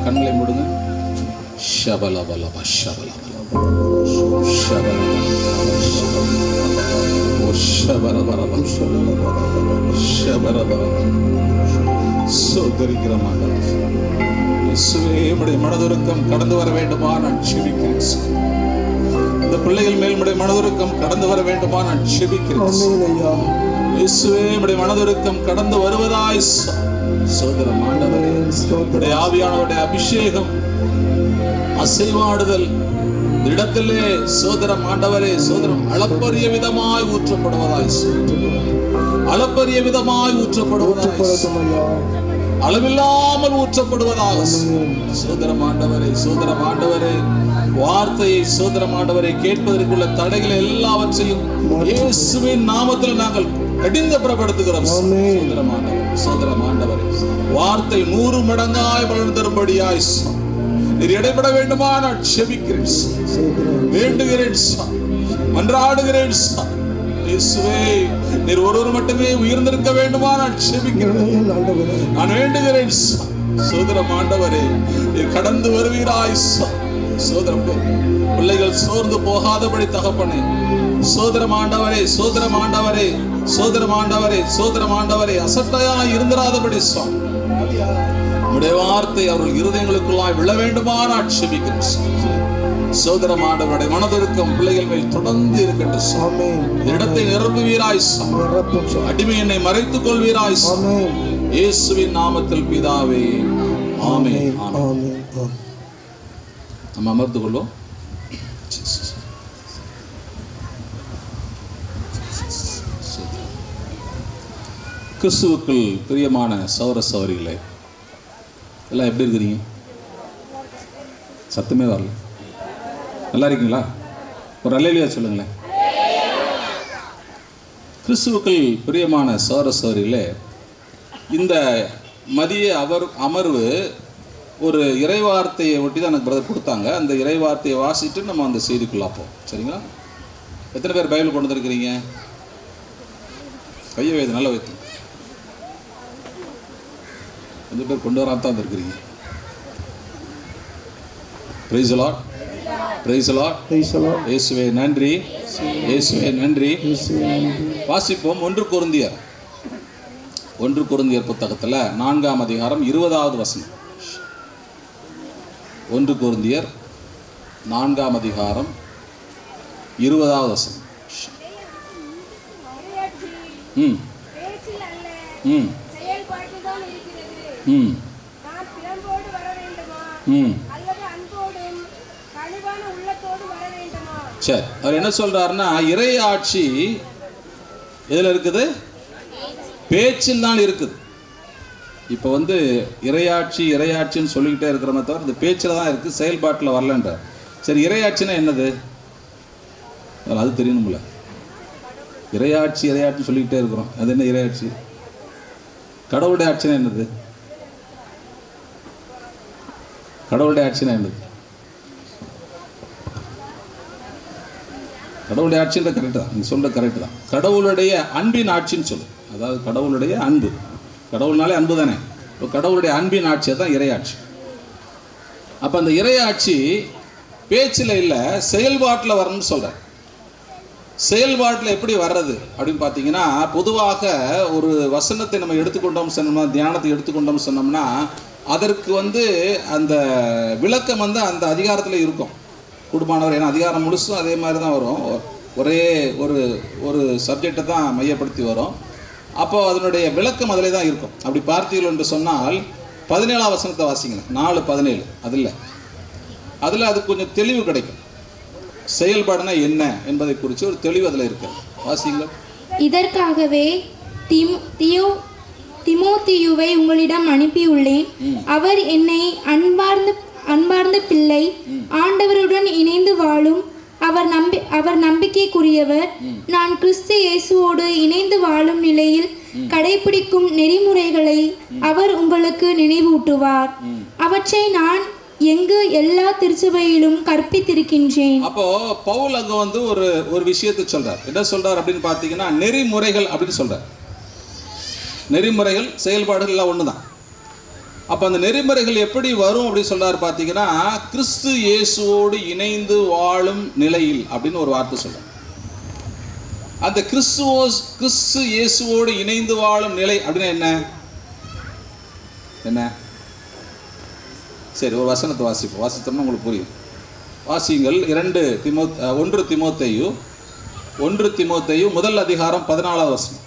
கண்களை மூடுங்க. ஷபலபலப ஷபலபலப ஷபலபலப ஷபலபலப சோதரிக்கிற இயேசுவே மனதுருக்கம் கடந்து வர வேண்டுமா நான் செபிக்கிறேன். இந்த பிள்ளைகள் மேல் மனதுருக்கம் கடந்து வர வேண்டுமா நான் செபிக்கிறேன். இயேசுவே மனதுருக்கம் கடந்து வருவதாய் சோதரம் ஆண்டவரே, ஆவியானவருடைய அபிஷேகம் அசைவாடுதல் இடத்திலே சோதரம் ஆண்டவரே, சோதரம் அளப்பரிய விதமாய் ஊற்றப்படுவதாய், அளப்பரிய விதமாய் ஊற்றப்படுவதாய், அளவில்லாமல் ஊற்றப்படுவதாக சோதரம் ஆண்டவரே, சோதரம் ஆண்டவரே, வார்த்தையை சோதரம் ஆண்டவரை கேட்பதற்குள்ள தடைகளை எல்லாவற்றையும் இயேசுவின் நாமத்தில் நாங்கள் கடிந்து புறப்படுத்துகிறோம். சோதரம் ஆண்டவரே, சோதரம் ஆண்டவரே, வார்த்தை 100 மடங்காய் பலன் தரும்படியாய் நீர் இடைபட வேண்டுமா நான் செபிக்கிறேன், வேண்டுகிறேன், மன்றாடுகிறேன். இயேசுவே நீர் ஒருவர் மட்டுமே உயர்ந்திருக்க வேண்டுமா நான் செபிக்கிறேன், நான் வேண்டுகிறேன். சோதரம் ஆண்டவரே, நீர் கடந்து வருவீராய். சோதரம் பிள்ளைகள் சோர்ந்து போகாதபடி தகப்பனே, சோதரம் ஆண்டவரே, சோதரம் ஆண்டவரே, சோதரம் ஆண்டவரே, சோதரம் ஆண்டவரே, அசட்டையா இருந்திராதபடி உம்முடைய வார்த்தை அவர்கள் இருதயங்களுக்குள்ளாய் விழ வேண்டுமா நான் செபிக்கிறேன். சோதரம் ஆண்டவருடைய மனதிருக்கும் பிள்ளைகள் மேல் தொடர்ந்து இருக்கட்டும். இடத்தை நிரப்புவீராய், அடிமை என்னை மறைத்துக் கொள்வீராய், இயேசுவின் நாமத்தில் பிதாவே, ஆமென். நம்ம அமர்ந்து கொள்வோம். கிறிஸ்துவுக்குள் பிரியமான சௌர சௌரிகளே, எல்லாம் எப்படி இருக்கிறீங்க? சத்தமே வரல. நல்லா இருக்கீங்களா? ஒரு அல்லேலூயா சொல்லுங்களேன். கிறிஸ்துவுக்குள் பிரியமான சௌர சௌரிகளே, இந்த மதிய அமர்வு ஒரு இறைவார்த்தையை ஒட்டி தான் எனக்கு பிரதர் கொடுத்தாங்க. அந்த இறைவார்த்தையை வாசிட்டு நம்ம அந்த செய்திக்குள்ளே போவோம். சரிங்களா? எத்தனை பேர் பைபிள் கொண்டு வந்துருக்கிறீங்க? கையை வைத்து நல்லா வைத்து. கொஞ்சம் பேர் கொண்டு வராம தான் வந்துருக்கிறீங்க. Praise the Lord, praise the Lord, praise the Lord. இயேசுவே நன்றி, இயேசுவே நன்றி. வாசிப்போம். 1 கொரிந்தியர் புத்தகத்தில் 4ஆம் அதிகாரம் 20வது வசனம். 1 கொரிந்தியர் 4ஆம் அதிகாரம் 20வது வசனம். சரி, அவர் என்ன சொல்றாருன்னா, இறையாட்சி எதில் இருக்குது? பேச்சில் தான் இருக்குது. இப்போ இறையாட்சி இறையாட்சின்னு சொல்லிக்கிட்டே இருக்கிறோமே தவிர இந்த பேச்சில் தான் இருக்குது, செயல்பாட்டில் வரலன்றார். சரி, இறையாட்சினா என்னது? அது தெரியணும்ல. இறையாட்சி இறையாட்சி சொல்லிக்கிட்டே இருக்கிறோம், அது என்ன இறையாட்சி? கடவுளுடைய ஆட்சினா என்னது? கடவுளுடைய ஆட்சினா என்னது? கடவுளுடைய ஆட்சின்ற கரெக்டு தான், நீங்கள் சொல்கிற கரெக்டு தான். கடவுளுடைய அன்பின் ஆட்சின்னு சொல்லு. அதாவது கடவுளுடைய அன்பு, கடவுள்னாலே அன்பு தானே. இப்போ கடவுளுடைய அன்பின் ஆட்சியை தான் இறையாட்சி. அப்போ அந்த இறையாட்சி பேச்சில் இல்லை, செயல்பாட்டில் வரணும்னு சொல்கிறேன். செயல்பாட்டில் எப்படி வர்றது அப்படின்னு பார்த்தீங்கன்னா, பொதுவாக ஒரு வசனத்தை நம்ம எடுத்துக்கொண்டோம் சொன்னோம்னா, தியானத்தை எடுத்துக்கொண்டோம் சொன்னோம்னா, அதற்கு அந்த விளக்கம் அந்த அதிகாரத்தில் இருக்கும். குடும்பமானவர், ஏன்னா அதிகாரம் முழுசும் அதே மாதிரி தான் வரும், ஒரே ஒரு சப்ஜெக்டை தான் மையப்படுத்தி வரும். அப்போது அதனுடைய விளக்கம் அதில் தான் இருக்கும். அப்படி பார்த்தீர்கள் என்று சொன்னால் 17ஆம் வசனத்தை வாசிங்களேன். 4:17. அதில் அது கொஞ்சம் தெளிவு கிடைக்கும். செயல்பாடுனா என்ன என்பதை குறித்து ஒரு தெளிவு அதில் இருக்கு. வாசிங்களா. இதற்காகவே தீமோத்தேயுவை உங்களிடம் அனுப்பியுள்ளேன். அவர் என்னை அன்பார்ந்த பிள்ளை, ஆண்டவருடன் இணைந்து வாழும் அவர் நம்பிக்கைக்குரியவர். நான் கிறிஸ்து இயேசுவோடு இணைந்து வாழும் நிலையில் கடைபிடிக்கும் நெறிமுறைகளை அவர் உங்களுக்கு நினைவூட்டுவார். அவற்றை நான் எங்கு எல்லா திருச்சபையிலும் கற்பித்திருக்கின்றேன். அப்போ பவுல் அங்க ஒரு விஷயத்தை சொல்றார். என்ன சொல்றார் அப்படின்னு பார்த்தீங்கன்னா, நெறிமுறைகள் அப்படின்னு சொல்றார். நெறிமுறைகள் செயல்பாடுகள் எல்லாம் ஒன்று தான். அப்போ அந்த நெறிமுறைகள் எப்படி வரும் அப்படின்னு சொல்றாரு பார்த்தீங்கன்னா, கிறிஸ்து இயேசுவோடு இணைந்து வாழும் நிலையில் அப்படின்னு ஒரு வார்த்தை சொல்றார். அந்த கிறிஸ்து இயேசுவோடு இணைந்து வாழும் நிலை அப்படின்னா என்ன என்ன? சரி, ஒரு வசனத்தை வாசித்தோம்னா உங்களுக்கு புரியும். வாசியுங்கள். 1 தீமோத்தேயு முதல் அதிகாரம் 14வது வசனம்.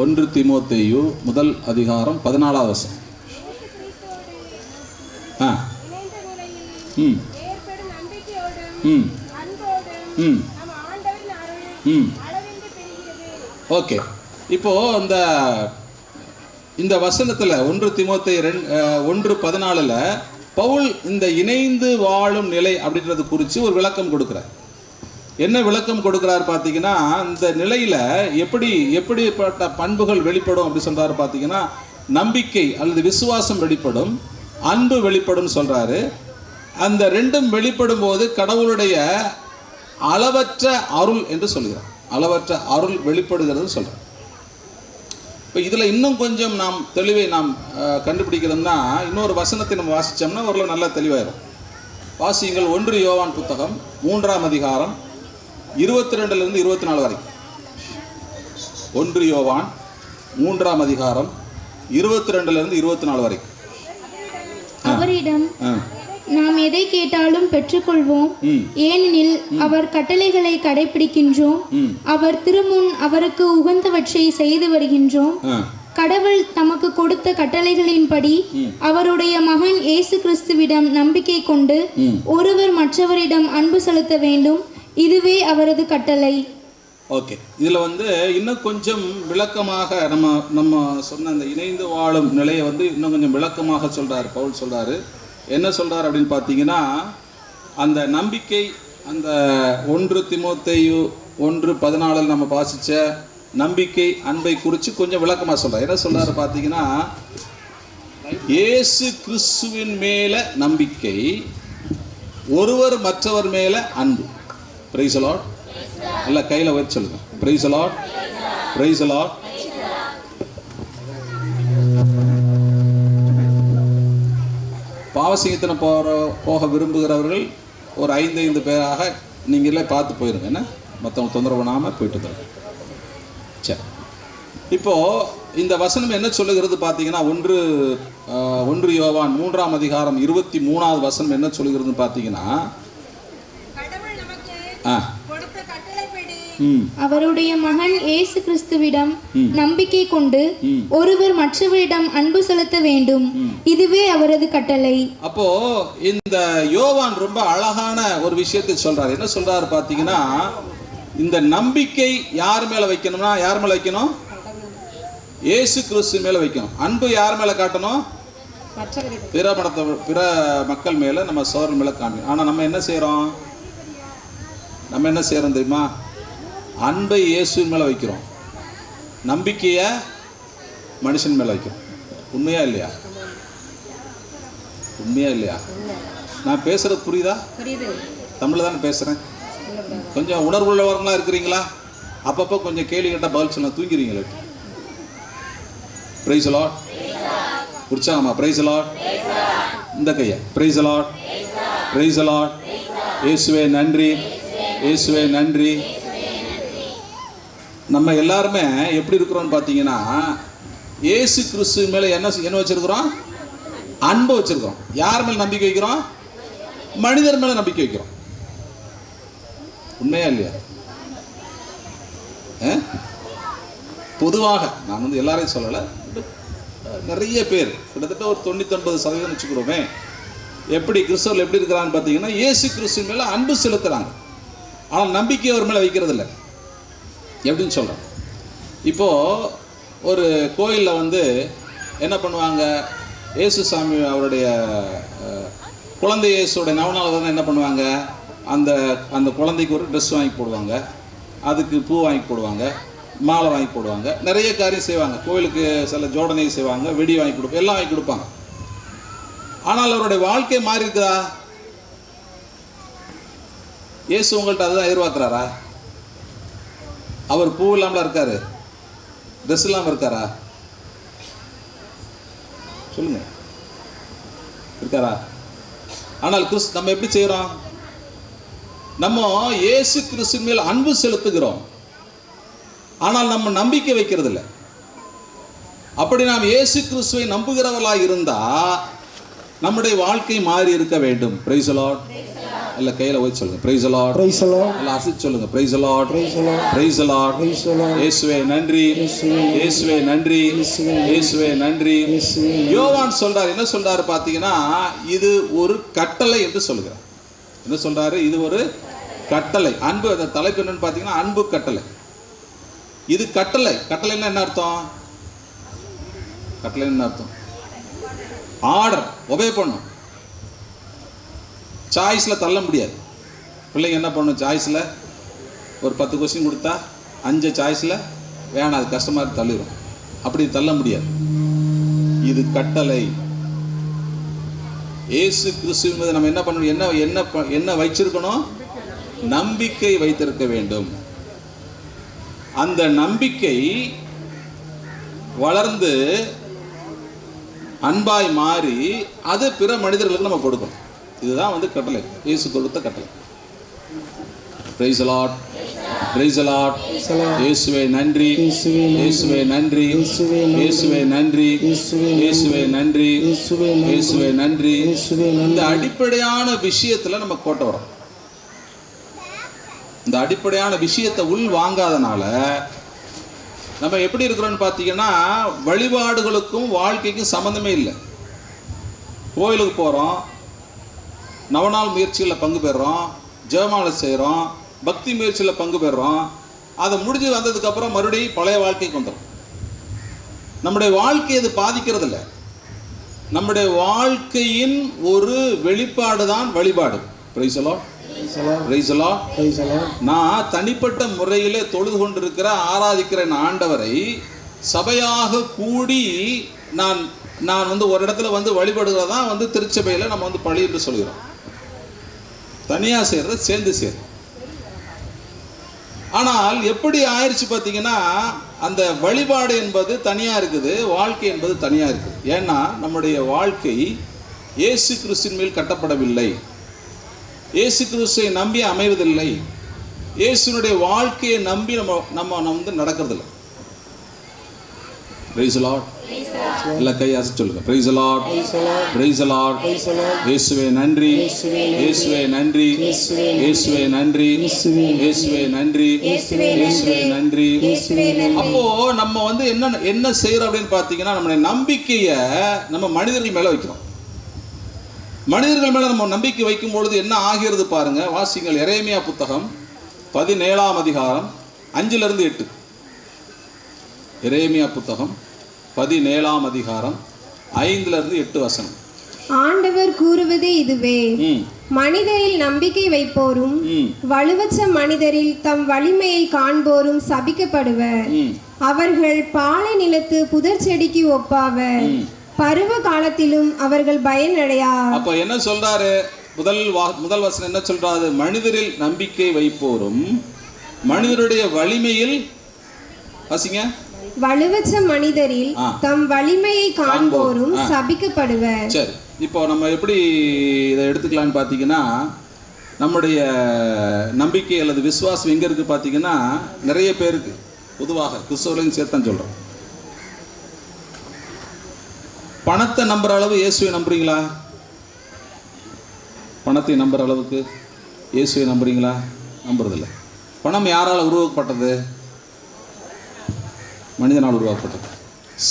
1 தீமோத்தேயு முதல் அதிகாரம் 14வது வசனம். ஓகே. இப்போ இந்த வசனத்தில் 1 தீமோத்தேயு 1:14 பவுல் இந்த இணைந்து வாழும் நிலை அப்படின்றது குறித்து ஒரு விளக்கம் கொடுக்குறார். என்ன விளக்கம் கொடுக்குறார் பார்த்தீங்கன்னா, இந்த நிலையில் எப்படிப்பட்ட பண்புகள் வெளிப்படும் அப்படி சொல்கிறாரு பார்த்தீங்கன்னா, நம்பிக்கை அல்லது விசுவாசம் வெளிப்படும், அன்பு வெளிப்படும் சொல்கிறாரு. அந்த ரெண்டும் வெளிப்படும் போது கடவுளுடைய அளவற்ற அருள் என்று சொல்கிறார். அளவற்ற அருள் வெளிப்படுகிறது சொல்கிறார். இப்போ இதில் இன்னும் கொஞ்சம் நாம் தெளிவை நாம் கண்டுபிடிக்கிறோம்னா, இன்னொரு வசனத்தை நம்ம வாசித்தோம்னா ஓரளவு நல்லா தெளிவாயிரும். வாசியுங்கள். 1 யோவான் புத்தகம் 3ஆம் அதிகாரம் 22லிருந்து 24 வரைக்கும். 1 யோவான் 3ஆம் அதிகாரம் 22லிருந்து 24 வரைக்கும். அவரிடம் நாம் எதை கேட்டாலும் பெற்றுக்கொள்வோம், ஏனெனில் அவர் கட்டளைகளை கடைபிடிக்கின்றோம், அவர் திருமுன் அவருக்கு உகந்தவற்றை செய்து வருகின்றோம். கடவுள் தமக்கு கொடுத்த கட்டளைகளின்படி அவருடைய மகன் இயேசு கிறிஸ்துவிடம் நம்பிக்கை கொண்டு ஒருவர் மற்றவரிடம் அன்பு செலுத்த வேண்டும், இதுவே அவரது கட்டளை. ஓகே. இதில் இன்னும் கொஞ்சம் விளக்கமாக நம்ம சொன்ன அந்த இணைந்து வாழும் நிலையை இன்னும் கொஞ்சம் விளக்கமாக சொல்கிறார். பவுல் சொல்கிறாரு. என்ன சொல்கிறார் அப்படின்னு பார்த்தீங்கன்னா, அந்த நம்பிக்கை, அந்த 1 தீமோத்தேயு 1:14 நம்ம வாசித்த நம்பிக்கை அன்பை குறித்து கொஞ்சம் விளக்கமாக சொல்கிறார். என்ன சொல்கிறாரு பார்த்தீங்கன்னா, இயேசு கிறிஸ்துவின் மேலே நம்பிக்கை, ஒருவர் மற்றவர் மேலே அன்பு. Praise the Lord. இல்லை, கையில் வச்சு சொல்லுங்க. Praise the Lord, praise the Lord. பாவசிங்கத்தின போக விரும்புகிறவர்கள் ஒரு 5 பேராக நீங்களே பார்த்து போயிருங்க. என்ன, மற்றவங்க தொந்தரவு பண்ணாமல் போயிட்டு தரும். சரி, இப்போது இந்த வசனம் என்ன சொல்லுகிறது பார்த்தீங்கன்னா, 1 யோவான் 3ஆம் அதிகாரம் 23வது வசனம் என்ன சொல்லுகிறதுன்னு பார்த்தீங்கன்னா, அவருடைய மகன் இயேசு கிறிஸ்துவிடம் நம்பிக்கை கொண்டு ஒருவர் மற்றவரிடம் அன்பு செலுத்த வேண்டும், இதுவே அவரது கட்டளை. அப்போ இந்த யோவான் ரொம்ப அழகான ஒரு விஷயத்தை சொல்றாரு. என்ன சொல்றாரு பாத்தீங்கன்னா, இந்த நம்பிக்கை யார் மேல வைக்கணும்னா, யார் மேல வைக்கணும்? இயேசு கிறிஸ்து மேல வைக்கணும். அன்பு யார் மேல காட்டணும்? பிற மக்கள் மேல, நம்ம சோதரன் மேல காட்டணும். ஆனா நம்ம என்ன செய்யறோம் தெரியுமா? அன்பை இயேசுவின் மேலே வைக்கிறோம், நம்பிக்கையை மனுஷன் மேலே வைக்கிறோம். உண்மையா இல்லையா? உண்மையா இல்லையா? நான் பேசுறது புரியுதா? தமிழில் தானே பேசுகிறேன். கொஞ்சம் உணர்வுள்ளவர்களாக இருக்கிறீங்களா? அப்பப்போ கொஞ்சம் கேள்வி கேட்டால் பதில் சொன்னால் தூங்கிறீங்களே. Praise the Lord. உற்சாகமா பிரைஸ் தி லார்ட். இந்த கையை praise the Lord, praise the Lord. இயேசுவே நன்றி, இயேசுவே நன்றி. நம்ம எல்லாருமே எப்படி இருக்கிறோம்னு பார்த்தீங்கன்னா, இயேசு கிறிஸ்து மேலே என்ன வச்சிருக்கிறோம்? அன்பு வச்சிருக்கிறோம். யார் மேலே நம்பிக்கை வைக்கிறோம்? மனிதர் மேலே நம்பிக்கை வைக்கிறோம். உண்மையா இல்லையா? பொதுவாக நான் எல்லாரையும் சொல்லலை, நிறைய பேர் கிட்டத்தட்ட ஒரு 99% வச்சுக்கிறோமே, எப்படி கிறிஸ்தவர்கள் எப்படி இருக்கிறான்னு பார்த்தீங்கன்னா, இயேசு கிறிஸ்து மேலே அன்பு செலுத்துகிறாங்க, ஆனால் நம்பிக்கை அவர் மேலே வைக்கிறது இல்லை. எப்படின்னு சொல்கிறேன். இப்போது ஒரு கோயிலில் என்ன பண்ணுவாங்க, இயேசு சாமி அவருடைய குழந்தை இயேசுடைய நவநாள் என்ன பண்ணுவாங்க, அந்த குழந்தைக்கு ஒரு ட்ரெஸ் வாங்கி போடுவாங்க, அதுக்கு பூ வாங்கி போடுவாங்க, மாலை வாங்கி போடுவாங்க, நிறைய காரியம் செய்வாங்க. கோயிலுக்கு சில ஜோடனை செய்வாங்க, வெடி வாங்கி கொடுப்பாங்க, எல்லாம் வாங்கி கொடுப்பாங்க. ஆனால் அவருடைய வாழ்க்கை மாறி இருக்குதா? இயேசு உங்கள்கிட்ட அதுதான் எதிர்பார்க்குறாரா? அவர் பூ இல்லாமல் இருக்காரு, ட்ரெஸ் இல்லாமல் இருக்காரா? சொல்லுங்க, இருக்காரா? ஆனால் நம்ம எப்படி செய்கிறோம்? நம்ம இயேசு கிறிஸ்து மேல் அன்பு செலுத்துகிறோம், ஆனால் நம்ம நம்பிக்கை வைக்கிறது இல்லை. அப்படி நாம் இயேசு கிறிஸ்துவை நம்புகிறவர்களாக இருந்தா நம்முடைய வாழ்க்கை மாறி இருக்க வேண்டும். Price the Lord. இல்ல கையில போய் சொல்லுங்க, praise the Lord. Praise the Lord. இல்ல அசிச்சு சொல்லுங்க, praise the Lord. Praise the Lord. Praise the Lord. இயேசுவே நன்றி, இயேசுவே நன்றி, இயேசுவே நன்றி. யோவான் சொல்றாரு, என்ன சொல்றாரு பாத்தீங்கன்னா, இது ஒரு கட்டளை என்று சொல்கிறார். என்ன சொல்றாரு? இது ஒரு கட்டளை. அன்பு, அந்த தலைப்பு என்னன்னு பாத்தீங்கன்னா அன்பு கட்டளை. இது கட்டளை. கட்டளைன்னா என்ன அர்த்தம்? கட்டளை என்ன அர்த்தம்? ஆர்டர், ஒபே பண்ணும். சாய்ஸில் தள்ள முடியாது. பிள்ளைங்க என்ன பண்ணும்? சாய்ஸில் ஒரு 10 கொஸ்டின் கொடுத்தா 5 சாய்ஸில் வேணாம், அது கஷ்டமாக தள்ளிடும். அப்படி தள்ள முடியாது. இது கட்டளை. இயேசு கிறிஸ்துவின் மீது நம்ம என்ன பண்ணணும்? என்ன வச்சிருக்கணும்? நம்பிக்கை வைத்திருக்க வேண்டும். அந்த நம்பிக்கை வளர்ந்து அன்பாய் மாறி அது பிற மனிதர்களுக்கு நம்ம கொடுக்கணும். இதுதான் வந்து கட்டளை, இயேசு கொடுத்த கட்டளை. Price the Lord, praise the Lord. இயேசுவே நன்றி, இயேசுவே நன்றி, இயேசுவே நன்றி, இயேசுவே நன்றி, இயேசுவே நன்றி. இந்த அடிப்படையான விஷயத்துல நம்ம கோட்டை வரோம். இந்த அடிப்படையான விஷயத்தை உள் வாங்காதனால நம்ம எப்படி இருக்கிறோம்னு பார்த்தீங்கன்னா, வழிபாடுகளுக்கும் வாழ்க்கைக்கும் சம்மந்தமே இல்லை. கோயிலுக்கு போகிறோம், நவநாள் முயற்சிகளில் பங்கு பெறுறோம், ஜெபமாலை செய்கிறோம், பக்தி முயற்சியில் பங்கு பெறுறோம். அதை முடிஞ்சு வந்ததுக்கப்புறம் மறுபடியும் பழைய வாழ்க்கைக்கு வந்துடும். நம்முடைய வாழ்க்கையை அது பாதிக்கிறது இல்லை. நம்முடைய வாழ்க்கையின் ஒரு வெளிப்பாடு தான் வழிபாடு. Price the Lord. Praise the Lord. நான் தனிப்பட்ட முறையிலே தொழுது கொண்டிருக்கிற ஆராதிக்கிற ஆண்டவரை சபையாக கூடி நான் வந்து ஒரு இடத்துல வந்து வழிபடுகிறதா வந்து திருச்சபையில் நம்ம வந்து பழி என்று சொல்கிறோம். தனியாக செய்கிறத சேர்ந்து சேரும். ஆனால் எப்படி ஆயிடுச்சு பார்த்தீங்கன்னா, அந்த வழிபாடு என்பது தனியாக இருக்குது, வாழ்க்கை என்பது தனியாக இருக்குது. ஏன்னா நம்முடைய வாழ்க்கை இயேசு கிறிஸ்துவின் மேல் கட்டப்படவில்லை. இயேசு கிறிஸ்துவை நம்பி அமைவதில்லை. இயேசுனுடைய வாழ்க்கையை நம்பி நம்ம வந்து நடக்கிறதில்லை. Price the Lord. எல்லா கையாசி சொல்லுங்க, praise the Lord, praise the Lord. இயேசுவே நன்றி, இயேசுவே நன்றி, இயேசுவே நன்றி, இயேசுவே நன்றி, இயேசுவே நன்றி. அப்போ நம்ம வந்து என்ன செய்யறோம் அப்படின்னு பார்த்தீங்கன்னா, நம்மளுடைய நம்பிக்கையை நம்ம மனிதர்கள் மேல வைக்கிறோம். மனிதர்கள் மேல நம்ம நம்பிக்கை வைக்கும் பொழுது என்ன ஆகிறது பாருங்க. வாசிங்கள், எரேமியா புத்தகம் 17ஆம் அதிகாரம் 5-8. எரேமியா புத்தகம் 17ஆம் அதிகாரம் 5-8 வசனம். ஆண்டவர் கூறுவது இதுவே: மனிதரில் நம்பிக்கை வைப்போரும் வலுவற்ற மனிதரில் தம் வலிமையை காண்போரும் சபிக்கப்படுவர். அவர்கள் பாலை நிலத்து புதர் செடிக்கு ஒப்பாவர். பருவ காலத்திலும் அவர்கள் பயனடையார். அப்ப என்ன சொல்றாரு? முதல் வசனம் என்ன சொல்றாரு? மனிதரில் நம்பிக்கை வைப்போரும் மனிதருடைய வலிமையில், வாசிங்க, வலுவற்ற மனிதரில் தம் வலிமையை காண்போரும் சபிக்கப்படுவர். சரி, இப்போ நம்ம எப்படி இதை எடுத்துக்கலாம்னு பார்த்தீங்கன்னா, நம்முடைய நம்பிக்கை அல்லது விசுவாசம் எங்கே இருக்குது பார்த்தீங்கன்னா, நிறைய பேருக்கு பொதுவாக கிறிஸ்தவர்களையும் சேர்த்தான் சொல்கிறோம். பணத்தை நம்புற அளவு இயேசுவை நம்புறீங்களா? பணத்தை நம்புற அளவுக்கு இயேசுவை நம்புறீங்களா? நம்புறதில்லை. பணம் யாரால் உருவாக்கப்பட்டது? மனிதனால் உருவாக்கப்பட்டது.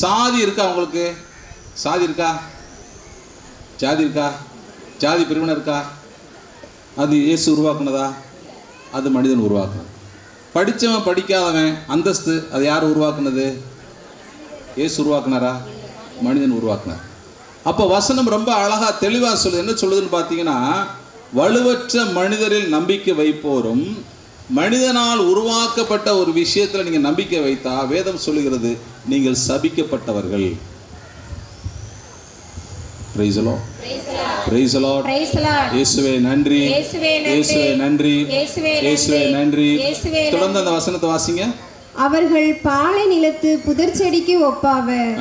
சாதி இருக்கா உங்களுக்கு? சாதி இருக்கா? ஜாதி இருக்கா? ஜாதி பிரிவினர் இருக்கா? அது இயேசு உருவாக்குனதா? அது மனிதன் உருவாக்குனது. படித்தவன் படிக்காதவன் அந்தஸ்து, அது யார் உருவாக்குனது? இயேசு உருவாக்குனாரா? மனிதன் உருவாக்குனார். அப்போ வசனம் ரொம்ப அழகா தெளிவாக சொல்லுது. என்ன சொல்லுதுன்னு பார்த்தீங்கன்னா, வலுவற்ற மனிதரில் நம்பிக்கை வைப்போரும் மனிதனால் உருவாக்கப்பட்ட ஒரு விஷயத்தில் நீங்கள் நம்பிக்கை வைத்தா வேதம் சொல்லுகிறது, நீங்கள் சபிக்கப்பட்டவர்கள். Praise the Lord, praise the Lord. இயேசுவே நன்றி, இயேசுவே நன்றி, இயேசுவே நன்றி. தொடர்ந்து அந்த வசனத்தை வாசிங்க. அவர்கள் பாலை நிலத்து புதர் செடிக்கு ஒப்பாவர்.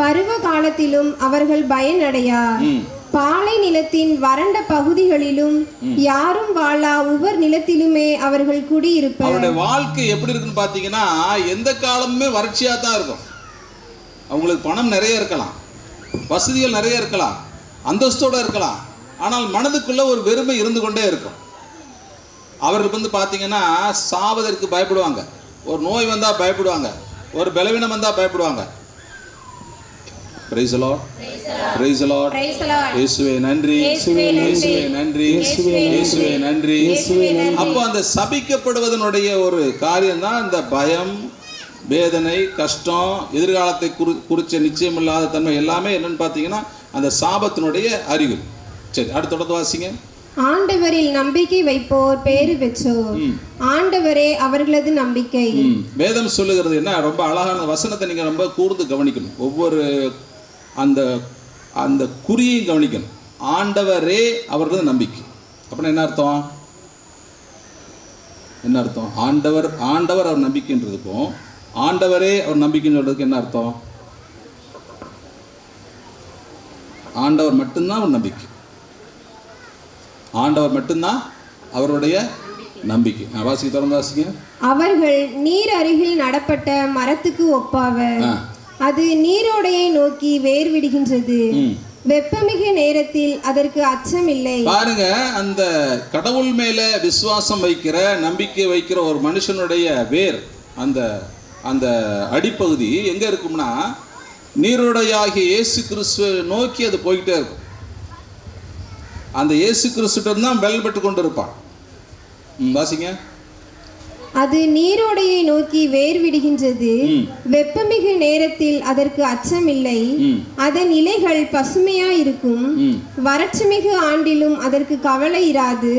பருவ காலத்திலும் அவர்கள் பயனடையார். பாலை நிலத்தின் வறண்ட பகுதிகளிலும் யாரும் வாழா உவர் நிலத்திலுமே அவர்கள் குடியிருப்பர். அவருடைய வாழ்க்கை எப்படி இருக்குன்னு பார்த்தீங்கன்னா எந்த காலமுமே வறட்சியாக தான் இருக்கும். அவங்களுக்கு பணம் நிறைய இருக்கலாம், வசதிகள் நிறைய இருக்கலாம், அந்தஸ்தோடு இருக்கலாம், ஆனால் மனதுக்குள்ள ஒரு வெறுமை இருந்து கொண்டே இருக்கும். அவர்கள் வந்து பார்த்தீங்கன்னா சாவதற்கு பயப்படுவாங்க, ஒரு நோய் வந்தால் பயப்படுவாங்க, ஒரு பலவீனம் வந்தால் பயப்படுவாங்க. Price the Lord, praise the Lord. இயேசுவே நன்றி, இயேசுவே நன்றி, இயேசுவே நன்றி. அப்போ அந்த சபிக்கப்படுவதனுடைய ஒரு காரியம் தான் இந்த பயம், வேதனை, கஷ்டம், எதிர்காலத்தை குறித்த நிச்சயம் இல்லாத தன்மை எல்லாமே என்னன்னு பார்த்தீங்கன்னா அந்த சாபத்தினுடைய அறிகுறி. சரி, அடுத்த தொடர்ந்து வாசிங்க. ஆண்டவரில் நம்பிக்கை வைப்போர் பேறு பெற்றோர், ஆண்டவரே அவர்களது நம்பிக்கை. வேதம் சொல்லுகிறது என்ன, ரொம்ப அழகான வசனத்தை நீங்கள் ரொம்ப கூர்ந்து கவனிக்கணும். ஒவ்வொரு அந்த அந்த குறியையும் கவனிக்கணும். ஆண்டவரே அவர்களது நம்பிக்கை அப்படின்னா என்ன அர்த்தம்? என்ன அர்த்தம்? ஆண்டவர் அவர் நம்பிக்கைன்றதுக்கும் ஆண்டவரே அவர் நம்பிக்கைன்னு சொல்றதுக்கு என்ன அர்த்தம்? ஆண்டவர் மட்டும்தான் அவர் நம்பிக்கை, ஆண்டவர் மட்டும்தான் அவருடைய நம்பிக்கை. வாசிக்க தொடர்ந்து வாசிங்க. அவர்கள் நீர் அருகில் நடப்பட்ட மரத்துக்கு ஒப்பாவர், அது நீரோடையை நோக்கி வேர் விடுகின்றது, வெப்பமிகு நேரத்தில் அதற்கு அச்சம் இல்லை. பாருங்க, அந்த கடவுள் மேல விசுவாசம் வைக்கிற, நம்பிக்கை வைக்கிற ஒரு மனுஷனுடைய வேர், அந்த அந்த அடிப்பகுதி எங்க இருக்கும்னா நீரோடையாகிய இயேசு கிறிஸ்துவை நோக்கி அது போய்கிட்டே இருக்கும். அந்த இயேசு கிறிஸ்துட்ட தான் வெல் பெற்று கொண்டு இருப்பான். வாசிங்க. அது நீரோடையை நோக்கி வேர் விடுகின்றது, வெப்பமிகு நேரத்தில் அதற்கு அச்சமில்லை, அதன் இலைகள் பசுமையாயிருக்கும், வறட்சிமிகு ஆண்டிலும் அதற்கு கவலை இராது,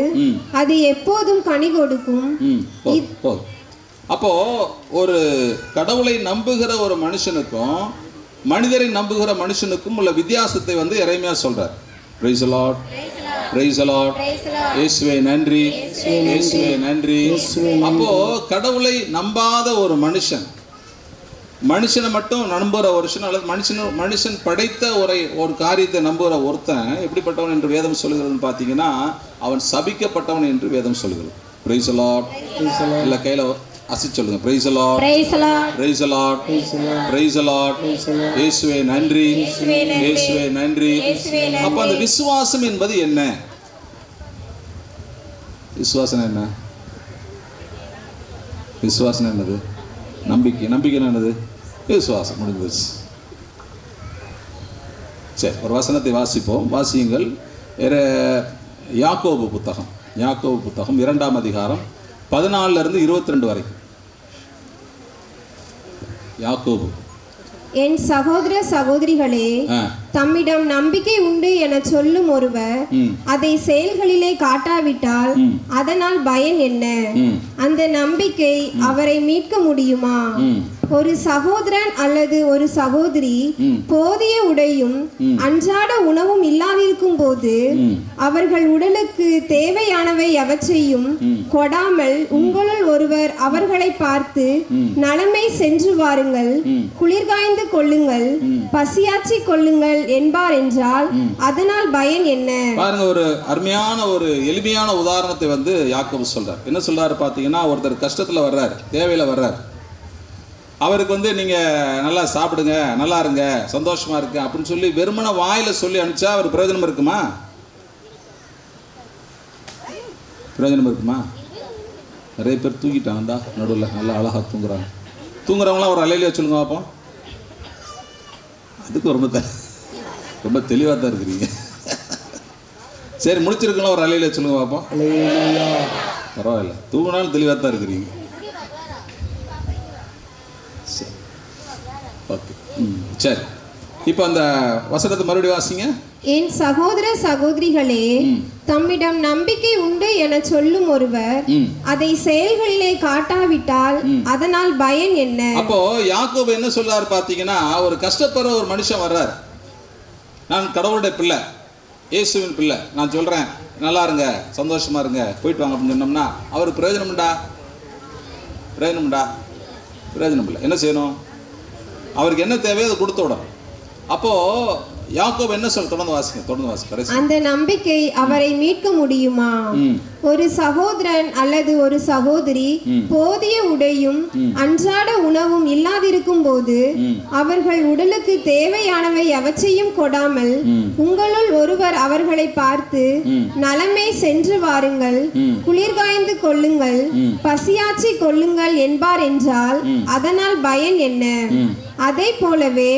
அது எப்போதும் கனி கொடுக்கும். அப்போ ஒரு கடவுளை நம்புகிற ஒரு மனுஷனுக்கும் மனிதரை நம்புகிற மனுஷனுக்கும் உள்ள வித்தியாசத்தை வந்து எரேமியா சொல்றார். Praise the Lord. Praise the Lord. இயேசுவே நன்றி, இயேசுவே நன்றி. அப்போ கடவுளை நம்பாத ஒரு மனுஷனை மட்டும் நம்புகிற ஒரு அல்லது மனுஷன் படைத்த ஒரு காரியத்தை நம்புகிற ஒருத்தன் எப்படிப்பட்டவன் என்று வேதம் சொல்லுகிறதுன்னு பார்த்தீங்கன்னா அவன் சபிக்கப்பட்டவன் என்று வேதம் சொல்லுகிறது. Praise the Lord. இல்லை கையில் அசி சொல்லுங்க. Praise the Lord. Praise the Lord. Praise the Lord. Praise the Lord. இயேசுவே நன்றி, இயேசுவே நன்றி. அப்ப அந்த விசுவாசம் என்பது என்ன? விசுவாசம் என்ன? விசுவாசம் என்னது? நம்பிக்கை. நம்பிக்கை என்னது? விசுவாசம். முடிஞ்சு. சரி, ஒரு வசனத்தை வாசிப்போம். வாசியுங்கள். யாக்கோபு புத்தகம் 2ஆம் அதிகாரம் 14 to 22 வரைக்கும். யாக்கோபு. என் சகோதர சகோதரிகளே, தம்மிடம் நம்பிக்கை உண்டு என சொல்லும் ஒருவர் அதை செயல்களிலே காட்டாவிட்டால் அதனால் பயன் என்ன? அந்த நம்பிக்கை அவரை மீட்க முடியுமா? ஒரு சகோதரன் அல்லது ஒரு சகோதரி போதிய உடையும் அன்றாட உணவும் இல்லாதிருக்கும் போது அவர்கள் உடலுக்கு தேவையானவை எவற்றையும் கொடாமல் உங்களுள் ஒருவர் அவர்களை பார்த்து நலமை சென்று வாருங்கள், குளிர்காய்ந்து கொள்ளுங்கள், பசியாச்சி கொள்ளுங்கள் என்பார் என்றால் அதனால் பயன் என்ன? பாருங்க, ஒரு அருமையான ஒரு எளிமையான உதாரணத்தை வந்து யாக்கோபு சொல்றார். என்ன சொல்றாரு பாத்தீங்கன்னா, ஒருத்தர் கஷ்டத்துல வர்றாரு, தேவையில வர்றாரு. அவருக்கு வந்து நீங்கள் நல்லா சாப்பிடுங்க, நல்லா இருங்க, சந்தோஷமாக இருக்கு அப்படின்னு சொல்லி வெறுமனை வாயில் சொல்லி அனுப்பிச்சா அவர் பிரயோஜனம் இருக்குமா? பிரயோஜனம் இருக்குமா? நிறைய பேர் தூங்கிட்டாங்கடா நடுவில், நல்லா அழகாக தூங்குறவங்களாம் ஒரு அலையிலே சொல்லுங்க பார்ப்போம். அதுக்கு ரொம்ப தெளிவாக தான் இருக்கிறீங்க. சரி, முடிச்சிருக்கலாம், ஒரு அலையிலே சொல்லுங்க பார்ப்போம். பரவாயில்ல, தூங்கினாலும் தெளிவாக தான் இருக்கிறீங்க. சரி, இப்போ அந்த வசனத்தை மறுபடியும் வாசிங்க. என் சகோதர சகோதரிகளே, தம்மிடம் நம்பிக்கை உண்டு என சொல்லும் ஒருவர் அதை செயல்களிலே காட்டாவிட்டால் அதனால் பயன் என்ன? அப்போ யாக்கோபு என்ன சொல்றாரு பாத்தீங்கன்னா, ஒரு கஷ்டப்படுற ஒரு மனுஷன் வர்றார். நான் கடவுளுடைய பிள்ளை, இயேசுவின் பிள்ளை, நான் சொல்றேன் நல்லா இருங்க, சந்தோஷமா இருங்க, போயிட்டு வாங்க அப்படின்னு சொன்னோம்னா அவருக்கு பிரயோஜனம்டா? பிரயோஜனம் இல்லை. என்ன செய்யணும்? அவருக்கு என்ன தேவையோ அதை கொடுத்து விடணும். அப்போ யாக்கோபு என்ன சொல்ல, தொடர்ந்து வாசிங்க கடைசி. அந்த நம்பிக்கை அவரை மீட்க முடியுமா? ஒரு சகோதரன் அல்லது ஒரு சகோதரி போதிய உடையும் அன்றாட உணவும் இல்லாதிருக்கும் போது அவர்கள் உடலுக்கு தேவையானவை எவற்றையும் கொடாமல் உங்களுள் ஒருவர் அவர்களை பார்த்து நலமே சென்று வாருங்கள், குளிர்காய்ந்து கொள்ளுங்கள், பசியாற்றி கொள்ளுங்கள் என்பார் என்றால் அதனால் பயன் என்ன? அதை போலவே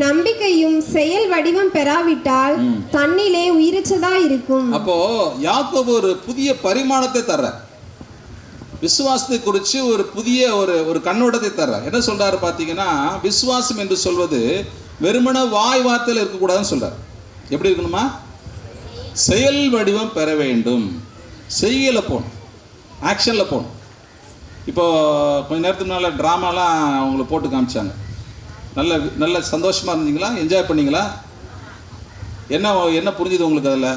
நம்பிக்கையும் செயல் வடிவம் பெறாவிட்டால் தன்னிலே உயிரற்றதா இருக்கும். அப்போ யாக்கோபு ஒரு புதிய பரிமாணத்தை தர்ற, விசுவாசத்தை குறித்து ஒரு புதிய ஒரு கண்ணோட்டத்தை தர்ற. என்ன சொல்றாரு பார்த்தீங்கன்னா, விசுவாசம் என்று சொல்வது வெறுமன வாய் வார்த்தையில் இருக்கக்கூடாதுன்னு சொல்றாரு. எப்படி இருக்கணுமா? செயல் வடிவம் பெற வேண்டும். செய்யல போகணும், ஆக்ஷனில் போகணும். இப்போ கொஞ்ச நேரத்துக்கு முன்னால் ட்ராமாலாம் அவங்களை போட்டு காமிச்சாங்க. நல்ல சந்தோஷமாக இருந்தீங்களா? என்ஜாய் பண்ணீங்களா? என்ன புரிஞ்சுது உங்களுக்கு அதில்?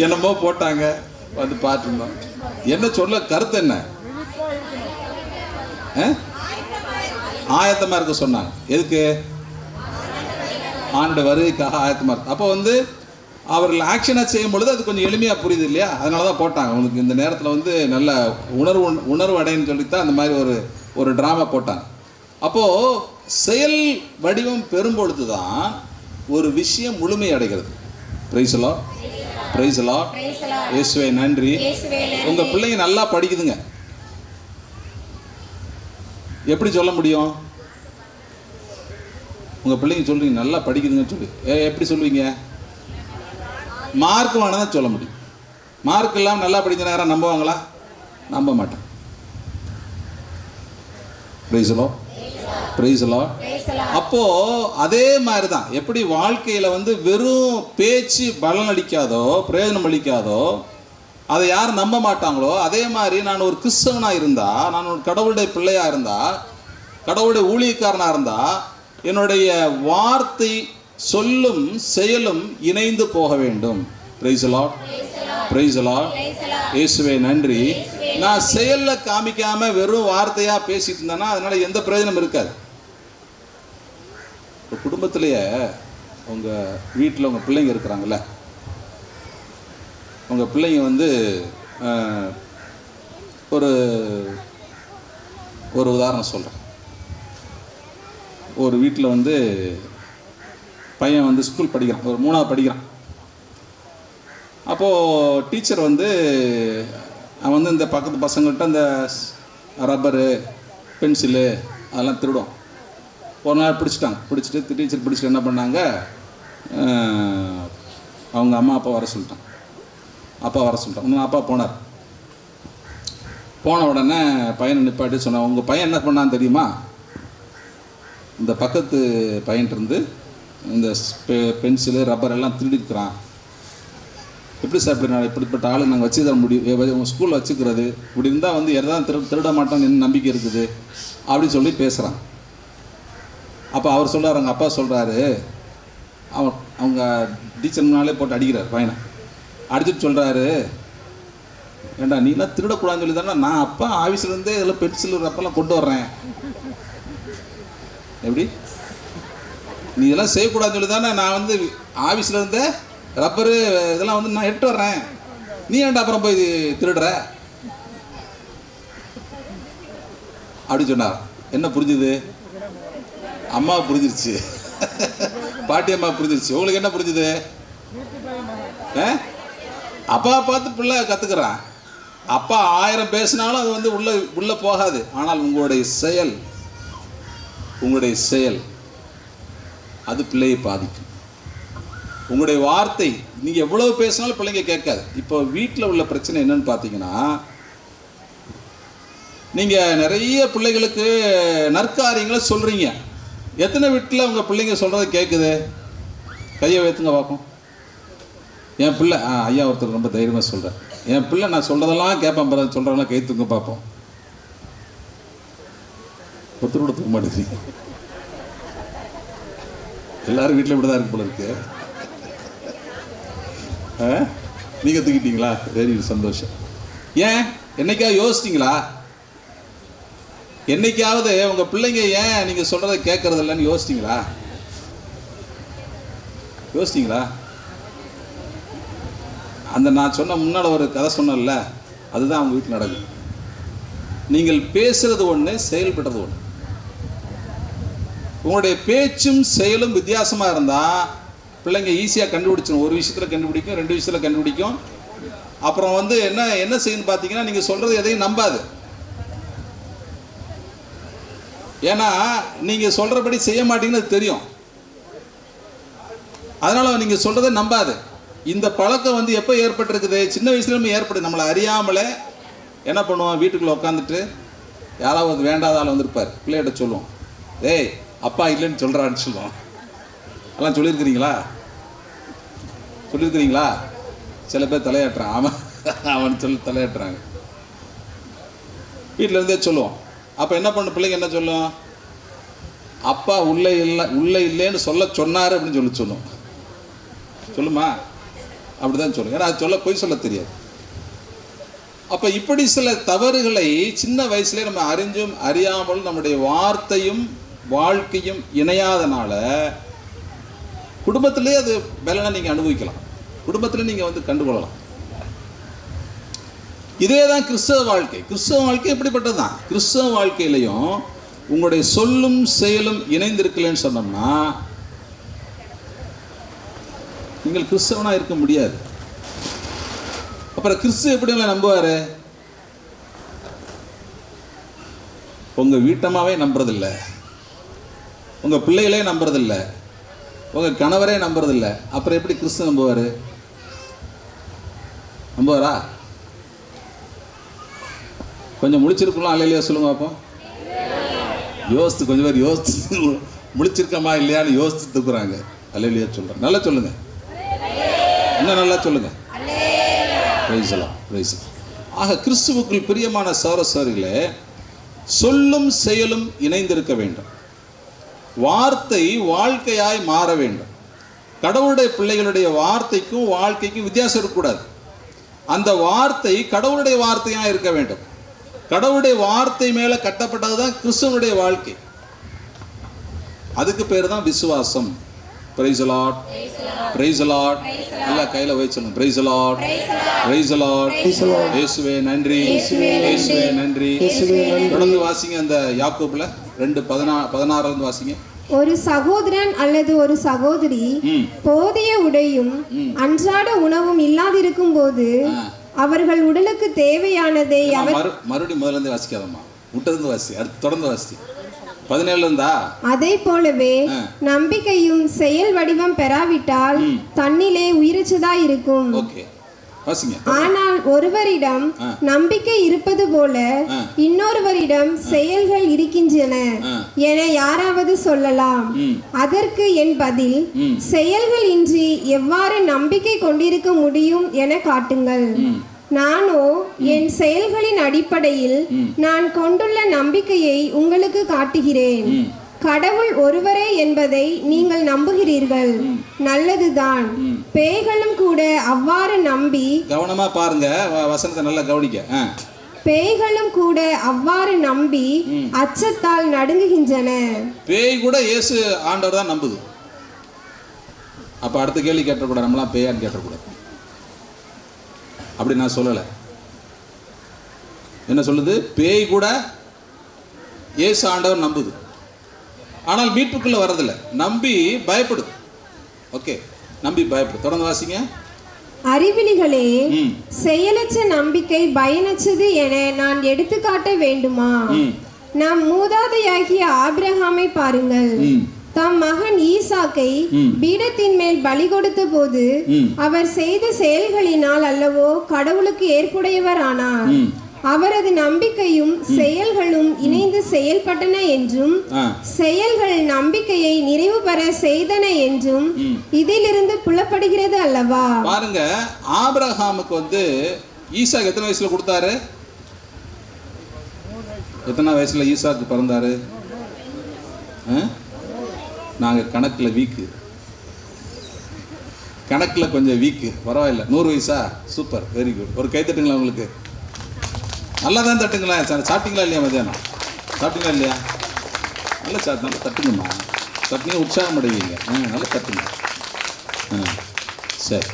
என்னமோ போட்டாங்க, வந்து பார்த்துருந்தோம். என்ன சொல்ல கருத்து என்ன? ஆயத்தமாக இருக்க சொன்னாங்க. எதுக்கு? ஆண்டு வருகைக்காக ஆயத்தமாக இருக்கு. அப்போ வந்து அவர்கள் ஆக்ஷனாக செய்யும் பொழுது அது கொஞ்சம் எளிமையாக புரியுது இல்லையா? அதனால தான் போட்டாங்க. உங்களுக்கு இந்த நேரத்தில் வந்து நல்ல உணர்வு அடைன்னு சொல்லித்தான் அந்த மாதிரி ஒரு ட்ராமா போட்டாங்க. அப்போது செயல் வடிவம் பெறும்பொழுது தான் ஒரு விஷயம் முழுமை அடைகிறது. Price the Lord, praise the Lord, இயேசுவே நன்றி. உங்கள் பிள்ளைங்க நல்லா படிக்குதுங்க, எப்படி சொல்ல முடியும்? உங்கள் பிள்ளைங்க சொல்றீங்க நல்லா படிக்குதுங்கன்னு சொல்லி எப்படி சொல்லுவீங்க? மார்க் வேணால் தான் சொல்ல முடியும். மார்க் இல்லாமல் நல்லா படிக்கிற நேரம் நம்புவாங்களா? நம்ப மாட்டேன். Price the Lord, praise the Lord. அப்போ அதே மாதிரி தான் எப்படி வாழ்க்கையில் வந்து வெறும் பேச்சு பலன் அளிக்காதோ, பிரயோஜனம் அளிக்காதோ, அதை யாரும் நம்ப மாட்டாங்களோ, அதே மாதிரி நான் ஒரு கிறிஸ்தவனாக இருந்தா, நான் ஒரு கடவுளுடைய பிள்ளையாக இருந்தா, கடவுளுடைய ஊழியக்காரனாக இருந்தா, என்னுடைய வார்த்தை சொல்லும் செயலும் இணைந்து போக வேண்டும். Price the Lord, praise the Lord, இயேசுவே நன்றி. நான் செயல்ல காமிக்காம வெறும் வார்த்தையா பேசிட்டு இருந்தேன்னா அதனால எந்த பிரயோஜனம் இருக்காது. குடும்பத்திலேயே உங்க வீட்டில் உங்க பிள்ளைங்க இருக்கிறாங்கல்ல, உங்க பிள்ளைங்க வந்து ஒரு உதாரணம் சொல்கிறேன். ஒரு வீட்டில் வந்து பையன் வந்து ஸ்கூல் படிக்கிறான், ஒரு 3ஆவது படிக்கிறான். அப்போது டீச்சர் வந்து அவன் வந்து இந்த பக்கத்து பசங்கள்கிட்ட அந்த ரப்பரு, பென்சிலு அதெல்லாம் திருடும். ஒரு நாள் பிடிச்சிட்டு டீச்சர் பிடிச்சிட்டு என்ன பண்ணாங்க, அவங்க அப்பா வர சொல்லிட்டான். இன்னும் அப்பா போனார். போன உடனே பையனை நிப்பாட்டி சொன்னான், உங்கள் பையன் என்ன பண்ணான்னு தெரியுமா? இந்த பக்கத்து பையன்ட்டு இந்த பென்சிலு ரப்பர் எல்லாம் திருடிக்கிறான். எப்படி சார் இப்படி இப்படிப்பட்ட ஆளு நாங்கள் வச்சு தர முடியும்? உங்கள் ஸ்கூலில் வச்சுக்கிறது இப்படி இருந்தால் வந்து எதாவது திருட மாட்டோம்னு என்ன நம்பிக்கை இருக்குது அப்படின்னு சொல்லி பேசுகிறான். அப்போ அவர் சொல்கிறார், அவங்க அப்பா சொல்கிறாரு, அவங்க டீச்சர் முன்னாலே போட்டு அடிக்கிறார் பையனை. அடிச்சுட்டு சொல்கிறாரு, ஏண்டா நீலாம் திருடக்கூடாதுன்னு சொல்லி தானே நான் அப்பா ஆஃபீஸ்லேருந்தே இதெல்லாம் பென்சில் ரப்பெல்லாம் கொண்டு வர்றேன். எப்படி நீ இதெல்லாம் செய்யக்கூடாதுன்னு சொல்லி தானே நான் வந்து ஆஃபீஸில் இருந்த ரப்பரு இதெல்லாம் வந்து நான் எட்டு வர்றேன். நீ ஏன்டா அப்புறம் போய் திருடுற அப்படி சொன்னார். என்ன புரிஞ்சுது? அம்மா புரிஞ்சிருச்சு, பாட்டி அம்மா புரிஞ்சிருச்சு. உங்களுக்கு என்ன புரிஞ்சுது? அப்பா பார்த்து பிள்ளை கற்றுக்கிறான். அப்பா 1000 பேசினாலும் அது வந்து உள்ள போகாது. ஆனால் உங்களுடைய செயல் அது பிள்ளையை பாதிக்கும். உங்களுடைய வார்த்தை நீங்கள் எவ்வளவு பேசினாலும் பிள்ளைங்க கேட்காது. இப்போ வீட்டில் உள்ள பிரச்சனை என்னன்னு பார்த்தீங்கன்னா, நீங்கள் நிறைய பிள்ளைகளுக்கு நற்காரியங்களை சொல்கிறீங்க. எத்தனை வீட்டில் உங்கள் பிள்ளைங்க சொல்கிறத கேட்குது? கையை வைத்துங்க பார்ப்போம். என் பிள்ளை ஐயா ஒருத்தர் ரொம்ப தைரியமாக சொல்கிறேன், என் பிள்ளை நான் சொல்கிறதெல்லாம் கேட்பேன், பிறகு சொல்கிறதெல்லாம் கை தூங்க பார்ப்போம். ஒருத்தர் கூட தூக்க மாட்டேங்கிறீங்க. எல்லாரும் வீட்டில் இப்படி தான் இருக்கு போல இருக்கு. நீங்கள் தூக்கிட்டீங்களா? வெரி சந்தோஷம். ஏன் என்னைக்கா யோசிச்சிங்களா? என்னைக்காவது உங்கள் பிள்ளைங்க ஏன் நீங்கள் சொல்கிறத கேட்கறது இல்லைன்னு யோசிச்சிங்களா? அந்த நான் சொன்ன முன்னால் ஒரு கதை சொன்னேன்ல, அதுதான் அவங்க வீட்டில் நடக்குது. நீங்கள் பேசுறது ஒன்று, செயல்படுறது ஒன்று. உங்களுடைய பேச்சும் செயலும் வித்தியாசமாக இருந்தால் பிள்ளைங்க ஈஸியாக கண்டுபிடிச்சிடும். ஒரு விஷயத்தில் கண்டுபிடிக்கும், 2 விஷயத்தில் கண்டுபிடிக்கும். அப்புறம் என்ன செய்யணும்னு பார்த்தீங்கன்னா, நீங்கள் சொல்கிறது எதையும் நம்பாது. ஏன்னா நீங்கள் சொல்கிறபடி செய்ய மாட்டீங்கன்னு அது தெரியும். அதனால் நீங்கள் சொல்கிறத நம்பாது. இந்த பழக்கம் எப்போ ஏற்பட்டிருக்குது? சின்ன வயசுலேருந்து ஏற்படுது. நம்மளை அறியாமலே என்ன பண்ணுவோம், வீட்டுக்குள்ளே உட்காந்துட்டு யாராவது வேண்டாத ஆள் வந்திருப்பார், பிள்ளைகிட்ட சொல்லுவோம், ஏய் அப்பா இல்லைன்னு சொல்கிறான்னு சொல்லுவோம். எல்லாம் சொல்லியிருக்கிறீங்களா? சில பேர் தலையாட்டுறான், அவன் சொல்லி தலையாட்டுறாங்க. வீட்டிலேருந்தே சொல்லுவோம். அப்போ என்ன பண்ண பிள்ளைங்க என்ன சொல்லும், அப்பா உள்ளே இல்லைன்னு சொல்ல சொன்னார் அப்படின்னு சொல்லும். சொல்லுமா? அப்படிதான் சொல்லும். ஏன்னா அது பொய் சொல்ல தெரியாது. அப்போ இப்படி சில தவறுகளை சின்ன வயசுலேயே நம்ம அறிஞ்சும் அறியாமலும் நம்முடைய வார்த்தையும் வாழ்க்கையும் இணையாதனால குடும்பத்திலே அது பலனை நீங்கள் அனுபவிக்கலாம், குடும்பத்திலே நீங்கள் கண்டுகொள்ளலாம். இதே தான் கிறிஸ்தவ வாழ்க்கை. கிறிஸ்தவ வாழ்க்கை எப்படிப்பட்டது தான். கிறிஸ்தவ வாழ்க்கையிலையும் உங்களுடைய சொல்லும் செயலும் இணைந்திருக்கலன்னு சொன்னோம்னா நீங்கள் கிறிஸ்தவனா இருக்க முடியாது. அப்புறம் கிறிஸ்து எப்படி நம்புவாரு? உங்க வீட்டமாவே நம்புறதில்லை, உங்க பிள்ளைகளே நம்புறதில்லை, உங்க கணவரே நம்புறதில்லை. அப்புறம் எப்படி கிறிஸ்து நம்புவாரு? நம்புவாரா? கொஞ்சம் முழிச்சிருக்கலாம் இல்லையா சொல்லுங்க பார்ப்போம். கொஞ்சம் பேர் யோசித்து முழிச்சிருக்கமா இல்லையான்னு யோசித்து தூக்குறாங்க. அல்லையா சொல்கிறேன். நல்லா சொல்லுங்க, இன்னும் நல்லா சொல்லுங்க. ஆக கிறிஸ்துவுக்குள் பிரியமான சகோதரர்களே, சொல்லும் செயலும் இணைந்திருக்க வேண்டும். வார்த்தை வாழ்க்கையாய் மாற வேண்டும். கடவுளுடைய பிள்ளைகளுடைய வார்த்தைக்கும் வாழ்க்கைக்கும் வித்தியாசம் இருக்கக்கூடாது. அந்த வார்த்தை கடவுளுடைய வார்த்தையாக இருக்க வேண்டும். கடவுளுடைய வார்த்தை மேலே கட்டப்பட்டது தான் கிறிஸ்துவனுடைய வாழ்க்கை. அதுக்கு பேர் தான் விசுவாசம். Price the Lord, praise the Lord. நல்லா கையில் வச்சு சொல்லுங்க, praise the Lord, praise the Lord. இயேசுவே நன்றி, இயேசுவே நன்றி. தொடர்ந்து வாசிங்க அந்த யாக்கோபுல 2:16 வாசிங்க. ஒரு சகோதரன் அல்லது ஒரு சகோதரி போதிய உடையும் அன்றாட உணவும் இல்லாதிருக்கும் போது அவர்கள் உடலுக்கு தேவையானதை மறுபடியும் முதல்ல இருந்து வாசிக்காதம்மா, விட்டது வாசி, அடுத்து தொடர்ந்து வாசி. 17 இருந்தா அதை போலவே நம்பிக்கையும் செயல் வடிவம் பெறாவிட்டால் தன்னிலே உயிரற்றதா இருக்கும். ஆனால் ஒருவரிடம் நம்பிக்கை இருப்பது போல இன்னொருவரிடம் செயல்கள் இருக்கின்றன என யாராவது சொல்லலாம். அதற்கு என் பதில், செயல்கள் இன்றி எவ்வாறு நம்பிக்கை கொண்டிருக்க முடியும் என காட்டுங்கள். நானோ என் செயல்களின் அடிப்படையில் நான் கொண்டுள்ள நம்பிக்கையை உங்களுக்கு காட்டுகிறேன். கடவுள் ஒருவரே என்பதை நீங்கள் நம்புகிறீர்கள், நல்லதுதான். பேய்களும் கூட அவ்வாறு நம்பி, கவனமா பாருங்க வசனத்தை நல்லா கவனிக்க. பேய்களும் கூட அவ்வாறு நம்பி அச்சத்தால் நடுங்குகின்றன. பேய் கூட இயேசு ஆண்டவர் தான் நம்புது. அப்ப அடுத்த கேள்வி கேட்டக்கூடாது, நம்மளாம் பேயான்னு கேட்டக்கூடாது. அப்படி நான் சொல்லலை. என்ன சொல்லுது? பேய் கூட இயேசு ஆண்டவர் நம்புது, ஆனால் மீட்புக்குள்ள வரதில்லை. நம்பி பயப்படுது. ஓகே, நம்பி பயப்படுது. தொடர்ந்து வாசிங்க. அறிவிலிகளே, செயலற்ற நம்பிக்கை பயனற்றது என நான் எடுத்துக்காட்ட வேண்டுமா? நம் மூதாதையாகிய ஆபிரகாமை பாருங்கள். தம் மகன் ஈசாக்கை பீடத்தின் மேல் பலி கொடுத்த போது அவர் செய்த செயல்களினால் அல்லவோ கடவுளுக்கு ஏற்புடையவர் ஆனார். அவரது நம்பிக்கையும் செயல்களும் இணைந்து செயல்பட்டன என்றும் செயல்கள் நம்பிக்கையை நிறைவு பெற செய்தன என்றும் இதிலிருந்து புலப்படுகிறது அல்லவா? பாருங்க, ஆபிரகாமுக்கு ஈசாக்கு எத்தனை வயசுல கொடுத்தாரு? எத்தனை வயசுல ஈசாக்கு பிறந்தாரு? நாங்க கணக்குல வீக்கு, கணக்குல கொஞ்சம் வீக்கு. பரவாயில்ல, 100 வயசா? Super, very good. ஒரு கை தட்டுங்களா உங்களுக்கு? நல்லா தான் தட்டுங்களா. சாப்பிட்டீங்களா இல்லையா மதியானம்? சாப்பிட்டீங்களா இல்லையா? நல்லா நல்லா தட்டுங்கம்மா. தட்டுங்க, உற்சாகம் அடைவீங்க. நல்லா தட்டுங்க. சரி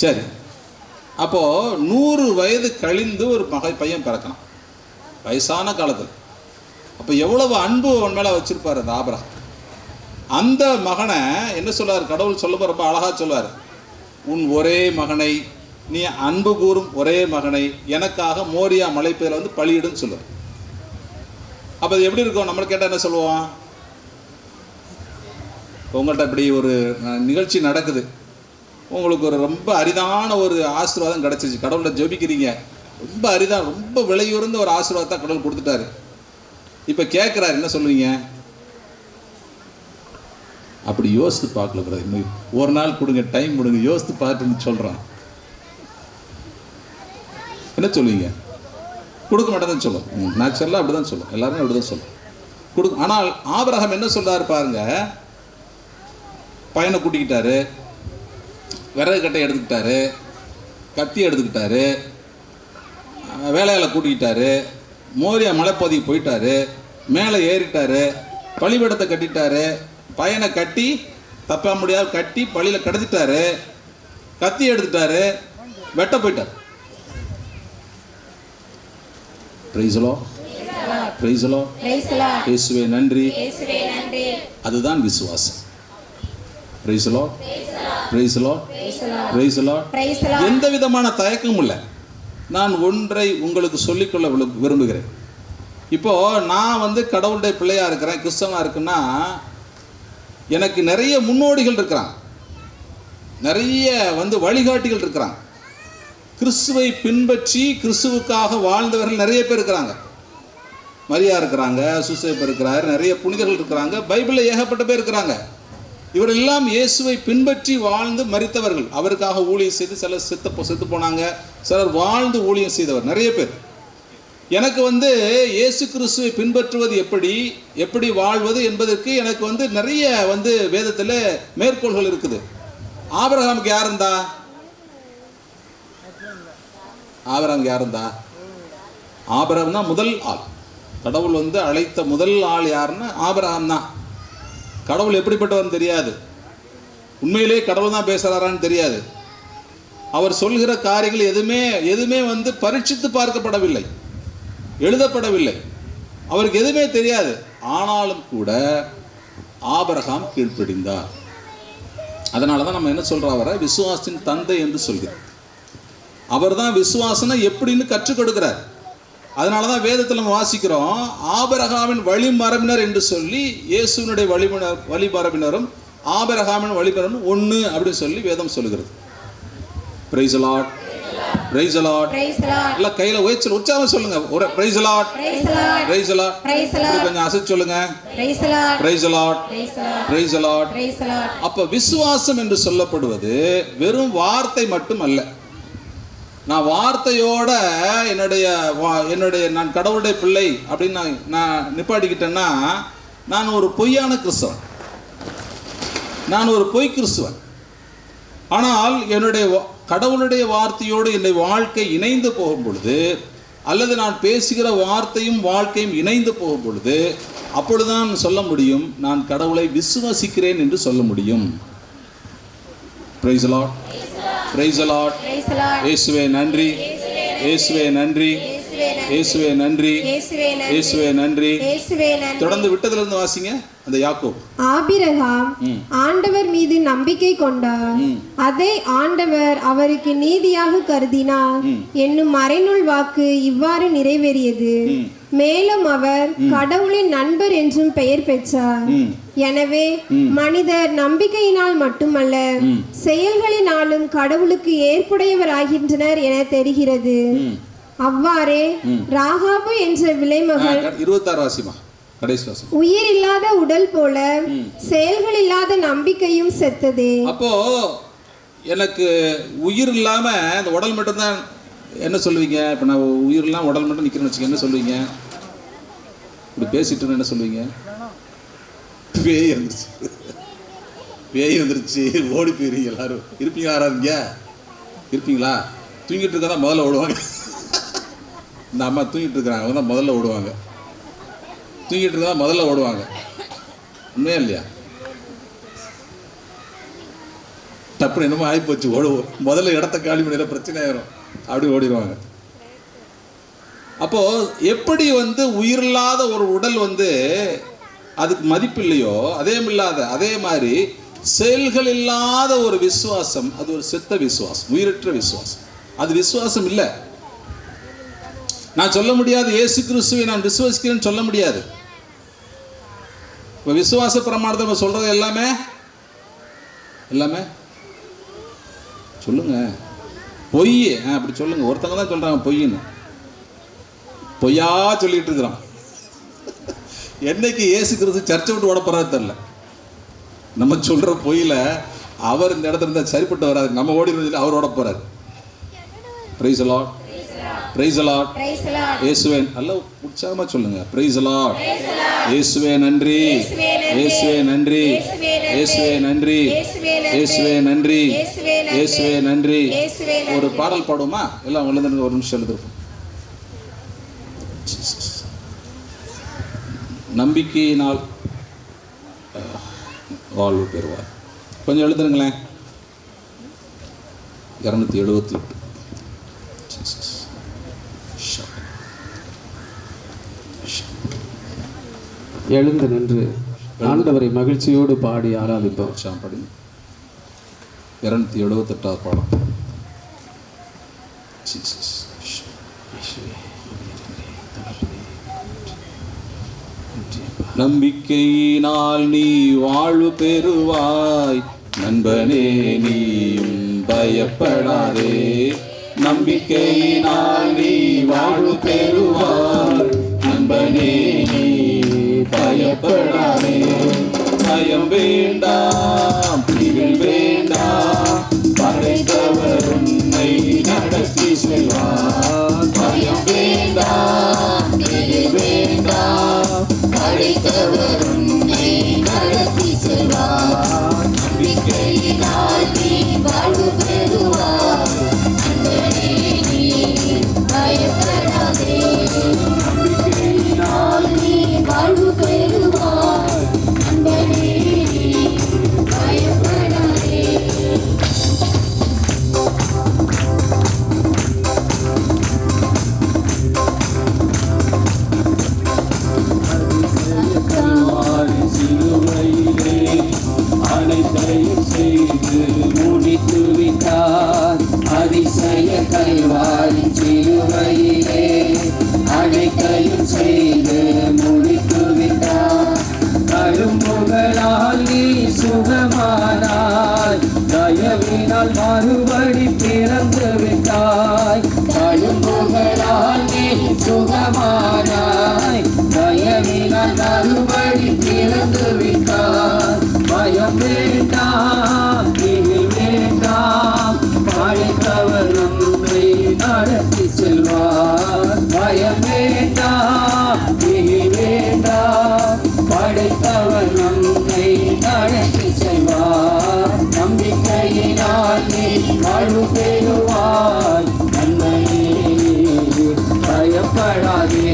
சரி. அப்போது 100 வயது கழிந்து ஒரு பையன் பிறக்கணும், வயசான காலத்தில். அப்போ எவ்வளவு அன்பு அவன் மேலே வச்சுருப்பார் அந்த ஆபிரகாம். அந்த மகனை என்ன சொல்வார் கடவுள்? சொல்லும்போது ரொம்ப அழகாக சொல்வார், உன் ஒரே மகனை, நீ அன்பு கூறும் ஒரே மகனை எனக்காக மோரியா மலைப்பேரில் வந்து பலியிடுன்னு சொல்லுவார். அப்போ அது எப்படி இருக்கும்? நம்மளுக்கு கேட்டால் என்ன சொல்லுவோம்? உங்கள்கிட்ட இப்படி ஒரு நிகழ்ச்சி நடக்குது, உங்களுக்கு ஒரு ரொம்ப அரிதான ஒரு ஆசீர்வாதம் கிடச்சிச்சு, கடவுளை ஜெபிக்கிறீங்க, ரொம்ப அரிதான ரொம்ப விலையுறந்த ஒரு ஆசீர்வாதத்தை கடவுள் கொடுத்துட்டாரு. இப்போ கேட்குறாரு, என்ன சொல்லுவீங்க? அப்படி யோசித்து பார்க்கல கூடாது. ஒரு நாள் கொடுங்க, டைம் கொடுங்க, யோசித்து பார்த்துன்னு சொல்கிறான். என்ன சொல்லுவீங்க? கொடுக்க மாட்டேன்னு சொல்லும். நேச்சுரலாக அப்படி தான் சொல்லும், எல்லாருமே அப்படி தான் சொல்லும் கொடுக்கும். ஆனால் ஆபிரகாம் என்ன சொல்கிறாரு பாருங்க, பையனை கூட்டிக்கிட்டாரு, விறகு கட்டை எடுத்துக்கிட்டாரு, கத்தி எடுத்துக்கிட்டாரு, வேலையால் கூட்டிக்கிட்டாரு, மோரியா மலைப்பகுதிக்கு போயிட்டாரு, மேலே ஏறிட்டாரு, பலிபீடத்தை கட்டிட்டாரு, பையனை கட்டி தப்ப முடியாது கட்டி பள்ளியில் கடத்திட்டாரு, கத்தி எடுத்துட்டாரு, வெட்ட போயிட்டார். பிரைஸ்லோ பிரைஸ்லோ இயேசுவே நன்றி. அதுதான் விசுவாசம். பிரைஸ்லோ பிரைஸ்லோ பிரைஸ்லோ. எந்த விதமான தயக்கமும் இல்லை. நான் ஒன்றை உங்களுக்கு சொல்லிக்கொள்ள விரும்புகிறேன். இப்போது நான் வந்து கடவுளுடைய பிள்ளையாக இருக்கிறேன், கிறிஸ்தவனாக இருக்குன்னா எனக்கு நிறைய முன்னோடிகள் இருக்கிறாங்க, நிறைய வந்து வழிகாட்டிகள் இருக்கிறாங்க. கிறிஸ்துவை பின்பற்றி கிறிஸ்துவுக்காக வாழ்ந்தவர்கள் நிறைய பேர் இருக்கிறாங்க. மரியா இருக்கிறாங்க, சூசேப் இருக்கிறார், நிறைய புனிதர்கள் இருக்கிறாங்க, பைபிளில் ஏகப்பட்ட பேர் இருக்கிறாங்க. இவரெல்லாம் இயேசுவை பின்பற்றி வாழ்ந்து மரித்தவர்கள். அவருக்காக ஊழியம் செய்து சிலர் செத்து போனாங்க, சிலர் வாழ்ந்து ஊழியம் செய்தவர் நிறைய பேர். எனக்கு வந்து இயேசு கிறிஸ்துவை பின்பற்றுவது எப்படி வாழ்வது என்பதற்கு எனக்கு வந்து நிறைய வந்து வேதத்தில் மேற்கோள்கள் இருக்குது. ஆபிரகாமுக்கு யார் இருந்தா? ஆபிரகாமுக்கு யார் இருந்தா? ஆபிரகாம் தான் முதல் ஆள். கடவுள் வந்து அழைத்த முதல் ஆள் யாருன்னா ஆபிரகாம் தான். கடவுள் எப்படிப்பட்டவர்னு தெரியாது, உண்மையிலே கடவுள் தான் பேசுகிறாரான்னு தெரியாது. அவர் சொல்கிற காரியங்கள் எதுவுமே வந்து பரீட்சித்து பார்க்கப்படவில்லை, எழுதப்படவில்லை, அவருக்கு எதுவுமே தெரியாது. ஆனாலும் கூட ஆபிரகாம் கீழ்ப்படிந்தார். அதனால தான் நம்ம என்ன சொல்கிறோம், அவரை விசுவாசத்தின் தந்தை என்று சொல்கிறோம். அவர் தான் விசுவாசனை எப்படின்னு கற்றுக் கொடுக்கிறார். அதனால தான் வேதத்தில் நம்ம வாசிக்கிறோம், ஆபிரகாமின் வழிமரபினர் என்று சொல்லி இயேசுனுடைய வழிமரபினரும் ஆபிரகாமின் வழிமரபினரும் ஒன்று அப்படின்னு சொல்லி வேதம் சொல்லுகிறது. Price the Lord, praise the Lord. எல்லாம் கையில் உயர்ச்சி உற்சாகம் சொல்லுங்க. ஒரு price the Lord, praise the Lord, கொஞ்சம் அசைச்சு சொல்லுங்க. Praise the Lord, praise the Lord. அப்ப விசுவாசம் என்று சொல்லப்படுவது வெறும் வார்த்தை மட்டும் அல்ல. நான் வார்த்தையோட என்னுடைய நான் கடவுளுடைய பிள்ளை அப்படின்னு நான் நிப்பாட்டிக்கிட்டேன்னா நான் ஒரு பொய்யான கிறிஸ்தவன், நான் ஒரு பொய் கிறிஸ்தவன். ஆனால் என்னுடைய கடவுளுடைய வார்த்தையோடு என்னுடைய வாழ்க்கை இணைந்து போகும் பொழுது, அல்லது நான் பேசுகிற வார்த்தையும் வாழ்க்கையும் இணைந்து போகும் பொழுது, அப்பொழுதுதான் சொல்ல முடியும் நான் கடவுளை விசுவாசிக்கிறேன் என்று சொல்ல முடியும். Price the Lord, praise the Lord. இயேசுவே நன்றி, இயேசுவே நன்றி, இயேசுவே நன்றி, இயேசுவே நன்றி. தொடர்ந்து விட்டதிலிருந்து வாசிங்க. அந்த யாக்கோபு. ஆபிரகாம் ஆண்டவர் மீது நம்பிக்கை கொண்டார், அதை ஆண்டவர் அவருக்கு நீதியாக கருதினார் என்னும் மறைநூல் வாக்கு இவ்வாறு நிறைவேறியது. மேலும் அவர் கடவுளின் நண்பர் என்றும் பெயர் பெற்றார். எனவே மனிதர் நம்பிக்கையினால் மட்டுமல்ல செயல்களினாலும் கடவுளுக்கு ஏற்புடையவராகின்றனர் என தெரிகிறது. அவ்வாறே ராகாபு என்ற விலைமகள் 26 வாசிமா உயிர் இல்லாத உடல் போல செயல்கள் இல்லாத நம்பிக்கையும் செத்ததே. அப்போ எனக்கு உயிர் இல்லாம இந்த உடல் மட்டும்தான் என்ன சொல்லுவீங்க? இப்போ நான் உயிர் இல்லாம உடல் மட்டும் நிற்கிறேன்னு வச்சுக்க, என்ன சொல்லுவீங்க? இப்படி பேசிட்டு என்ன சொல்லுவீங்க? பேய் வந்துருச்சு, பேய் வந்துருச்சு, ஓடி போயிருவீங்க. எல்லாரும் இருப்பீங்களா? யாராருங்க இருப்பீங்களா? தூங்கிட்டு இருக்கா தான் முதல்ல ஓடுவாங்க. இந்த அம்மா தூங்கிட்டு இருக்கிறாங்க, அவங்க தான் முதல்ல ஓடுவாங்க. தூங்கிட்டு இருந்தா முதல்ல ஓடுவாங்க. உண்மையா இல்லையா? டப்புனு என்னமோ ஆகிப்போச்சு, ஓடுவோம், முதல்ல இடத்த காலி பண்ணிட பிரச்சனை ஆயிரும், அப்படி ஓடிடுவாங்க. அப்போ எப்படி உயிரில்லாத ஒரு உடல் அதுக்கு மதிப்பு இல்லையோ அதே மாதிரி செயல்கள் இல்லாத ஒரு விசுவாசம் அது ஒரு செத்த விசுவாசம், உயிரற்ற விசுவாசம். அது விசுவாசம் இல்லை. நான் சொல்ல முடியாது இயேசு கிறிஸ்துவை நான் விசுவாசிக்கிறேன்னு சொல்ல முடியாது. இப்போ விசுவாச பிரமாணத்தை நம்ம சொல்றது எல்லாமே சொல்லுங்க பொய். அப்படி சொல்லுங்க. ஒருத்தங்க தான் சொல்றாங்க பொய்ன்னு, பொய்யா சொல்லிட்டு இருக்கிறான். என்னைக்கு இயேசு கிறிஸ்து சர்ச்சை விட்டு ஓட போறாரு தெரியல. நம்ம சொல்ற பொய்யில அவர் இந்த இடத்துல இருந்தா சரிப்பட்டு வராது, நம்ம ஓடிடுறது, அவர் ஓட போறாரு. Price the Lord, praise the Lord, இயேசுவே நல்ல உற்சாகமா சொல்லுங்க. பிரைஸ் தி லார்ட், இயேசுவே நன்றி, இயேசுவே நன்றி, இயேசுவே நன்றி, இயேசுவே நன்றி, இயேசுவே நன்றி. ஒரு பாடல் பாடுவோமா? எல்லாம் உள்ளது ஒரு நிமிஷம் எழுதுறோம். நம்பிக்கையினால் வாழ்வு பெறுவார். கொஞ்சம் எழுதுருங்களேன். 278. எழுந்து நின்று ஆண்டவரை மகிழ்ச்சியோடு பாடி ஆராதிப்போம். படி 278 பாடம். நம்பிக்கையினால் நீ வாழ்வு பெறுவாய் நண்பனே, நீயும் பயப்படாதே. நம்பிக்கையினால் நீ வாழ்வு பெறுவாய் நண்பனே, நீ பயப்படாதே. பயம் வேண்டாம், திகில் வேண்டாம், படைத்தவர் உன்னை நடத்தி செல்வார். பயம் வேண்டாம், திகில் வேண்டாம், படைத்தவர் உன்னை நடத்தி செல்வார். நம்பிக்கையினால் நீ வாழ்வு பெறுவாய் நண்பனே, நீ பயப்படாதே. நம்பிக்கையினால் நீ வாழ்வு பெறுவாய் நண்பனே, நீ பயப்படாதே. அனைத்தையும் செய்து முடித்து விட்டார். அதிசய கல்வாரி சிலுவையிலே அனைத்தையும் செய்து முடித்து விட்டார். கரும்புகளால் நீ சுகமானாய், தயவினால் மறுபடி பிறந்து விட்டாய். கரும்புகளால் நீ சுகமானாய், தயவினால் மறுபடி பிறந்து விட்டாய். பயம் வேண்டாம், திகில் வேண்டாம், படைத்தவர் நம்மை நடத்தி செல்வார். பயம் வேண்டாம், திகில் வேண்டாம், படைத்தவர் நம்மை நடத்தி செல்வார். நம்பிக்கையினால் நீ வாழ்வு பெறுவாய் நன்மையே, பயப்படாதே.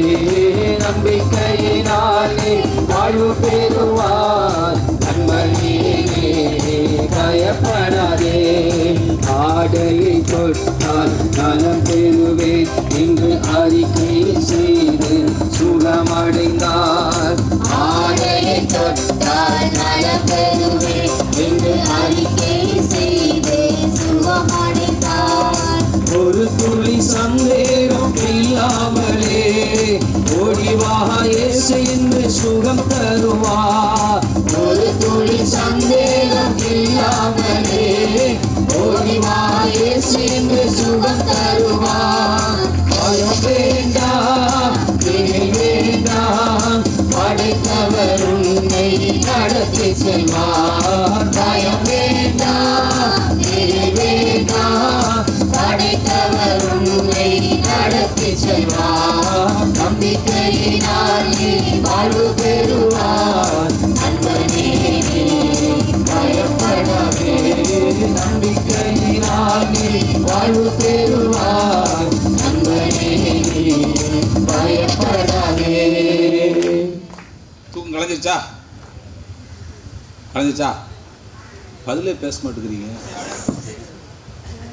நம்பிக்கையினால் நீ வாழ்வு பெறுவாய் நன்மையே, பயப்படாதே. ஆடையை தொட்டால் நலம் பெறுவேன் என்று அறிக்கை செய்து சுகமடைந்தார். ஆடையை தொட்டால் நலம் பெறுவேன் என்று அறிக்கை செய்து சுகமடைந்தார். ஒரு துளி சந்தேகம் இல்லாமலே ஓடிவா இயேசு என்று சுகம் தருவார். ஒரு துளி சந்தேகம் இல்லாமலே ஓடிவா இயேசு என்று சுகம் தருவார். பயம் வேண்டாம், திகில் வேண்டாம், படைத்தவர் உன்னை நடத்தி செல்வார். பயம் வேண்டாம், திகில் வேண்டாம், படைத்தவர் உன்னை நடத்தி செல்வார். நம்பிக்கையினால் நீ வாழ்வு பெறுவார் நண்பனே, பயப்படாதே. நம்பிக்கையினால் நீ வாழ்வு பெறுவார் நண்பனே, பயப்படாதே. அடைஞ்சிச்சா? அடைஞ்சிச்சா? பதிலே பேச மாட்டேங்கிறீங்க.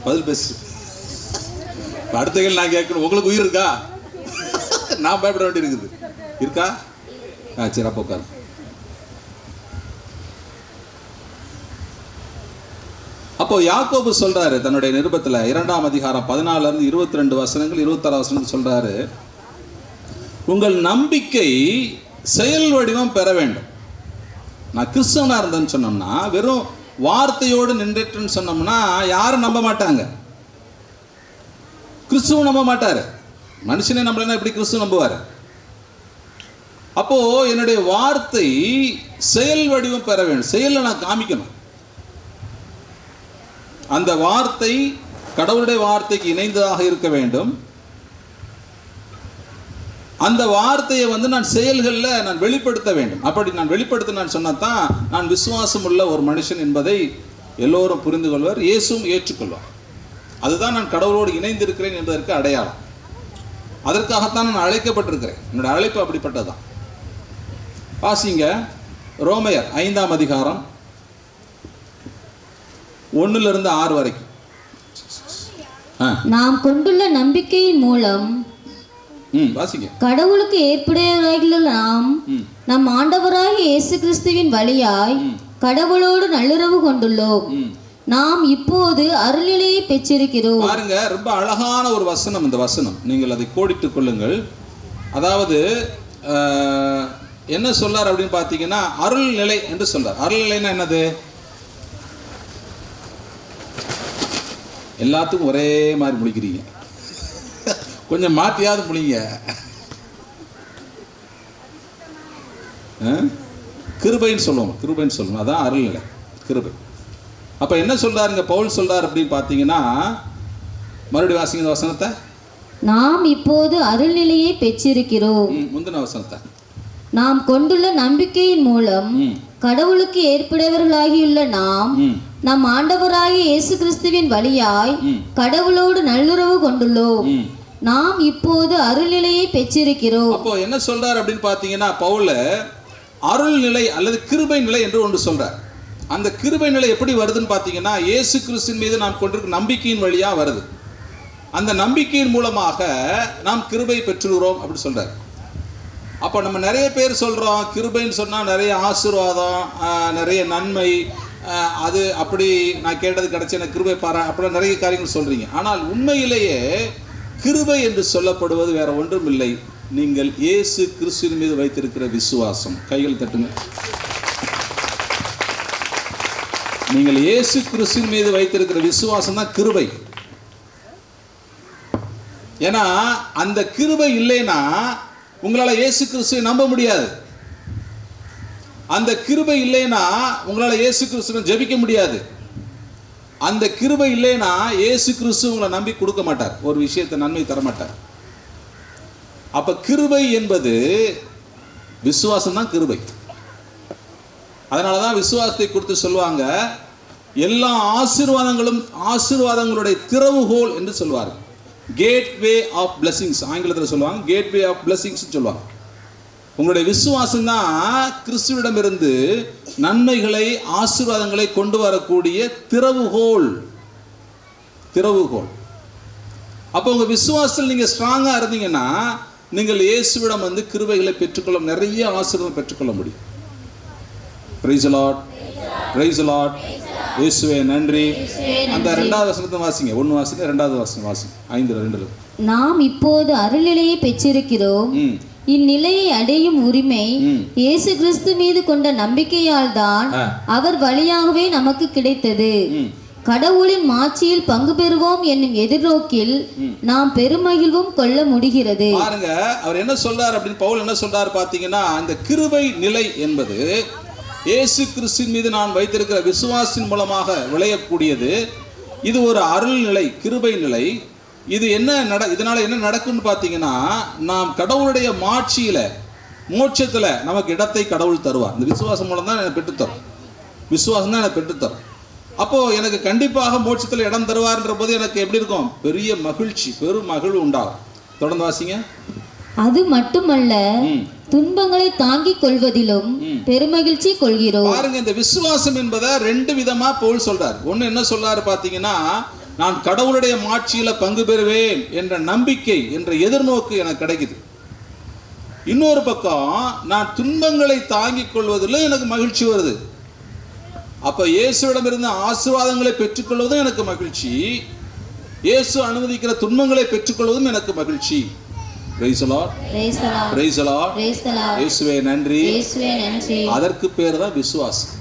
பதில் பேசு. அடுத்த கேள்வி நான் கேட்கணும். உங்களுக்கு உயிர் இருக்கா? நான் பயப்பட வேண்டி இருக்குது. இருக்கா? சரி, அப்போ உட்காரு. அப்போ யாக்கோபு சொல்றாரு தன்னுடைய நிருபத்தில் 2ஆம் அதிகாரம் 14 22 வசனங்கள் 26 வசனங்கள் சொல்றாரு, உங்கள் நம்பிக்கை செயல் வடிவம் பெற வேண்டும். நான் கிறிஸ்தவனா இருந்தேன்னு சொன்னோம்னா, வெறும் வார்த்தையோடு நின்றுட்டுன்னு சொன்னோம்னா யாரும் நம்ப மாட்டாங்க. கிறிஸ்துவ நம்ப மாட்டாரு. மனுஷனே நம்மளா எப்படி கிறிஸ்துவ நம்புவார்? அப்போ என்னுடைய வார்த்தை செயல் வடிவம் பெற வேண்டும். செயலில் நான் காமிக்கணும். அந்த வார்த்தை கடவுளுடைய வார்த்தைக்கு இணைந்ததாக இருக்க வேண்டும். அந்த வார்த்தையை நான் செயல்களில் நான் வெளிப்படுத்த வேண்டும். அப்படி நான் வெளிப்படுத்த நான் சொன்னதான் நான் விசுவாசம் உள்ள ஒரு மனுஷன் என்பதை எல்லோரும் புரிந்து கொள்வார், இயேசுவும் ஏற்றுக்கொள்வார். அதுதான் நான் கடவுளோடு இணைந்திருக்கிறேன் என்பதற்கு அடையாளம். அதற்காகத்தான் நான் அழைக்கப்பட்டிருக்கிறேன். என்னுடைய அழைப்பு அப்படிப்பட்டதுதான். வாசிங்க ரோமையர் 5ஆம் அதிகாரம் 1-6 வரைக்கும். நாம் கொண்டுள்ள நம்பிக்கையின் மூலம் வாசிங்க. கடவுளுக்கு ஏற்புடையவராகிய நாம் நம் ஆண்டவராகிய இயேசு கிறிஸ்துவின் வழியாய் கடவுளோடு நல்லுறவு கொண்டுள்ளோம். நாம் இப்போது அருள்நிலையை பெற்றிருக்கிறோம். பாருங்க, ரொம்ப அழகான ஒரு வசனம். இந்த வசனம் நீங்கள் அதை கோடிட்டுக் கொள்ளுங்கள். அதாவது என்ன சொல்றார் அப்படின்னு பார்த்தீங்கன்னா, அருள்நிலை என்று சொல்றார். அருள்நிலைன்னா என்னது? எல்லாத்துக்கும் ஒரே மாதிரி முடிக்கிறீங்க, கொஞ்சம் மாற்றியாவது முடிங்க. கிருபைன்னு சொல்லுவோம், கிருபைன்னு சொல்லுவோம். அதான் அருள்நிலை, கிருபை. அப்போ என்ன சொல்றாருங்க பவுல் சொல்றார் அப்படின்னு பார்த்தீங்கன்னா, மறுபடியும் வாசிங்க இந்த வசனத்தை. நாம் இப்போது அருள்நிலையை பெற்றிருக்கிறோம். முந்தின வசனத்தை. நாம் கொண்டுள்ள நம்பிக்கையின் மூலம் கடவுளுக்கு ஏற்புடையவர்களாகியுள்ள நாம் நம் ஆண்டவராகிய இயேசு கிறிஸ்துவின் வழியாய் கடவுளோடு நல்லுறவு கொண்டுள்ளோம். நாம் இப்போது அருள்நிலையை பெற்றிருக்கிறோம். அப்போ என்ன சொல்றார் அப்படின்னு பார்த்தீங்கன்னா, பவுல் அருள்நிலை அல்லது கிருபை நிலை என்று ஒன்று சொல்றார். அந்த கிருபை நிலை எப்படி வருதுன்னு பார்த்தீங்கன்னா, இயேசு கிறிஸ்துவின் மீது நாம் கொண்டிருக்கும் நம்பிக்கையின் வழியாக வருது. அந்த நம்பிக்கையின் மூலமாக நாம் கிருபை பெற்றுகிறோம் அப்படி சொல்றார். அப்போ நம்ம நிறைய பேர் சொல்கிறோம், கிருபைன்னு சொன்னால் நிறைய ஆசீர்வாதம், நிறைய நன்மை, அது அப்படி நான் கேட்டது கிடைச்சி எனக்கு கிருபை பாரு, அப்படிலாம் நிறைய காரியங்கள் சொல்கிறீங்க. ஆனால் உண்மையிலேயே கிருபை என்று சொல்லப்படுவது வேற ஒன்றும் இல்லை, நீங்கள் இயேசு கிறிஸ்துவின் மீது வைத்திருக்கிற விசுவாசம். கைகள் தட்டுங்க. நீங்கள் இயேசு கிறிஸ்துவின் மீது வைத்திருக்கிற விசுவாசம் தான் கிருபை. ஏன்னா அந்த கிருபை இல்லைன்னா உங்களால் இயேசு கிறிஸ்துவை நம்ப முடியாது. அந்த கிருபை இல்லைன்னா உங்களால் இயேசு கிறிஸ்துவை ஜெபிக்க முடியாது. அந்த கிருபை இல்லைன்னா இயேசு கிறிஸ்து உங்களை நம்பி கொடுக்க மாட்டார், ஒரு விஷயத்தை நன்மை தர மாட்டார். அப்ப கிருபை என்பது விசுவாசம் தான் கிருபை. அதனாலதான் விசுவாசத்தை குறித்து சொல்லுவாங்க, எல்லா ஆசீர்வாதங்களுடைய திறவுகோல் என்று சொல்வார்கள். கேட்வே ஆஃப் பிளஸிங்ஸ் ஆங்கிலத்தில் சொல்லுவாங்க, கேட்வே ஆஃப் பிளஸிங்ஸ் சொல்லுவாங்க. உங்களுடைய விசுவாசம் தான் கிறிஸ்துவிடமிருந்து நன்மைகளை ஆசீர்வாதங்களை கொண்டு வரக்கூடிய திறவுகோல். அப்போ உங்க விசுவாசத்தில் நீங்க ஸ்ட்ராங்கா இருந்தீங்கன்னா நீங்கள் இயேசுவிடம் வந்து கிருபைகளை பெற்றுக்கொள்ள, நிறைய ஆசீர்வாதம் பெற்றுக்கொள்ள முடியும். Price the Lord, praise the Lord. இயேசுவே நன்றி. அந்த 2வது வசனத்தை வாசிங்க. 1 வாசிங்க, 2வது வசனம் வாசிங்க. 5:2. நாம் இப்போது அருள்நிலையை பெற்றிருக்கிறோம். இந்நிலையை அடையும் உரிமை இயேசு கிறிஸ்து மீது கொண்ட நம்பிக்கையால் தான் அவர் வழியாகவே நமக்கு கிடைத்தது. கடவுளின் மாட்சியில் பங்கு பெறுவோம் என்னும் எதிர்நோக்கில் நாம் பெருமகிழ்வும் கொள்ள முடிகிறது. பாருங்க, அவர் என்ன சொல்றார் அப்படின்னு பவுல் என்ன சொல்றாரு பாத்தீங்கன்னா, இந்த கிருபை நிலை என்பது இயேசு கிறிஸ்துவின் மீது நான் வைத்திருக்கிற விசுவாசின் மூலமாக விளையக்கூடியது. இது ஒரு அருள் நிலை, கிருபை நிலை. இது இதனால என்ன நடக்கும்னு பார்த்தீங்கன்னா, நாம் கடவுளுடைய மாட்சியில, மோட்சத்துல நமக்கு இடத்தை கடவுள் தருவார். இந்த விசுவாசம் மூலம் தான் எனக்கு பெற்றுத்தரும். விசுவாசம் தான் எனக்கு பெற்றுத்தரும். அப்போ எனக்கு கண்டிப்பாக மோட்சத்தில் இடம் தருவார்ன்ற போது எனக்கு எப்படி இருக்கும்? பெரிய மகிழ்ச்சி, பெரும் மகிழ்வு உண்டாகும். தொடர்ந்து வாசிங்க. அது மட்டுமல்ல, ம். துன்பங்களை தாங்கிக் கொள்வதிலும் பெருமகிழ்ச்சி கொள்கிறோம். பாருங்க, இந்த விசுவாசம் என்பதை ரெண்டு விதமா பவுல் சொல்றார். ஒண்ணு என்ன சொல்றாரு பாத்தீங்கன்னா, நான் கடவுளுடைய மாட்சியில பங்கு பெறுவேன் என்ற நம்பிக்கை என்ற எதிர்நோக்கு எனக்கு கிடைக்குது. இன்னொரு பக்கம் நான் துன்பங்களை தாங்கிக் கொள்வதில் எனக்கு மகிழ்ச்சி வருது. அப்ப இயேசுவிடமிருந்து ஆசீர்வாதங்களை பெற்றுக்கொள்வதும் எனக்கு மகிழ்ச்சி, இயேசு அனுமதிக்கிற துன்பங்களை பெற்றுக்கொள்வதும் எனக்கு மகிழ்ச்சி. Praise the Lord. Praise the Lord. Praise the Lord. Praise the Lord. இயேசுவே நன்றி. இயேசுவே நன்றி. அதற்கு பேர் தான் விசுவாசம்.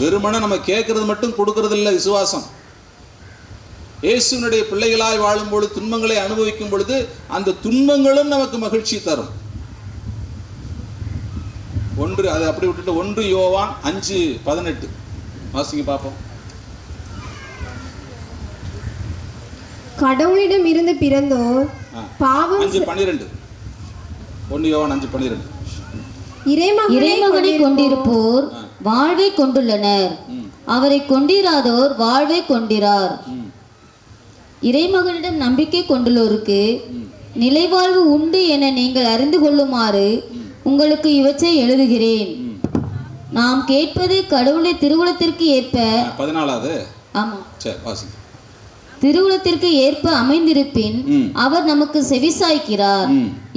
வெறுமனே நம்ம கேட்கறது மட்டும் கொடுக்கறது இல்லை விசுவாசம். இயேசுனுடைய பிள்ளைகளாய் வாழும் பொழுது, துன்பங்களை அனுபவிக்கும் பொழுது அந்த துன்பங்களும் நமக்கு மகிழ்ச்சி தரும். அது அப்படி விட்டுட்டு 1 யோவான் 5:18 வாசிங்க பார்ப்போம். கடவுளிடம் இருந்து பிறந்தோர் பாவம் 5:12 1 யோவான் 5:12 இறைமகனை கொண்டிருப்போர் வாழ்வை கொண்டுள்ளனர், அவரை கொண்டிராதோர் வாழ்வை கொண்டிரார். இறைமகனிடம் நம்பிக்கை கொண்டுள்ளோருக்கு நிலைவாழ்வு உண்டு என நீங்கள் அறிந்து கொள்ளுமாறு உங்களுக்கு இவற்றை எழுதுகிறேன். நாம் கேட்பது கடவுளை திருவுளத்திற்கு ஏற்ப 14வது. ஆமா, சரி வாசிங்க. திருவுளத்திற்கு ஏற்ப அமைந்திருப்பின் அவர் நமக்கு செவிசாய்க்கிறார்.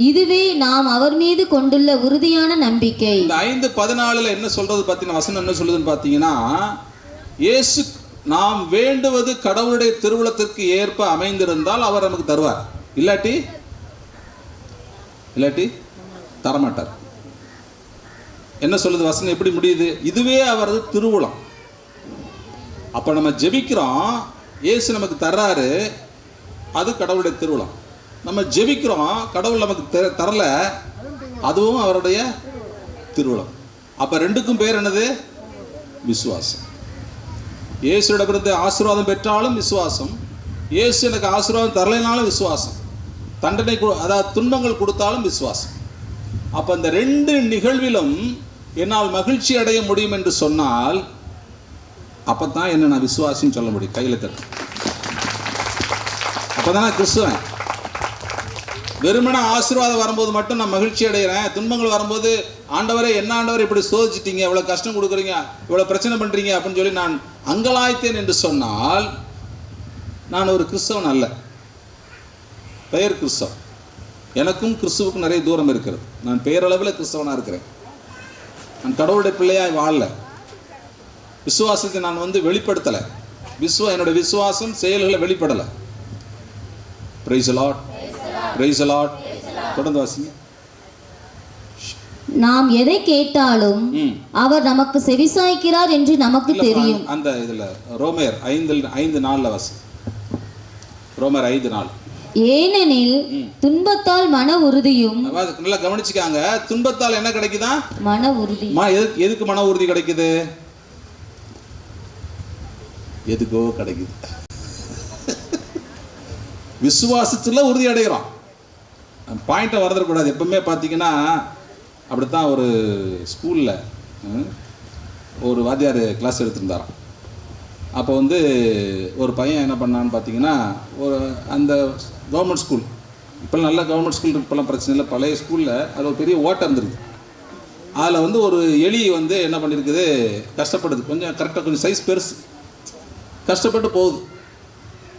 இதுவே நாம் அவர் மீது கொண்டுள்ள உறுதியான நம்பிக்கை. இந்த 5:14 என்ன சொல்றது பார்த்தீங்கன்னா, வசனம் என்ன சொல்லுதுன்னு பார்த்தீங்கன்னா, இயேசு நாம் வேண்டுவது கடவுளுடைய திருவுளத்திற்கு ஏற்ப அமைந்திருந்தால் அவர் நமக்கு தருவார், இல்லாட்டி தரமாட்டார். என்ன சொல்லுது வசனம், எப்படி முடியுது? இதுவே அவரது திருவுளம். அப்ப நம்ம ஜெபிக்கிறோம், இயேசு நமக்கு தர்றாரு, அது கடவுளுடைய திருவுளம். நம்ம ஜெபிக்கிறோம், கடவுள் நமக்கு தரல, அதுவும் அவருடைய திருவுளம். அப்ப ரெண்டுக்கும் பேர் என்னது? விசுவாசம். இயேசுவிடமிருந்து ஆசீர்வாதம் பெற்றாலும் விசுவாசம், இயேசு எனக்கு ஆசீர்வாதம் தரலைனாலும் விசுவாசம், தண்டனை அதாவது துன்பங்கள் கொடுத்தாலும் விசுவாசம். அப்ப இந்த ரெண்டு நிகழ்விலும் என்னால் மகிழ்ச்சி அடைய முடியும் என்று சொன்னால் அப்பதான் என்ன நான் விசுவாசின்னு சொல்ல முடியும். கையில் தட்டு. அப்பதான் நான் கிறிஸ்துவன். வெறுமன ஆசீர்வாதம் வரும்போது மட்டும் நான் மகிழ்ச்சி அடைகிறேன், துன்பங்கள் வரும்போது ஆண்டவரே என்ன ஆண்டவர் இப்படி சோதிச்சிட்டீங்க, இவ்வளோ கஷ்டம் கொடுக்குறீங்க, இவ்வளோ பிரச்சனை பண்ணுறீங்க அப்படின்னு சொல்லி நான் அங்கலாய்த்தேன் என்று சொன்னால் நான் ஒரு கிறிஸ்தவன் அல்ல. பெயர் கிறிஸ்தவன். எனக்கும் கிறிஸ்துவுக்கும் நிறைய தூரம் இருக்கிறது. நான் பெயரளவில் கிறிஸ்தவனாக இருக்கிறேன். நான் கடவுளுடைய பிள்ளையாய் வாழல. விசுவாசத்தை நான் வெளிப்படுத்தலை. என்னுடைய விசுவாசம் செயல்களை வெளிப்படலை. Praise the Lord. Praise the Lord. தொடர்ந்து வாசிங்க. நாம் எதை கேட்டாலும் அவர் நமக்கு செவிசாய்க்கிறார் என்று நமக்கு தெரியும். அந்த இதுல ரோமர் 5:4 வாசி. ரோமர் 5:4. ஏனெனில் துன்பத்தால் மன உறுதியும். நல்லா கவனிச்சுக்காங்க. துன்பத்தால் என்ன கிடைக்குதா? மன உறுதி. எதுக்கு மன உறுதி கிடைக்குது? எதுக்கோ கிடைக்குது. விசுவாசத்துல உறுதி அடைகிறோம். பாயிண்ட்டை வரதக்கூடாது. எப்பவுமே பார்த்தீங்கன்னா அப்படித்தான். ஒரு ஸ்கூலில் ஒரு வாத்தியார் கிளாஸ் எடுத்திருந்தாராம். அப்போ ஒரு பையன் என்ன பண்ணான்னு பார்த்தீங்கன்னா, அந்த கவர்மெண்ட் ஸ்கூல், இப்போல்லாம் நல்ல கவர்மெண்ட் ஸ்கூல் இப்போல்லாம் பிரச்சனை இல்லை. பழைய ஸ்கூலில் அது ஒரு பெரிய ஓட்டம் இருந்திருக்கு. அதில் ஒரு எலி என்ன பண்ணியிருக்குது, கஷ்டப்படுது. கொஞ்சம் கரெக்டாக கொஞ்சம் சைஸ் பெருசு, கஷ்டப்பட்டு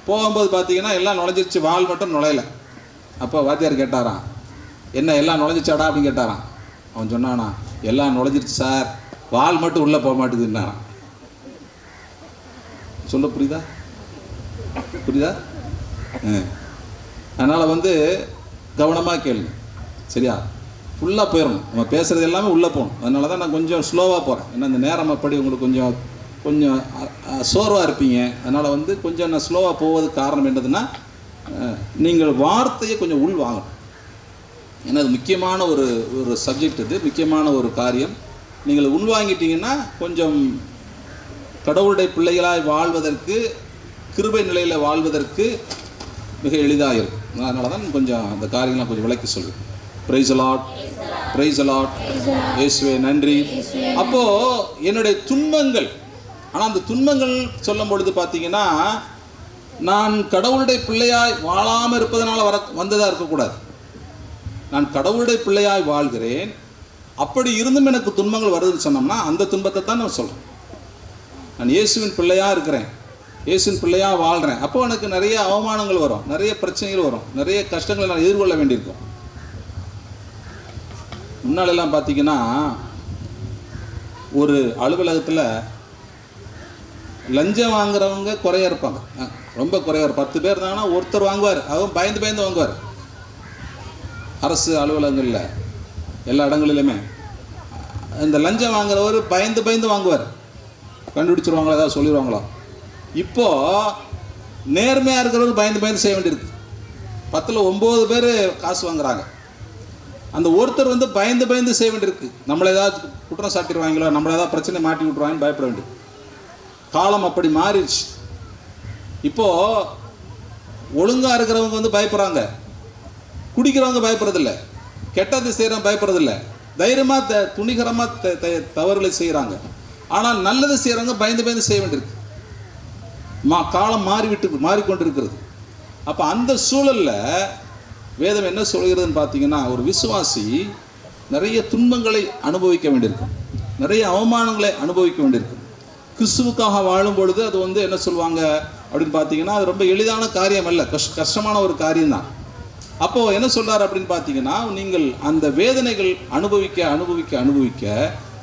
போகும்போது பார்த்தீங்கன்னா எல்லாம் நுழைஞ்சிருச்சு, வால் மட்டும் நுழையலை. அப்போ வாத்தியார் கேட்டாராம், என்ன எல்லாம் நுழைஞ்சிச்சாடா அப்படின்னு கேட்டாராம். அவன் சொன்னானா, எல்லாம் நுழைஞ்சிருச்சு சார், வால் மட்டும் உள்ளே போக மாட்டேங்குதுன்னாரான். சொல்ல புரியுதா? அதனால் கவனமாக கேளுங்க, சரியா? ஃபுல்லாக போயிடணும். நம்ம பேசுகிறது எல்லாமே உள்ளே போகணும். அதனால தான் நான் கொஞ்சம் ஸ்லோவாக போகிறேன். ஏன்னா இந்த நேரம் அப்படி உங்களுக்கு கொஞ்சம் சோர்வாக இருப்பீங்க. அதனால் கொஞ்சம் நான் ஸ்லோவாக போவதுக்கு காரணம் என்னதுன்னா, நீங்கள் வார்த்தையை கொஞ்சம் உள் வாங்கணும். ஏன்னா அது முக்கியமான ஒரு சப்ஜெக்ட், இது முக்கியமான ஒரு காரியம். நீங்கள் உள்வாங்கிட்டீங்கன்னா கொஞ்சம் கடவுளுடைய பிள்ளைகளாய் வாழ்வதற்கு, கிருபை நிலையில் வாழ்வதற்கு மிக எளிதாக இருக்கும். அதனால தான் கொஞ்சம் அந்த காரியங்கள்லாம் கொஞ்சம் விளக்கி சொல்லுவேன். Price the Lord, praise the Lord. இயேசுவே நன்றி. அப்போது என்னுடைய துன்பங்கள், ஆனால் அந்த துன்பங்கள் சொல்லும் பொழுது பார்த்தீங்கன்னா, நான் கடவுளுடைய பிள்ளையாய் வாழாமல் இருப்பதனால வந்ததாக இருக்கக்கூடாது. நான் கடவுளுடைய பிள்ளையாய் வாழ்கிறேன், அப்படி இருந்தும் எனக்கு துன்பங்கள் வருதுன்னு சொன்னோம்னா அந்த துன்பத்தை தான் நான் சொல்கிறேன். நான் இயேசுவின் பிள்ளையாக இருக்கிறேன், இயேசுவின் பிள்ளையாக வாழ்கிறேன், அப்போ எனக்கு நிறைய அவமானங்கள் வரும், நிறைய பிரச்சனைகள் வரும், நிறைய கஷ்டங்களை நான் எதிர்கொள்ள வேண்டியிருக்கும். முன்னாலெல்லாம் பார்த்தீங்கன்னா ஒரு அலுவலகத்தில் லஞ்சம் வாங்குறவங்க குறைய இருப்பாங்க, ரொம்ப குறைய. 10 பேர் இருந்தாங்கன்னா ஒருத்தர் வாங்குவார், அதுவும் பயந்து பயந்து வாங்குவார். அரசு அலுவலகங்களில் எல்லா இடங்களிலுமே இந்த லஞ்சம் வாங்குறவர் பயந்து பயந்து வாங்குவார், கண்டுபிடிச்சிருவாங்களா ஏதாவது சொல்லிடுவாங்களா. இப்போது நேர்மையாக இருக்கிறவர் பயந்து பயந்து செய்ய வேண்டியிருக்கு. 10ல் 9 பேர் காசு வாங்குறாங்க, அந்த ஒருத்தர் வந்து பயந்து பயந்து செய்ய வேண்டியிருக்கு. நம்மளை ஏதாவது குற்றம் சாட்டிடுவாங்களோ, நம்மளை ஏதாவது பிரச்சனை மாட்டி விட்ருவாங்கன்னு பயப்பட வேண்டியது. காலம் அப்படி மாறிடுச்சு. இப்போது ஒழுங்காக இருக்கிறவங்க வந்து பயப்படுறாங்க, குடிக்கிறவங்க பயப்படுறதில்ல, கெட்டது செய்கிறவங்க பயப்படுறதில்ல, தைரியமாக துணிகரமாக தவறுகளை செய்கிறாங்க. ஆனால் நல்லது செய்கிறவங்க பயந்து பயந்து செய்ய வேண்டியிருக்கு. காலம் மாறிக்கொண்டு இருக்கிறது. அப்போ அந்த சூழலில் வேதம் என்ன சொல்கிறதுன்னு பார்த்தீங்கன்னா, ஒரு விசுவாசி நிறைய துன்பங்களை அனுபவிக்க வேண்டியிருக்கும், நிறைய அவமானங்களை அனுபவிக்க வேண்டியிருக்கும். கிறிஸ்துவுக்காக வாழும் பொழுது அது வந்து என்ன சொல்லுவாங்க அப்படின்னு பார்த்தீங்கன்னா, அது ரொம்ப எளிதான காரியம் அல்ல, கஷ்டமான ஒரு காரியம்தான். அப்போது என்ன சொல்கிறார் அப்படின்னு பார்த்தீங்கன்னா, நீங்கள் அந்த வேதனைகள் அனுபவிக்க அனுபவிக்க அனுபவிக்க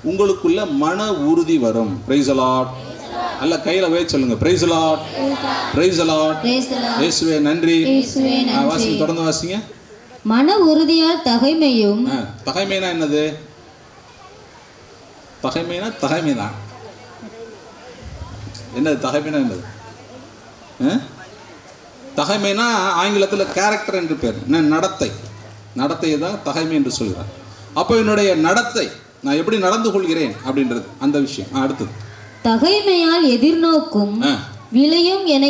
உங்களுக்குள்ள மன உறுதி வரும். Price the Lord. அல்ல கையில் வே சொல்லுங்க, praise the Lord, praise the Lord, இயேசுவே நன்றி. வாசிங்க, தொடர்ந்து வாசிங்க. மன உறுதியால் தகைமையும். தகைமைனா என்னது? தகைமைதான் என்னது? தகைமைனா என்னது? தகைமைனா ஆங்கிலத்தில் கேரக்டர் என்று பேர், நடத்தை தான் தகைமை என்று சொல்கிறார். அப்போ என்னுடைய நடத்தை, நான் எப்படி நடந்து கொள்கிறேன் அப்படின்றது அந்த விஷயம். அடுத்தது, தகைமையால் எதிர்நோக்கும் விளையும் என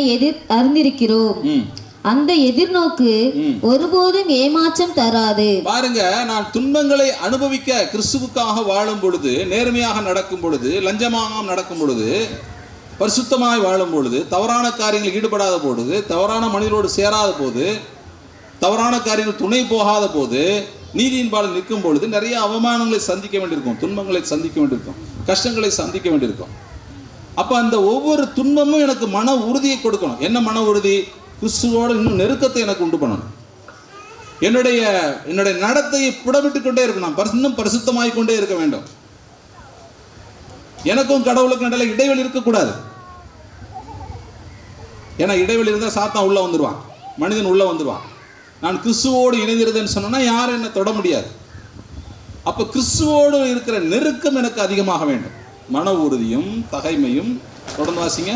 அறிந்திருக்கிறோம். அந்த எதிர்நோக்கு ஒருபோதும் ஏமாற்றம் தராது. பாருங்க, நான் துன்பங்களை அனுபவிக்க கிறிஸ்துவுக்காக வாழும் பொழுது, நேர்மையாக நடக்கும் பொழுது, லஞ்சமாக நடக்கும் பொழுது, பரிசுத்தமாய் வாழும் பொழுது, தவறான காரியங்களில் ஈடுபடாத பொழுது, தவறான மனிதரோடு சேராத போது, தவறான காரியங்கள் துணை போகாத போது, நீதியின் பால் நிற்கும் பொழுது நிறைய அவமானங்களை சந்திக்க வேண்டியிருக்கும், துன்பங்களை சந்திக்க வேண்டியிருக்கும், கஷ்டங்களை சந்திக்க வேண்டியிருக்கும். அப்போ அந்த ஒவ்வொரு துன்பமும் எனக்கு மன உறுதியை கொடுக்கணும். என்ன மன உறுதி? கிறிஸ்துவோடு இன்னும் நெருக்கத்தை எனக்கு உண்டு பண்ணணும். என்னுடைய நடத்தையை புடமிட்டு கொண்டே இருக்கணும், இன்னும் பரிசுத்தமாகிக் கொண்டே இருக்க வேண்டும். எனக்கும் கடவுளுக்கும் இடையில இடைவெளி இருக்கக்கூடாது. ஏன்னா இடைவெளி இருந்தால் சாத்தான் உள்ள வந்துடுவான், மனிதன் உள்ள வந்துடுவான். நான் கிறிஸ்துவோடு இணைந்திருந்தேன்னு சொன்னா யாரும் என்னை தொட முடியாது. அப்போ கிறிஸ்துவோடு இருக்கிற நெருக்கம் எனக்கு அதிகமாக வேண்டும், மன உறுதியும் தகைமையும். தொடர்ந்து வாசிங்க.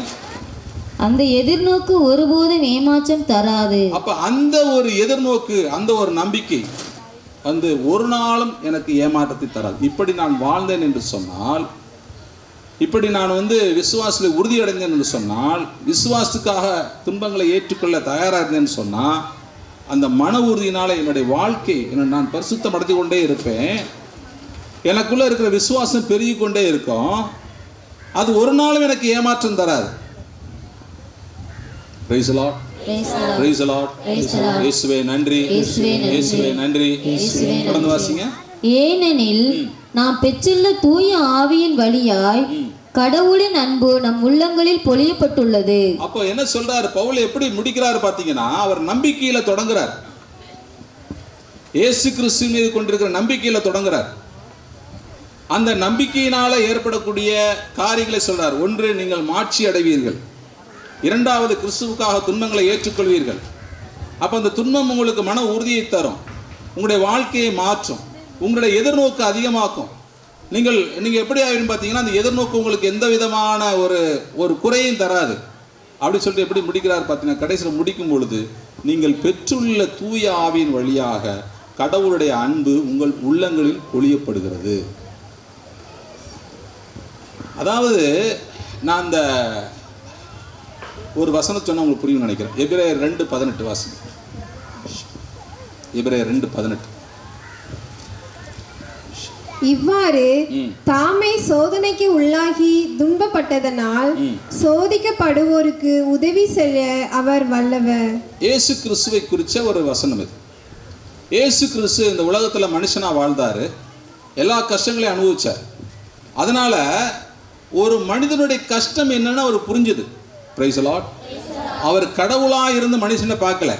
அந்த எதிர்நோக்கு ஒருபோதும் ஏமாற்றம் தராது. அப்ப அந்த ஒரு எதிர்நோக்கு, அந்த ஒரு நம்பிக்கை வந்து ஒரு நாளும் எனக்கு ஏமாற்றத்தை தராது. இப்படி நான் வாழ்ந்தேன் என்று சொன்னால், இப்படி நான் வந்து விசுவாசத்தில் உறுதியடைந்தேன் என்று சொன்னால், விசுவாசத்துக்காக துன்பங்களை ஏற்றுக்கொள்ள தயாராக இருந்தேன்னு சொன்னால், அந்த மன உறுதியினால் என்னுடைய வாழ்க்கை நான் பரிசுத்தம் அடைந்து கொண்டே இருப்பேன். எனக்குள்ளே இருக்கிற விசுவாசம் பெருகி கொண்டே இருக்கும். அது ஒரு நாளும் எனக்கு ஏமாற்றம் தராது. Praise the Lord. Praise the Lord. இயேசுவே நன்றி, இயேசுவே நன்றி. தொடர்ந்து வாசிங்க. ஏனெனில் நாம் பெற்றுள்ள தூய ஆவியின் வழியாய் கடவுளின் அன்பு நம் உள்ளங்களில் பொழியப்பட்டுள்ளது. அப்போ என்ன சொல்றாரு பவுல்? எப்படி முடிக்கிறாரு பாத்தீங்கன்னா, அவர் நம்பிக்கையில தொடங்குறார். இயேசு கிறிஸ்து மீது கொண்டிருக்கிற நம்பிக்கையில தொடங்குறார். அந்த நம்பிக்கையினால ஏற்படக்கூடிய காரியங்களை சொல்றார். ஒன்று, நீங்கள் மாட்சி அடைவீர்கள். இரண்டாவது, கிறிஸ்துவுக்காக துன்பங்களை ஏற்றுக்கொள்வீர்கள். அப்போ அந்த துன்பம் உங்களுக்கு மன உறுதியை தரும், உங்களுடைய வாழ்க்கையை மாற்றும், உங்களுடைய எதிர்நோக்கு அதிகமாக்கும். நீங்கள் எப்படி ஆகிடும் பார்த்தீங்கன்னா, அந்த எதிர்நோக்கு உங்களுக்கு எந்த விதமான ஒரு குறையும் தராது. அப்படி சொல்லிட்டு எப்படி முடிக்கிறார் பார்த்தீங்கன்னா, கடைசியில் முடிக்கும் பொழுது, நீங்கள் பெற்றுள்ள தூய ஆவியின் வழியாக கடவுளுடைய அன்பு உங்கள் உள்ளங்களில் பொழியப்படுகிறது. அதாவது நான் அந்த ஒரு வசனம் சொன்னால் உங்களுக்கு புரியும் நினைக்கிறேன். எபிரேயர் 2:18 வாசிங்க. எபிரேயர் 2:18. இவ்வாறு தாமே சோதனைக்கு உள்ளாகி துன்பப்பட்டதனால் சோதிக்கப்படுவோருக்கு உதவி செய்ய அவர் வல்லவர். இயேசு கிறிஸ்துவை குறித்த ஒரு வசனம் இது. இயேசு கிறிஸ்து இந்த உலகத்தில் மனுஷனாக வாழ்ந்தார், எல்லா கஷ்டங்களையும் அனுபவிச்சார். அதனால் ஒரு மனிதனுடைய கஷ்டம் என்னன்னு அவர் புரிஞ்சுது. Price the Lord. அவர் கடவுளாக இருந்து மனுஷனை பார்க்கல,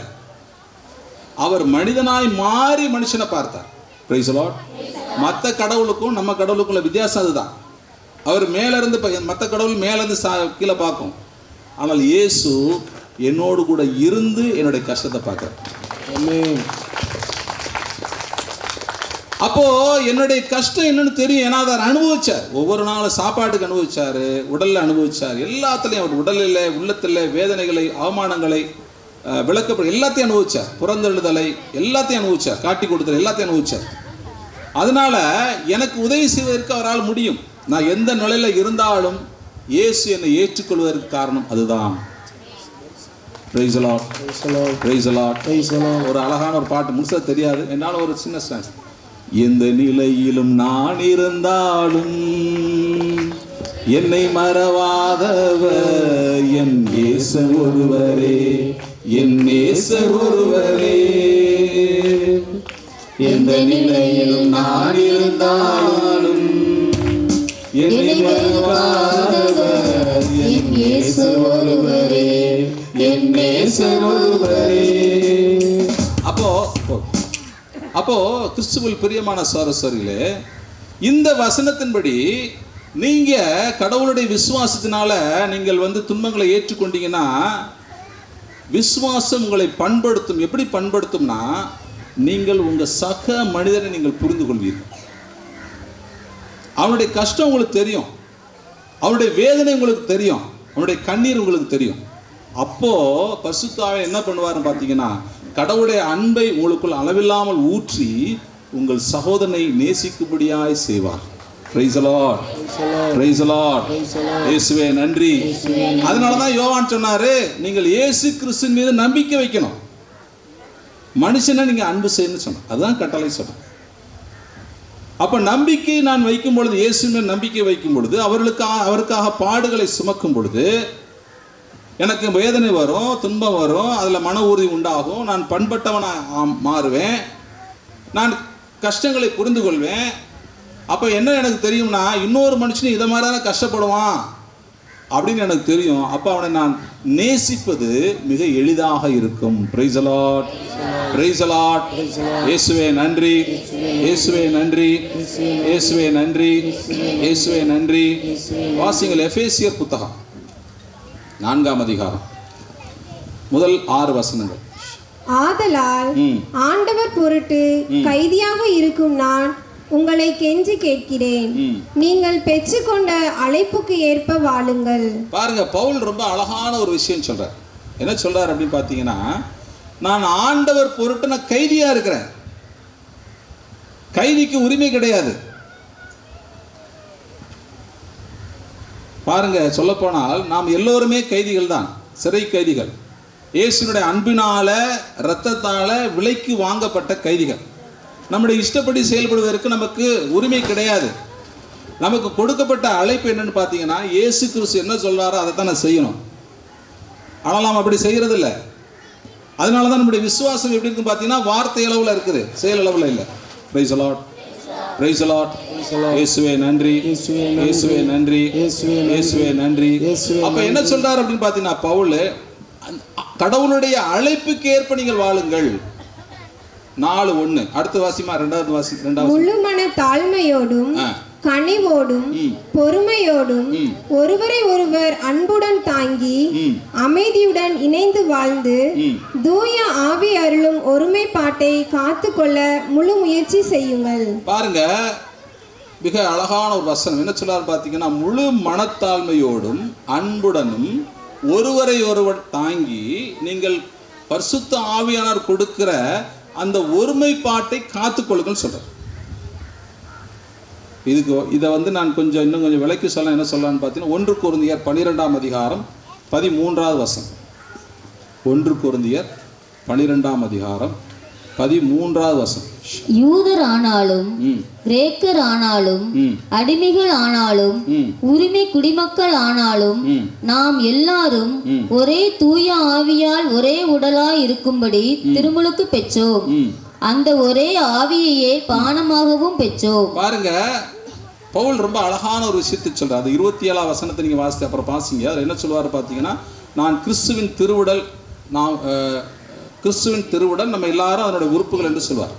அவர் மனிதனாய் மாறி மனுஷனை பார்த்தார். Price the Lord. மற்ற கடவுளுக்கும் நம்ம கடவுளுக்கும் உள்ள வித்தியாசம் அதுதான். அவர் மேலேருந்து மற்ற கடவுள் மேலேருந்து கீழே பார்க்கும். ஆனால் இயேசு என்னோடு கூட இருந்து என்னுடைய கஷ்டத்தை பார்க்குறார். அப்போ என்னுடைய கஷ்டம் என்னன்னு தெரியும். ஏன்னா அதை அனுபவிச்சார். ஒவ்வொரு நாளும் சாப்பாட்டுக்கு அனுபவிச்சார், உடலில் அனுபவிச்சார், எல்லாத்துலேயும் அவர் உடலில் உள்ளத்தில் வேதனைகளை, அவமானங்களை, விளக்கப்பட எல்லாத்தையும் அனுபவிச்சார், புறந்தெழுதலை எல்லாத்தையும் அனுபவிச்சார், காட்டி கொடுத்தல் எல்லாத்தையும் அனுபவிச்சார். அதனால எனக்கு உதவி செய்வதற்கு அவரால் முடியும். நான் எந்த நிலையில் இருந்தாலும் இயேசு என்னை ஏற்றுக்கொள்வதற்கு காரணம் அதுதான். Price the Lord. Praise the Lord. ஒரு அழகான ஒரு பாட்டு, முழுசா தெரியாது, என்னால் ஒரு சின்ன ஸ்டான்ஸ். எந்த நிலையிலும் நான் இருந்தாலும் என்னை மறவாதவர் என் நேசர் ஒருவரே, என் நேசர் ஒருவரே. எந்த நிலையிலும் நான் இருந்தாலும் என்னை மறவாதவர் என் நேசர் ஒருவரே, என் நேசர் ஒருவரே. அப்போ கிறிஸ்துவில் பிரியமான சகோதரர்களே, இந்த வசனத்தின்படி நீங்க கடவுளுடைய விசுவாசத்தினால நீங்கள் துன்பங்களை ஏற்றுக்கொண்டீங்கன்னா, விசுவாசம் உங்களை பண்படுத்தும். எப்படி பண்படுத்தும்னா, நீங்கள் உங்க சக மனிதனை நீங்கள் புரிந்து கொள்வீர்கள். அவனுடைய கஷ்டம் உங்களுக்கு தெரியும், அவனுடைய வேதனை உங்களுக்கு தெரியும், அவனுடைய கண்ணீர் உங்களுக்கு தெரியும். அப்போ பரிசுத்த ஆவியானவர் என்ன பண்ணுவாருன்னு பார்த்தீங்கன்னா, கடவுளுடைய அன்பை உங்களுக்குள் அளவில்லாமல் ஊற்றி உங்கள் சகோதரனை நேசிக்கும்படியாய் செய்வார். Price the Lord. Praise the Lord. இயேசுவே நன்றி. அதனால தான் யோவான் சொன்னாரு, நீங்கள் இயேசு கிறிஸ்துவின் மீது நம்பிக்கை வைக்கணும், மனுஷனை நீங்க அன்பு செய்யணும்னு சொன்னார். அதுதான் கட்டளை சொன்னார். அப்ப நம்பிக்கை நான் வைக்கும் பொழுது, இயேசுவின் நம்பிக்கை வைக்கும் பொழுது, அவருக்காக பாடுகளை சுமக்கும் பொழுது எனக்கு வேதனை வரும், துன்பம் வரும், அதில் மன உறுதி உண்டாகும், நான் பண்பட்டவனாக மாறுவேன், நான் கஷ்டங்களை புரிந்து கொள்வேன். அப்போ என்ன எனக்கு தெரியும்னா, இன்னொரு மனுஷன் இதை மாதிரி தானே கஷ்டப்படுவான் அப்படின்னு எனக்கு தெரியும். அப்போ அவனை நான் நேசிப்பது மிக எளிதாக இருக்கும். Price the Lord. Praise the Lord. இயேசுவே நன்றி, இயேசுவே நன்றி, இயேசுவே நன்றி, இயேசுவே நன்றி. வாசிங்கள் எபேசியர் புத்தகம் 4ஆம் அதிகாரம் முதல் 6 வசனங்கள். ஆதலால் ஆண்டவர் பொருட்டு கைதியாக இருக்கும் நான் உங்களை கெஞ்சி கேட்கிறேன், நீங்கள் பெற்றுக்கொண்ட அழைப்புக்கு ஏற்ப வாழுங்கள். பாருங்க, பவுல் ரொம்ப அழகான ஒரு விஷயம் சொல்றார். என்ன சொல்றார் அப்படின்னு பார்த்தீங்கன்னா, நான் ஆண்டவர் பொருட்டு நான் கைதியா இருக்கிறேன். கைதிக்கு உரிமை கிடையாது. பாருங்க, சொல்ல போனால் நாம் எல்லோருமே கைதிகள் தான், சிறை கைதிகள். இயேசுனுடைய அன்பினால, இரத்தத்தால விலைக்கு வாங்கப்பட்ட கைதிகள். நம்முடைய இஷ்டப்படி செயல்படுவதற்கு நமக்கு உரிமை கிடையாது. நமக்கு கொடுக்கப்பட்ட அழைப்பு என்னன்னு பார்த்தீங்கன்னா, இயேசு கிறிஸ்து என்ன சொல்றாரோ அதை தான் நான் செய்யணும். ஆனால் நாம் அப்படி செய்யறது இல்லை. அதனால தான் நம்முடைய விசுவாசம் எப்படி இருக்குன்னு பார்த்தீங்கன்னா, வார்த்தை அளவில் இருக்குது, செயல் அளவில் இல்லை. Price the Lord. Praise the Lord. இயேசுவே நன்றி, இயேசுவே நன்றி, இயேசுவே நன்றி. அப்ப என்ன சொல்றாரு அப்படின்னு பார்த்தீங்கன்னா, பவுல் கடவுளுடைய அழைப்புக்கு ஏற்ப நீங்கள் வாழுங்கள். 4:1. அடுத்த வாசிமா, ரெண்டாவது முழு மன தாழ்மையோடும் கனிவோடும் பொறுமையோடும் ஒருவரை ஒருவர் அன்புடன் தாங்கி அமைதியுடன் இணைந்து வாழ்ந்து தூய ஆவி அருளும் ஒருமைப்பாட்டை காத்துக்கொள்ள முழு முயற்சி செய்யுங்கள். பாருங்க, மிக அழகான ஒரு வசனம். என்ன சொல்றாரு பார்த்தீங்கன்னா, முழு மனத்தாழ்மையோடும் அன்புடனும் ஒருவரை ஒருவர் தாங்கி நீங்கள் பரிசுத்த ஆவியானவர் கொடுக்கிற அந்த ஒருமைப்பாட்டை காத்துக்கொள்ளுங்கள் சொல்றார். இதை நான் இன்னும் கொஞ்சம் விளக்கி சொல்ல என்ன சொல்லலான்னு பார்த்தீங்கன்னா, 1 கொரிந்தியர் 12ஆம் அதிகாரம் 13வது வசனம். 1 கொரிந்தியர் 12ஆம் அதிகாரம் 13வது வசனம். யூதர் ஆனாலும் கிரேக்கர் ஆனாலும் அடிமைகள் ஆனாலும் உரிமை குடிமக்கள் ஆனாலும் நாம் எல்லாரும் ஒரே தூய ஆவியால் ஒரே உடலாய் இருக்கும்படி திருமுழுக்கு பெற்றோம். அந்த ஒரே ஆவியையே பானமாகவும் பெற்றோம். பாருங்க, பவுல் ரொம்ப அழகான ஒரு விஷயத்தை சொல்றார். அது 27ஆம் வசனத்தை நீங்க வாசித்து அப்புறம் பாசிங்க. அதில் என்ன சொல்லுவார் பார்த்தீங்கன்னா, நான் கிறிஸ்துவின் திருவுடல், கிறிஸ்துவின் திருவுடல் நம்ம எல்லாரும் அதனுடைய உறுப்புகள் என்று சொல்வார்.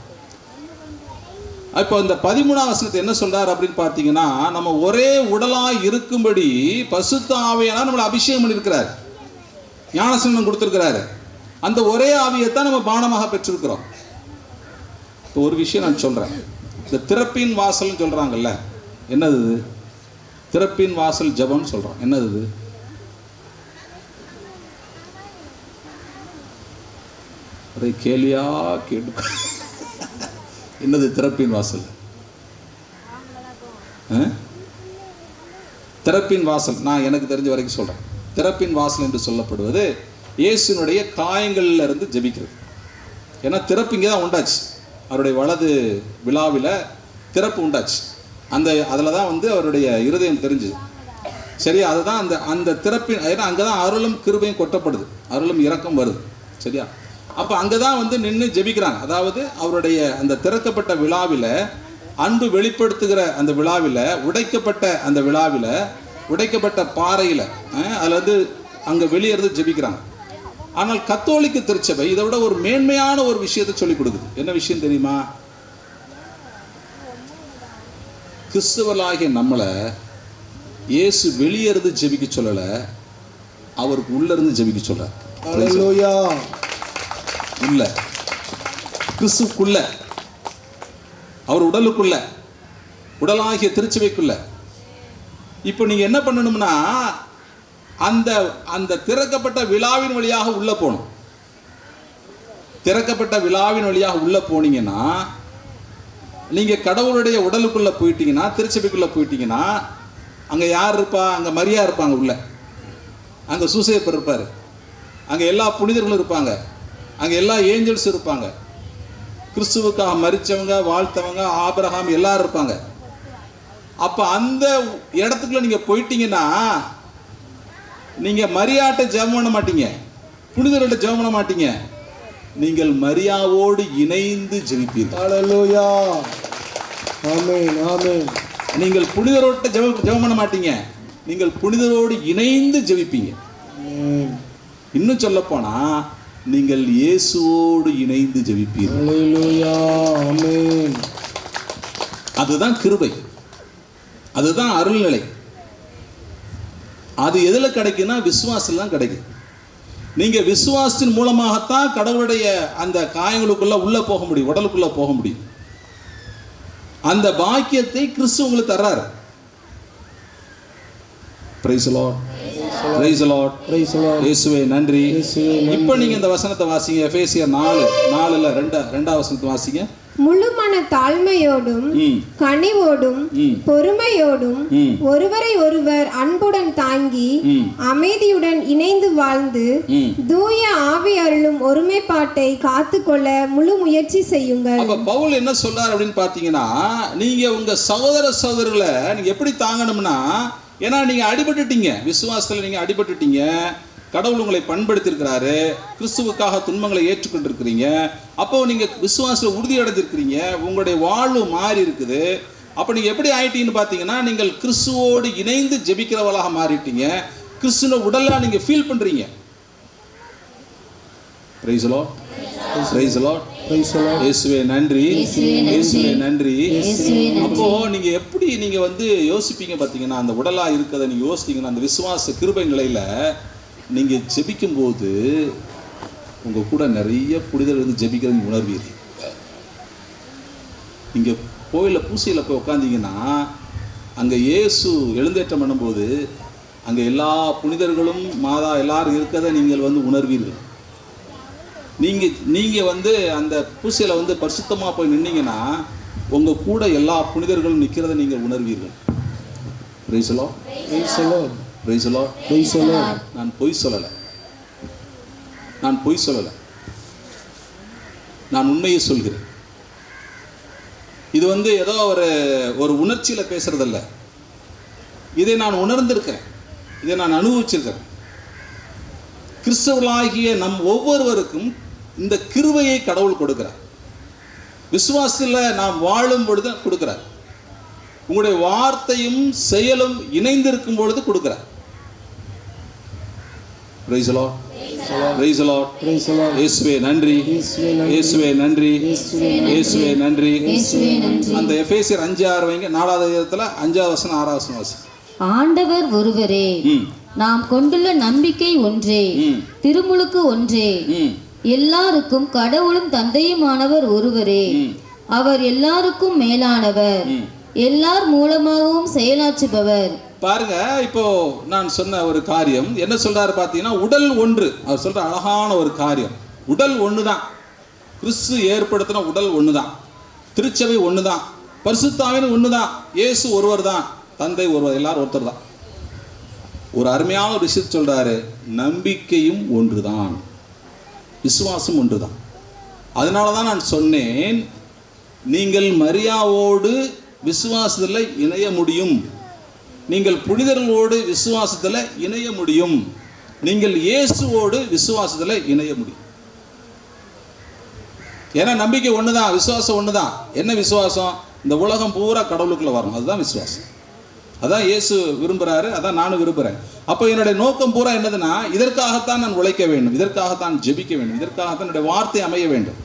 இப்போ இந்த 13ஆம் வசனத்தை என்ன சொல்றார் அப்படின்னு பார்த்தீங்கன்னா, நம்ம ஒரே உடலாய் இருக்கும்படி பரிசுத்த ஆவியானவர் நம்மளை அபிஷேகம் பண்ணியிருக்கிறார், ஞானஸ்நானம் கொடுத்திருக்கிறாரு. அந்த ஒரே ஆவியைத்தான் நம்ம பானமாக பெற்றிருக்கிறோம். இப்போ ஒரு விஷயம் நான் சொல்றேன். இந்த திறப்பின் வாசல்னு சொல்றாங்கல்ல, என்னது இது? திறப்பின் வாசல் ஜெபம்னு சொல்றோம். என்னது இது? ஒரே கேலியா கேட்டு என்னது திறப்பின் வாசல்? திறப்பின் வாசல் நான் எனக்கு தெரிஞ்ச வரைக்கும் சொல்றேன். திறப்பின் வாசல் என்று சொல்லப்படுவது இயேசுனுடைய காயங்கள்ல இருந்து ஜெபிக்கிறது. ஏன்னா திறப்பு இங்கே தான் உண்டாச்சு. அவருடைய வலது விழாவில் திறப்பு உண்டாச்சு. அதில் தான் வந்து அவருடைய இருதயம் தெரிஞ்சுது. சரியா? அதுதான் அந்த திறப்பின், ஏன்னா அங்கே தான் அருளும் கிருபையும் கொட்டப்படுது, அருளும் இரக்கம் வருது. சரியா? அப்போ அங்கே தான் வந்து நின்று ஜெபிக்கிறாங்க. அதாவது அவருடைய அந்த திறக்கப்பட்ட விழாவில், அன்பு வெளிப்படுத்துகிற அந்த விழாவில், உடைக்கப்பட்ட அந்த விழாவில், உடைக்கப்பட்ட பாறையில், அதில் வந்து அங்கே வெளியேறது ஜெபிக்கிறாங்க. ஆனால் கத்தோலிக்க திருச்சபை இதை விட ஒரு மேன்மையான ஒரு விஷயத்தை சொல்லிக் கொடுக்குது. என்ன விஷயம் தெரியுமா? கிறிஸ்தவர்களாகிய நம்மளை இயேசு வெளியேறது ஜெபிக்க சொல்லலை, அவருக்கு உள்ள இருந்து ஜெபிக்க சொல்றார். உள்ள கிறிஸ்துக்குள்ள, அவர் உடலுக்குள்ள, உடலாகிய திருச்சபைக்குள்ள. இப்போ நீங்க என்ன பண்ணணும்னா, அந்த திறக்கப்பட்ட விழாவின் வழியாக உள்ள போகணும். திறக்கப்பட்ட விழாவின் வழியாக உள்ள போனீங்கன்னா, நீங்க கடவுளுடைய உடலுக்குள்ள போயிட்டீங்கன்னா, திருச்சபைக்குள்ள போயிட்டீங்கன்னா, அங்க யார் இருப்பா? அங்க மரியா இருப்பாங்க உள்ள, அங்க சூசையப்பர் இருப்பாரு, அங்க எல்லா புனிதர்களும் இருப்பாங்க, அங்க எல்லா ஏஞ்சல்ஸ் இருப்பாங்க, கிறிஸ்துவுக்காக மரிச்சவங்க, வாழ்த்தவங்க, ஆபிரகாம் எல்லாரும் இருப்பாங்க. அப்ப அந்த இடத்துக்குள்ள நீங்க போயிட்டீங்கன்னா, நீங்க மரியாட்ட ஜெபம் பண்ண மாட்டீங்க, புனிதர்கள்ட்ட ஜெபம் பண்ண மாட்டீங்க, நீங்கள் மரியாவோடு இணைந்து ஜெபிப்பீர்கள். ஹல்லேலூயா, ஆமென், ஆமென். நீங்கள் புனிதரோட ஜெபம் பண்ண மாட்டீங்க, நீங்கள் புனிதரோடு இணைந்து ஜெபிப்பீங்க. இன்னும் சொல்ல போனா, நீங்கள் இயேசுவோடு இணைந்து ஜெபிப்பீர்கள். ஹல்லேலூயா, ஆமென். அதுதான் கிருபை, அதுதான் அருள்நிலை. அது எதில் கிடைக்குன்னா விசுவாசத்தில் தான் கிடைக்கும். நீங்கள் விசுவாசத்தின் மூலமாகத்தான் கடவுளுடைய அந்த காயங்களுக்குள்ள உள்ள போக முடியும், உடலுக்குள்ள போக முடியும். அந்த பாக்கியத்தை கிறிஸ்து உங்களுக்கு தர்றாரு. Praise the Lord, praise the Lord, praise the Lord. இயேசுவே நன்றி. இப்போ நீங்க இந்த வசனத்தை வாசிங்க. எபேசியர் 4:4ல 2ஆம் வசனத்தை வாசிங்க. முழுமன தாழ்மையோடும் கனிவோடும் பொறுமையோடும் ஒருவரை ஒருவர் அன்புடன் தாங்கி அமைதியுடன் இணைந்து வாழ்ந்து தூய ஆவி அருளும் ஒருமைப்பாட்டை காத்துக்கொள்ள முழு முயற்சி செய்யுங்கள். அப்ப பவுல் என்ன சொல்றார் அப்படின்னு பாத்தீங்கன்னா, நீங்க உங்க சகோதர சகோதரர்களை நீங்க எப்படி தாங்கணும்னா, ஏன்னா நீங்க அடிபட்டுட்டீங்க, விசுவாசத்துல நீங்க அடிபட்டுட்டீங்க, கடவுள் உங்களை பண்படுத்தியிருக்கிறாரு, கிறிஸ்துவுக்காக துன்பங்களை ஏற்றுக்கொண்டிருக்கிறீங்க, அப்போ நீங்க விசுவாசத்தில் உறுதி அடைஞ்சிருக்கிறீங்க, உங்களுடைய வாழ்வு மாறி இருக்குது. அப்போ நீங்க எப்படி ஆயிட்டீங்கன்னு பார்த்தீங்கன்னா, நீங்கள் கிறிஸ்துவோடு இணைந்து ஜெபிக்கிறவளாக மாறிட்டீங்க, கிறிஸ்துவ உடலா நீங்க ஃபீல் பண்றீங்க. Price the Lord, praise the Lord, praise the Lord. இயேசுவே நன்றி, இயேசுவே நன்றி. அப்போ நீங்க எப்படி நீங்க வந்து யோசிப்பீங்க பார்த்தீங்கன்னா, அந்த உடலா இருக்கிறத நீங்க யோசித்தீங்கன்னா, அந்த விசுவாச கிருபை நிலையில நீங்கள் ஜெபிக்கும்போது உங்கள் கூட நிறைய புனிதர் வந்து ஜெபிக்கிறது உணர்வீர்கள். நீங்கள் கோயிலில் பூசையில் போய் உட்காந்தீங்கன்னா, அங்கே இயேசு எழுந்தேற்றம் பண்ணும்போது அங்கே எல்லா புனிதர்களும் மாதா எல்லாரும் இருக்கிறத நீங்கள் வந்து உணர்வீர்கள். நீங்கள் வந்து அந்த பூசையில் வந்து பரிசுத்தமாக போய் நின்னீங்கன்னா, உங்கள் கூட எல்லா புனிதர்களும் நிற்கிறத நீங்கள் உணர்வீர்கள். Price the Lord, praise the Lord, praise the Lord, praise the Lord. நான் பொய் சொல்லலை, நான் பொய் சொல்லலை, நான் உண்மையை சொல்கிறேன். இது வந்து ஏதோ ஒரு உணர்ச்சியில் பேசுறதல்ல, இதை நான் உணர்ந்திருக்கிறேன், இதை நான் அனுபவிச்சிருக்கிறேன். கிறிஸ்தவர்களாகிய நம் ஒவ்வொருவருக்கும் இந்த கிருபையை கடவுள் கொடுக்கிறார். விசுவாசத்தில் நாம் வாழும் பொழுது கொடுக்குறார். உங்களுடைய வார்த்தையும் செயலும் இணைந்திருக்கும் பொழுது கொடுக்குறார். Praise the Lord. Praise the Lord. இயேசுவே நன்றி, இயேசுவே நன்றி, இயேசுவே நன்றி. அந்த எபேசியர் 5:6 வைங்க. 4வது அதிகாரத்தில் 5வது வசனம் 6வது வசனம் வாசி. ஆண்டவர் ஒருவரே, நாம் கொண்டுள்ள நம்பிக்கை ஒன்றே, திருமுழுக்கு ஒன்றே, எல்லாருக்கும் கடவுளும் தந்தையுமானவர் ஒருவரே, அவர் எல்லாருக்கும் மேலானவர், எல்லார் மூலமாகவும் செயலாற்றுபவர். பாருங்க, இப்போ நான் சொன்ன ஒரு காரியம் என்ன சொல்றாரு பார்த்தீங்கன்னா, உடல் ஒன்று. அவர் சொல்ற அழகான ஒரு காரியம், உடல் ஒன்று தான். கிறிஸ்து ஏற்படுத்தின உடல் ஒன்று தான், திருச்சபை ஒன்று தான், பரிசுத்தாவின் ஒன்று தான், இயேசு ஒருவர் தான், தந்தை ஒருவர், எல்லாரும் ஒருத்தர் தான். ஒரு அருமையான ஒரு விஷயம் சொல்றாரு, நம்பிக்கையும் ஒன்று தான், விசுவாசம் ஒன்று தான். அதனால தான் நான் சொன்னேன், நீங்கள் மரியாவோடு விசுவாசத்தில் இணைய முடியும், நீங்கள் புனிதர்களோடு விசுவாசத்தில் இணைய முடியும், நீங்கள் இயேசுவோடு விசுவாசத்தில் இணைய முடியும். ஏன்னா நம்பிக்கை ஒன்று தான், விசுவாசம் ஒன்று தான். என்ன விசுவாசம்? இந்த உலகம் பூரா கடவுளுக்குள்ள வரும், அதுதான் விசுவாசம். அதான் இயேசு விரும்புகிறாரு, அதான் நானும் விரும்புகிறேன். அப்போ என்னுடைய நோக்கம் பூரா என்னதுன்னா, இதற்காகத்தான் நான் உழைக்க வேண்டும், இதற்காகத்தான் ஜெபிக்க வேண்டும், இதற்காகத்தான் என்னுடைய வார்த்தை அமைய வேண்டும்,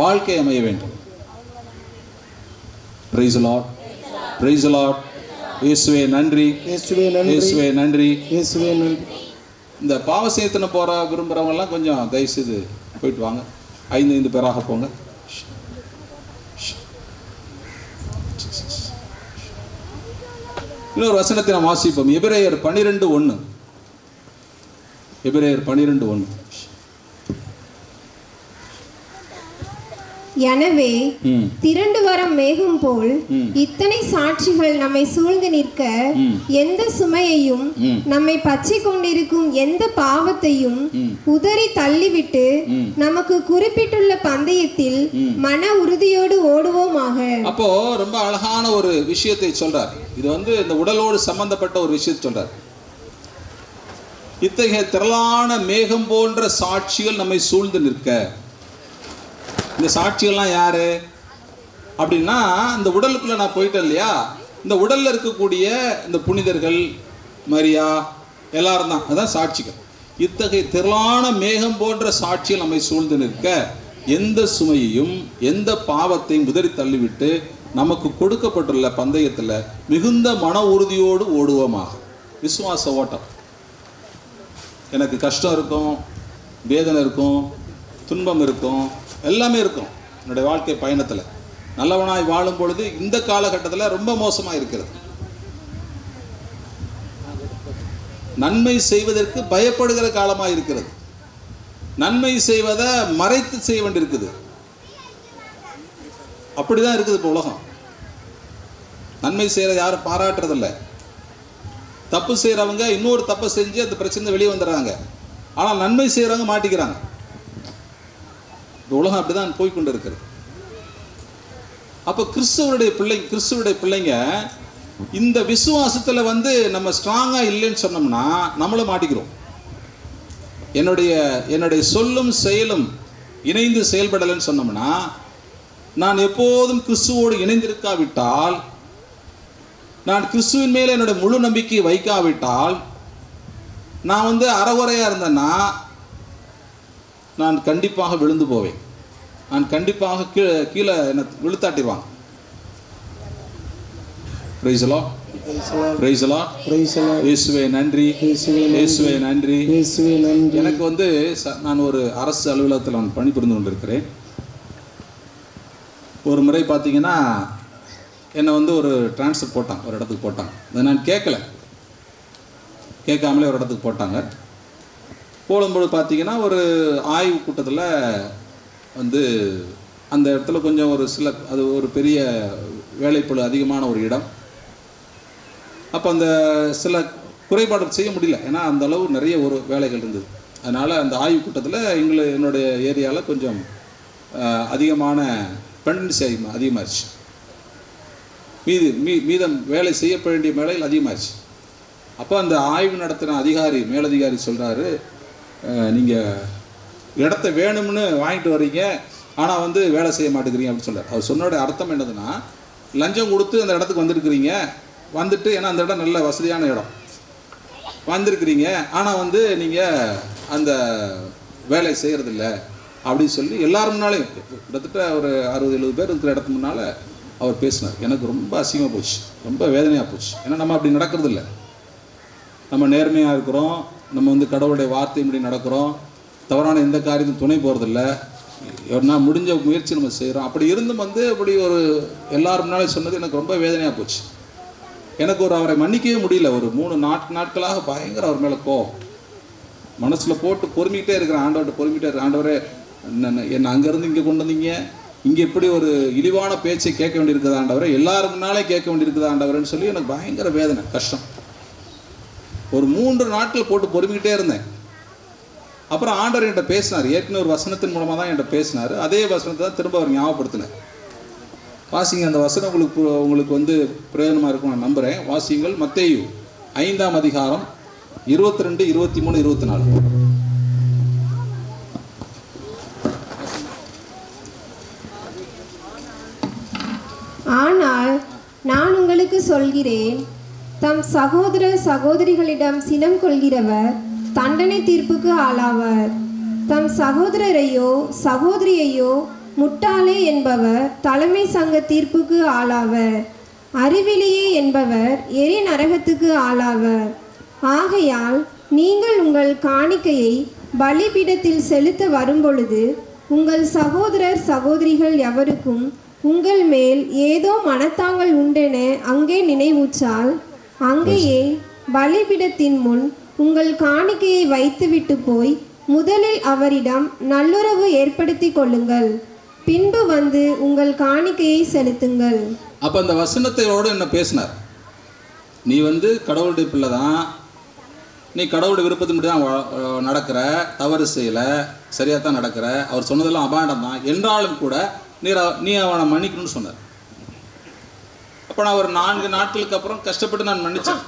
வாழ்க்கை அமைய வேண்டும். Praise the Lord. Praise the Lord. இயேசுவே நன்றி, இயேசுவே நன்றி. இந்த பாவசேத்தனை போற விரும்புகிறவங்க எல்லாம் கொஞ்சம் தயவுசெய்து போயிட்டு வாங்க, 5 பேராக போங்க. இன்னொரு வசனத்தை நாம் வாசிப்போம். எபிரேயர் 12:1. எபிரேயர் 12:1. எனவே திரண்டு வரும் மேகம் போல் இத்தனை சாட்சிகள் நம்மை சூழ்ந்து நிற்க, எந்த சுமையையும் நம்மை பற்றி கொண்டிருக்கும் எந்த பாவத்தையும் உதறி தள்ளிவிட்டு நமக்கு குறிப்பிட்டுள்ள பந்தயத்தில் மன உறுதியோடு ஓடுவோமாக. அப்போ ரொம்ப அழகான ஒரு விஷயத்தை சொல்றார். இது இந்த உடலோடு சம்பந்தப்பட்ட ஒரு விஷயத்தை சொல்றார். இத்தகைய திரளான மேகம் போன்ற சாட்சிகள் நம்மை சூழ்ந்து நிற்க. இந்த சாட்சிகள்லாம் யாரு அப்படின்னா, இந்த உடலுக்குள்ள நான் போயிட்டேன் இல்லையா, இந்த உடல்ல இருக்கக்கூடிய இந்த புனிதர்கள், மரியா, எல்லாரும் தான், அதான் சாட்சிகள். இத்தகைய திரளான மேகம் போன்ற சாட்சிகள் நம்மை சூழ்ந்து நிற்க, எந்த சுமையையும் எந்த பாவத்தையும் உதறி தள்ளிவிட்டு நமக்கு கொடுக்கப்பட்டுள்ள பந்தயத்தில் மிகுந்த மன உறுதியோடு ஓடுவோமாக. விசுவாச ஓட்டம். எனக்கு கஷ்டம் இருக்கும், வேதனை இருக்கும், துன்பம் இருக்கும், எல்லாமே இருக்கும். என்னுடைய வாழ்க்கை பயணத்தில் நல்லவனாய் வாழும் பொழுது இந்த காலகட்டத்தில் ரொம்ப மோசமாக இருக்கிறது. நன்மை செய்வதற்கு பயப்படுகிற காலமாக இருக்கிறது. நன்மை செய்வதை மறைத்து செய்ய வேண்டியிருக்குது. அப்படிதான் இருக்குது இப்போ உலகம். நன்மை செய்கிற யாரும் பாராட்டுறதில்லை. தப்பு செய்கிறவங்க இன்னொரு தப்பை செஞ்சு அந்த பிரச்சனை வெளியே வந்துடுறாங்க. ஆனால் நன்மை செய்கிறவங்க மாட்டிக்கிறாங்க. இந்த உலகம் அப்படிதான் போய்கொண்டு இருக்கிறது. அப்போ கிறிஸ்துவருடைய பிள்ளைங்க இந்த விசுவாசத்தில் நம்ம ஸ்ட்ராங்காக இல்லைன்னு சொன்னோம்னா நம்மளும் மாட்டிக்கிறோம். என்னுடைய சொல்லும் செயலும் இணைந்து செயல்படலைன்னு சொன்னோம்னா, நான் எப்போதும் கிறிஸ்துவோடு இணைந்திருக்காவிட்டால், நான் கிறிஸ்துவின் மேலே என்னுடைய முழு நம்பிக்கையை வைக்காவிட்டால், நான் அறகுறையாக இருந்தேன்னா நான் கண்டிப்பாக விழுந்து போவேன். நான் கண்டிப்பாக கீழே என்ன விழுத்தாட்டிடுவாங்க. Praise the Lord. Praise the Lord. இயேசுவே நன்றி, இயேசுவே நன்றி. எனக்கு நான் ஒரு அரசு அலுவலகத்தில் நான் பணிபுரிந்து கொண்டிருக்கிறேன். ஒரு முறை பார்த்தீங்கன்னா என்னை ஒரு டிரான்ஸ்ஃபர் போட்டாங்க, ஒரு இடத்துக்கு போட்டாங்க. அதை நான் கேட்காமலே ஒரு இடத்துக்கு போட்டாங்க. போடும்போது பார்த்தீங்கன்னா ஒரு ஆய்வு கூட்டத்தில் அந்த இடத்துல கொஞ்சம் அது ஒரு பெரிய வேலைப்பளு அதிகமான ஒரு இடம். அப்போ அந்த சில குறைபாடு செய்ய முடியல, ஏன்னா அந்த அளவு நிறைய ஒரு வேலைகள் இருந்தது. அதனால் அந்த ஆய்வு கூட்டத்தில் என்னுடைய ஏரியாவில் கொஞ்சம் அதிகமான பெண்டன்சி அதிகமாகிடுச்சு. மீதம் வேலை செய்யப்பட வேண்டிய வேலைகள் அதிகமாகிடுச்சு. அப்போ அந்த ஆய்வு நடத்தின மேலதிகாரி சொல்கிறாரு, நீங்கள் இடத்த வேணும்னு வாங்கிட்டு வர்றீங்க, ஆனால் வந்து வேலை செய்ய மாட்டேங்கிறீங்க அப்படின்னு சொல்கிறார். அவர் சொன்னோட அர்த்தம் என்னதுன்னா, லஞ்சம் கொடுத்து அந்த இடத்துக்கு வந்திருக்கிறீங்க, வந்துட்டு ஏன்னா அந்த இடம் நல்ல வசதியான இடம் வந்திருக்கிறீங்க, ஆனால் வந்து நீங்கள் அந்த வேலை செய்கிறதில்ல அப்படின்னு சொல்லி எல்லாரும் முன்னாலேயும் கிட்டத்தட்ட ஒரு 60-70 பேர் இருக்கிற இடத்துக்கு முன்னால் அவர் பேசினார். எனக்கு ரொம்ப அசிங்கமாக போச்சு, ரொம்ப வேதனையாக போச்சு. ஏன்னா நம்ம அப்படி நடக்கிறதில்ல, நம்ம நேர்மையாக இருக்கிறோம், நம்ம வந்து கடவுளுடைய வார்த்தையின்படி நடக்கிறோம், தவறான எந்த காரியத்தையும் துணை போகிறதில்ல, நான் முடிஞ்ச முயற்சி நம்ம செய்கிறோம். அப்படி இருந்தும் வந்து அப்படி ஒரு எல்லாரும் முன்னாலே சொன்னது எனக்கு ரொம்ப வேதனையாக போச்சு. எனக்கு அவரை மன்னிக்கவே முடியல. ஒரு 3 நாட்களாக பயங்கர அவர் மேலே கோவம் மனசில் போட்டு பொறுமிக்கிட்டே இருக்கிறேன். ஆண்டவர்கிட்ட பொறுமிக்கிட்டே இருக்கிறேன். ஆண்டவரே, என்னை அங்கேருந்து இங்கே கொண்டு வந்தீங்க, இங்கே எப்படி ஒரு இழிவான பேச்சை கேட்க வேண்டியிருக்குதா ஆண்டவரே, எல்லாரும் முன்னாலே கேட்க வேண்டியிருக்குதா ஆண்டவரேன்னு சொல்லி எனக்கு பயங்கர வேதனை, கஷ்டம். ஒரு 3 நாட்கள் போட்டு பொறுமிக்கிட்டே இருந்தேன். அப்புறம் ஆண்டவர் என்கிட்ட பேசினார். ஏற்கனவே ஒரு வசனத்தின் மூலமாக தான் என்கிட்ட பேசினார். அதே வசனத்தை தான் திரும்ப அவர் ஞாபகப்படுத்தினார். வாசிங்க, அந்த வசனம் உங்களுக்கு வந்து பிரயோஜனமாக இருக்கும் நான் நம்புகிறேன். வாசிங்கள், மத்தேயு 5ஆம் அதிகாரம் 22, 23, 24. ஆனால் நான் உங்களுக்கு சொல்கிறேன், தம் சகோதர சகோதரிகளிடம் சினம் கொள்கிறவர் தண்டனை தீர்ப்புக்கு ஆளாவர். தம் சகோதரரையோ சகோதரியையோ முட்டாளே என்பவர் தலைமை சங்க தீர்ப்புக்கு ஆளாவர். அறிவிலியே என்பவர் எரி நரகத்துக்கு ஆளாவர். ஆகையால் நீங்கள் உங்கள் காணிக்கையை பலிபீடத்தில் செலுத்த வரும்பொழுது உங்கள் சகோதரர் சகோதரிகள் எவருக்கும் உங்கள் மேல் ஏதோ மனத்தாங்கள் உண்டென அங்கே நினைவூற்றால் அங்கேயே பலிபீடத்தின் முன் உங்கள் காணிக்கையை வைத்துவிட்டு போய் முதலில் அவரிடம் நல்லுறவு ஏற்படுத்தி கொள்ளுங்கள், பின்பு வந்து உங்கள் காணிக்கையை செலுத்துங்கள். அப்போ அந்த வசனத்தையோடு என்ன பேசினார், நீ வந்து கடவுளுடைய பிள்ளை தான், நீ கடவுளுடைய விருப்பத்தின்படி தான் நடக்கிற, தவறு செய்யலை, சரியாக தான் நடக்கிற, அவர் சொன்னதெல்லாம் அபாண்டம் தான், என்றாலும் கூட நீ அவனை மன்னிக்கணும்னு சொன்னார். அப்போ நான் ஒரு 4 நாட்களுக்கு அப்புறம் கஷ்டப்பட்டு நான் மன்னித்தேன்.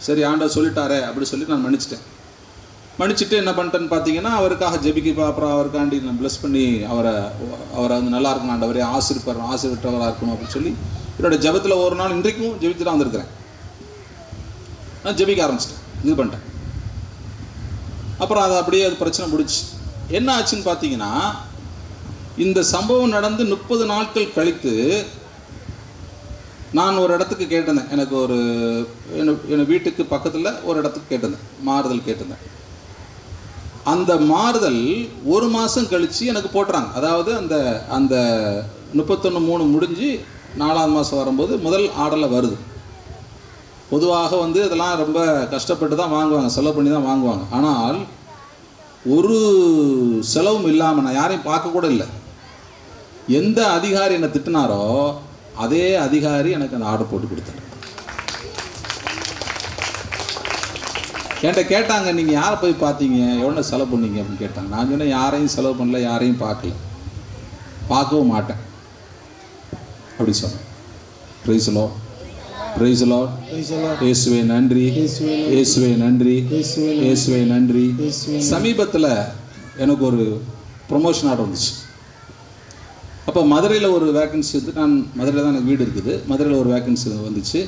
சரி, ஆண்டவர் சொல்லிட்டாரே அப்படி சொல்லி நான் மன்னிச்சிட்டேன். மன்னிச்சுட்டு என்ன பண்ணிட்டேன்னு பார்த்தீங்கன்னா, அவருக்காக ஜெபிக்க, அப்புறம் அவருக்காண்டி நான் ப்ளஸ் பண்ணி அவரை வந்து நல்லா இருக்கணும், ஆண்டவரே ஆசீர்விட்டவராக இருக்கணும் அப்படின்னு சொல்லி என்னோடய ஜெபத்தில் ஒரு நாள் இன்றைக்கும் ஜெபித்து தான் வந்திருக்கிறேன். நான் ஜெபிக்க ஆரம்பிச்சிட்டேன், இது பண்ணிட்டேன். அப்புறம் அது அப்படியே அது பிரச்சனை முடிச்சு. என்ன ஆச்சுன்னு பார்த்தீங்கன்னா, இந்த சம்பவம் நடந்து 30 நாட்கள் கழித்து நான் ஒரு இடத்துக்கு கேட்டிருந்தேன். எனக்கு ஒரு என் வீட்டுக்கு பக்கத்தில் ஒரு இடத்துக்கு கேட்டிருந்தேன், மாறுதல் கேட்டிருந்தேன். அந்த மாறுதல் 1 மாதம் கழித்து எனக்கு போட்டுறாங்க. அதாவது அந்த 31/3 முடிஞ்சு 4ஆவது மாதம் வரும்போது முதல் ஆர்டரில் வருது. பொதுவாக வந்து இதெல்லாம் ரொம்ப கஷ்டப்பட்டு தான் வாங்குவாங்க, செலவு பண்ணி தான் வாங்குவாங்க. ஆனால் ஒரு செலவும் இல்லாமல், நான் யாரையும் பார்க்க கூட இல்லை, எந்த அதிகாரி என்னை திட்டினாரோ அதே அதிகாரி எனக்கு அந்த ஆர்டர் போட்டு கொடுத்தாரு. என்கிட்ட கேட்டாங்க, நீங்கள் யாரை போய் பார்த்தீங்க, எவ்வளோ செலவு பண்ணீங்க அப்படின்னு கேட்டாங்க. நான் சொன்னேன், யாரையும் செலவு பண்ணல, யாரையும் பார்க்கல, பார்க்கவும் மாட்டேன் அப்படி சொன்னேன். Price the Lord, praise the Lord. இயேசுவே நன்றி, இயேசுவே நன்றி, இயேசுவே நன்றி. சமீபத்தில் எனக்கு ஒரு ப்ரொமோஷன் ஆர்டர் வந்துச்சு. அப்போ மதுரையில் ஒரு வேக்கன்சி வந்து, நான் மதுரையில் தான் எனக்கு வீடு இருக்குது, மதுரையில் ஒரு வேக்கன்சி வந்துச்சு.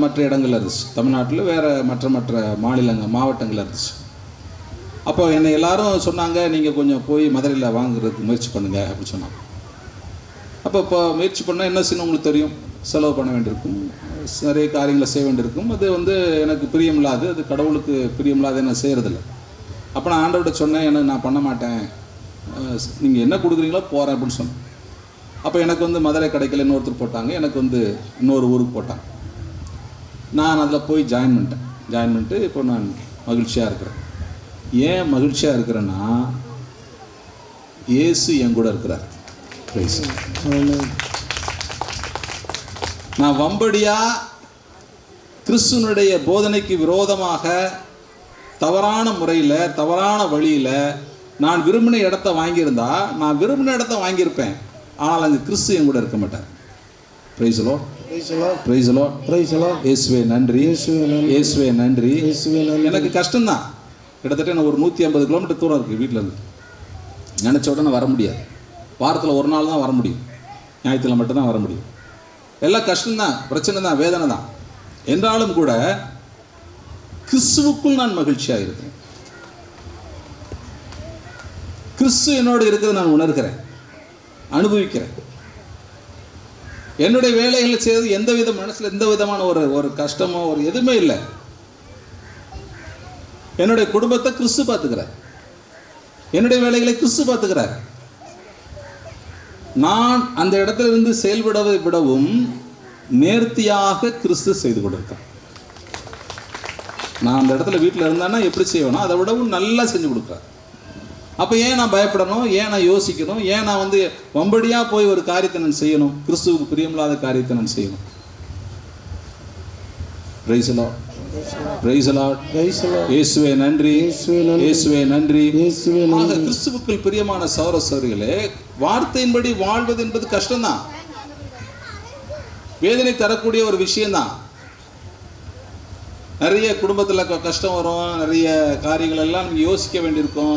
மற்ற இடங்களில் இருந்துச்சு, தமிழ்நாட்டில் வேறு மற்ற மாவட்டங்களில் இருந்துச்சு. அப்போ என்னை எல்லாரும் சொன்னாங்க, நீங்கள் கொஞ்சம் போய் மதுரையில் வாங்குறதுக்கு முயற்சி பண்ணுங்கள் அப்படின்னு சொன்னாங்க. அப்போ முயற்சி பண்ணால் என்ன செய்யணும் உங்களுக்கு தெரியும், செலவு பண்ண வேண்டியிருக்கும், நிறைய காரியங்களை செய்ய வேண்டியிருக்கும். அது வந்து எனக்கு பிரியமில்லாது, அது கடவுளுக்கு பிரியமில்லாத நான் செய்கிறதில்ல. அப்போ நான் ஆண்டவர்கிட்ட சொன்னேன், எனக்கு நான் பண்ண மாட்டேன், நீங்கள் என்ன கொடுக்குறீங்களோ போகிறேன் அப்படின்னு சொன்னேன். அப்போ எனக்கு வந்து மதுரை கிடைக்கல, இன்னொருத்தர் போட்டாங்க, எனக்கு வந்து இன்னொரு ஊருக்கு போட்டாங்க. நான் அதில் போய் ஜாயின் பண்ணிட்டு இப்போ நான் மகிழ்ச்சியாக இருக்கிறேன். ஏன் மகிழ்ச்சியாக இருக்கிறேன்னா, இயேசு என் கூட இருக்கிறார். நான் வம்படியாக கிறிஸ்துவனுடைய போதனைக்கு விரோதமாக தவறான முறையில், தவறான வழியில் நான் விரும்பின இடத்த வாங்கியிருந்தா, நான் விரும்பின இடத்த வாங்கியிருப்பேன். ஆனால் அங்கே கிறிஸ்து என் கூட இருக்க மாட்டார். Price the Lord, praise the Lord, praise the Lord. இயேசுவே நன்றி, இயேசுவே நன்றி. எனக்கு கஷ்டம்தான். கிட்டத்தட்ட எனக்கு ஒரு 150 கிலோமீட்டர் தூரம் இருக்குது வீட்டிலேருந்து. நினச்ச உடனே வர முடியாது. வாரத்தில் ஒரு நாள் தான் வர முடியும், ஞாயிற்றுக்கிழமை மட்டும்தான் வர முடியும். எல்லாம் கஷ்டம்தான், பிரச்சனை தான், வேதனை தான். என்றாலும் கூட கிறிஸ்துவுக்குள் நான் மகிழ்ச்சியாக இருக்கிறேன். கிறிஸ்து என்னோடு இருக்கிறத நான் உணர்கிறேன், அனுபவிக்கிறேன். என்னுடைய வேலைகளை செய்வது எந்த வித மனசில் எந்த விதமான ஒரு கஷ்டமோ ஒரு எதுவுமே இல்லை. என்னுடைய குடும்பத்தை கிறிஸ்து பார்த்துக்கிறார், என்னுடைய வேலைகளை கிறிஸ்து பார்த்துக்கிறார். நான் அந்த இடத்துல இருந்து செயல்படுவதை விடவும் நேர்த்தியாக கிறிஸ்து செய்து கொடுக்கிறேன். நான் அந்த இடத்துல வீட்டில் இருந்தானா எப்படி செய்வேனோ அதை விடவும் நல்லா செஞ்சு கொடுக்குறேன். அப்போ ஏன் நான் பயப்படணும், ஏன் நான் யோசிக்கணும், ஏன் நான் வம்படியாக போய் ஒரு காரியத்தை நான் செய்யணும், கிறிஸ்துவுக்கு பிரியமில்லாத காரியத்தை நான் செய்யணும். Price the Lord, praise the Lord, இயேசுவே நன்றி, இயேசுவே நன்றி. ஆக கிறிஸ்துவுக்குள் பிரியமான சகோதர சகோதரிகளே, வார்த்தையின்படி வாழ்வது என்பது கஷ்டம்தான், வேதனை தரக்கூடிய ஒரு விஷயம்தான். நிறைய குடும்பத்தில் கஷ்டம் வரும், நிறைய காரியங்கள் எல்லாம் நீங்கள் யோசிக்க வேண்டியிருக்கும்.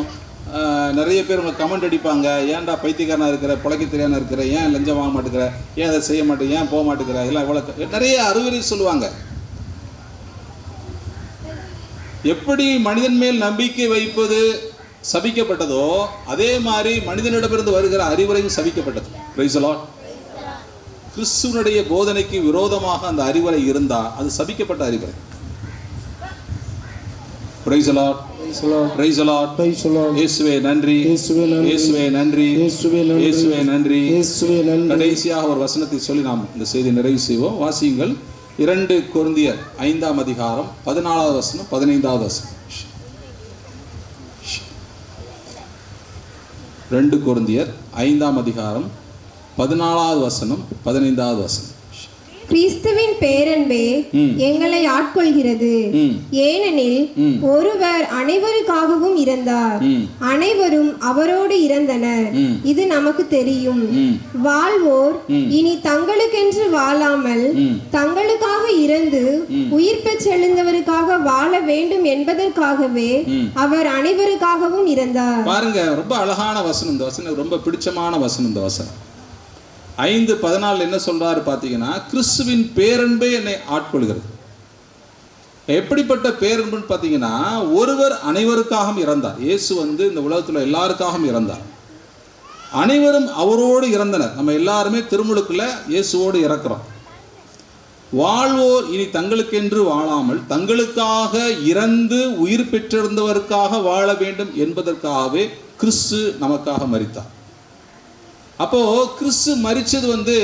நிறைய பேர் உங்களை கமெண்ட் அடிப்பாங்க, ஏன்டா பைத்தியக்காரனாக இருக்கிற, பிழைக்க தெரியாமல் இருக்கிற, ஏன் லஞ்சம் வாங்க மாட்டேங்கிற, ஏன் அதை செய்ய மாட்டேன், ஏன் போக மாட்டேங்கிற, எல்லாம் இவ்வளோ நிறைய அறிவுரை சொல்லுவாங்க. எப்படி மனிதன் மேல் நம்பிக்கை வைப்பது சபிக்கப்பட்டதோ அதே மாதிரி மனிதனிடமிருந்து வருகிற அறிவுரையும் சபிக்கப்பட்டது. Price the Lord. கிறிஸ்துவனுடைய போதனைக்கு விரோதமாக அந்த அறிவுரை இருந்தால் அது சபிக்கப்பட்ட அறிவுரை. Price the Lord, praise the Lord, இயேசுவே நன்றி, இயேசுவே நன்றி, இயேசுவே நன்றி. கடைசியாக ஒரு வசனத்தை சொல்லி நாம் இந்த செய்தி நிறைவு செய்வோம். வாசியுங்கள் 2 கொரிந்தியர் 5ஆம் அதிகாரம் 14வது வசனம் 15வது வசனம். 2 கொரிந்தியர் 5ஆம் அதிகாரம் 14வது வசனம் 15வது வசனம். கிறிஸ்துவின் பேரன்பே எங்களை ஆட்கொள்கிறது, ஏனெனில் ஒருவர் அனைவருக்காகவும் இறந்தார், அனைவரும் அவரோடு இறந்தனர், இது நமக்கு தெரியும். வாழ்வோர் இனி தங்களுக்கென்று வாழாமல் தங்களுக்காக இறந்து உயிர் பெற்றெழுந்தவருக்காக வாழ வேண்டும் என்பதற்காகவே அவர் அனைவருக்காகவும் இறந்தார். பாருங்க, ரொம்ப அழகான வசனம் இந்த வசனம், ரொம்ப பிடிச்சமான வசனம் இந்த வசனம். 5:14 என்ன சொல்றாரு பார்த்தீங்கன்னா, கிறிஸ்துவின் பேரன்பே என்னை ஆட்கொள்கிறது. எப்படிப்பட்ட பேரன்புன்னு பார்த்தீங்கன்னா, ஒருவர் அனைவருக்காகவும் இறந்தார். இயேசு இந்த உலகத்தில் எல்லாருக்காகவும் இறந்தார், அனைவரும் அவரோடு இறந்தனர். நம்ம எல்லாருமே திருமுழுக்குள்ள இயேசுவோடு இறக்குறோம். வாழ்வோர் இனி தங்களுக்கென்று வாழாமல் தங்களுக்காக இறந்து உயிர் பெற்றிருந்தவருக்காக வாழ வேண்டும் என்பதற்காகவே கிறிஸ்து நமக்காக மரித்தார். அப்போ கிறிஸ்து மரிச்சது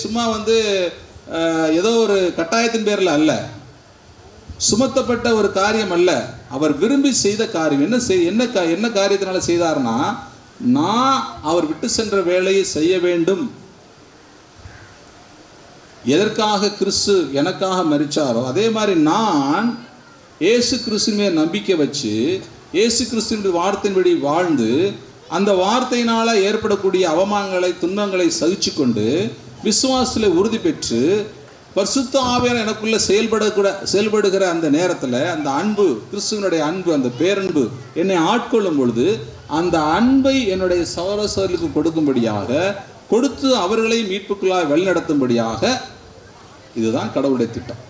சும்மா ஏதோ ஒரு கட்டாயத்தின் பேரில் அல்ல, சுமத்தப்பட்ட ஒரு காரியம் அல்ல, அவர் விரும்பி செய்த காரியம். என்ன காரியத்தினால செய்தார்னா, நான் அவர் விட்டு சென்ற வேலையை செய்ய வேண்டும். எதற்காக கிறிஸ்து எனக்காக மரிச்சாரோ அதே மாதிரி நான் இயேசு கிறிஸ்துவின் மேல் நம்பிக்கை வச்சு இயேசு கிறிஸ்துவின் வார்த்தையின்படி வாழ்ந்து அந்த வார்த்தையினால் ஏற்படக்கூடிய அவமானங்களை துன்பங்களை சகிச்சு கொண்டு விசுவாசத்தில் உறுதி பெற்று பரிசுத்த ஆவியானவர் எனக்குள்ள செயல்படுகிற அந்த நேரத்தில் அந்த அன்பு, கிறிஸ்துவனுடைய அன்பு, அந்த பேரன்பு என்னை ஆட்கொள்ளும் பொழுது அந்த அன்பை என்னுடைய சகோதர சகோதரிகளுக்கு கொடுக்கும்படியாக கொடுத்து அவர்களை மீட்புக்குள்ளாக வழிநடத்தும்படியாக, இதுதான் கடவுளுடைய திட்டம்,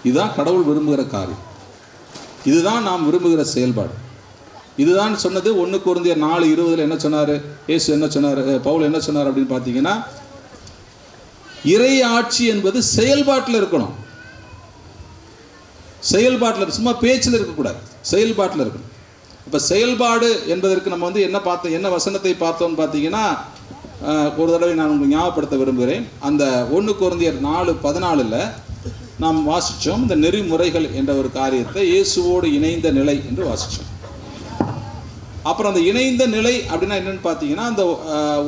இதுதான் கடவுள் விரும்புகிற காரியம், இதுதான் நாம் விரும்புகிற செயல்பாடு. இதுதான் சொன்னது 1 கொரிந்தியர் 4:20 என்ன சொன்னார், இயேசு என்ன சொன்னார், பவுல் என்ன சொன்னார் அப்படின்னு பார்த்தீங்கன்னா, இறை ஆட்சி என்பது செயல்பாட்டில் இருக்கணும். செயல்பாட்டில், சும்மா பேச்சில் இருக்கக்கூடாது, செயல்பாட்டில் இருக்கணும். இப்போ செயல்பாடு என்பதற்கு நம்ம என்ன பார்த்தோம், என்ன வசனத்தை பார்த்தோம்னு பார்த்தீங்கன்னா, ஒரு தடவை நான் உங்களுக்கு ஞாபகப்படுத்த விரும்புகிறேன். அந்த 1 கொரிந்தியர் 4:14 நாம் வாசித்தோம். இந்த நெறிமுறைகள் என்ற ஒரு காரியத்தை இயேசுவோடு இணைந்த நிலை என்று வாசித்தோம். அப்புறம் அந்த இணைந்த நிலை அப்படின்னா என்னன்னு பார்த்தீங்கன்னா, அந்த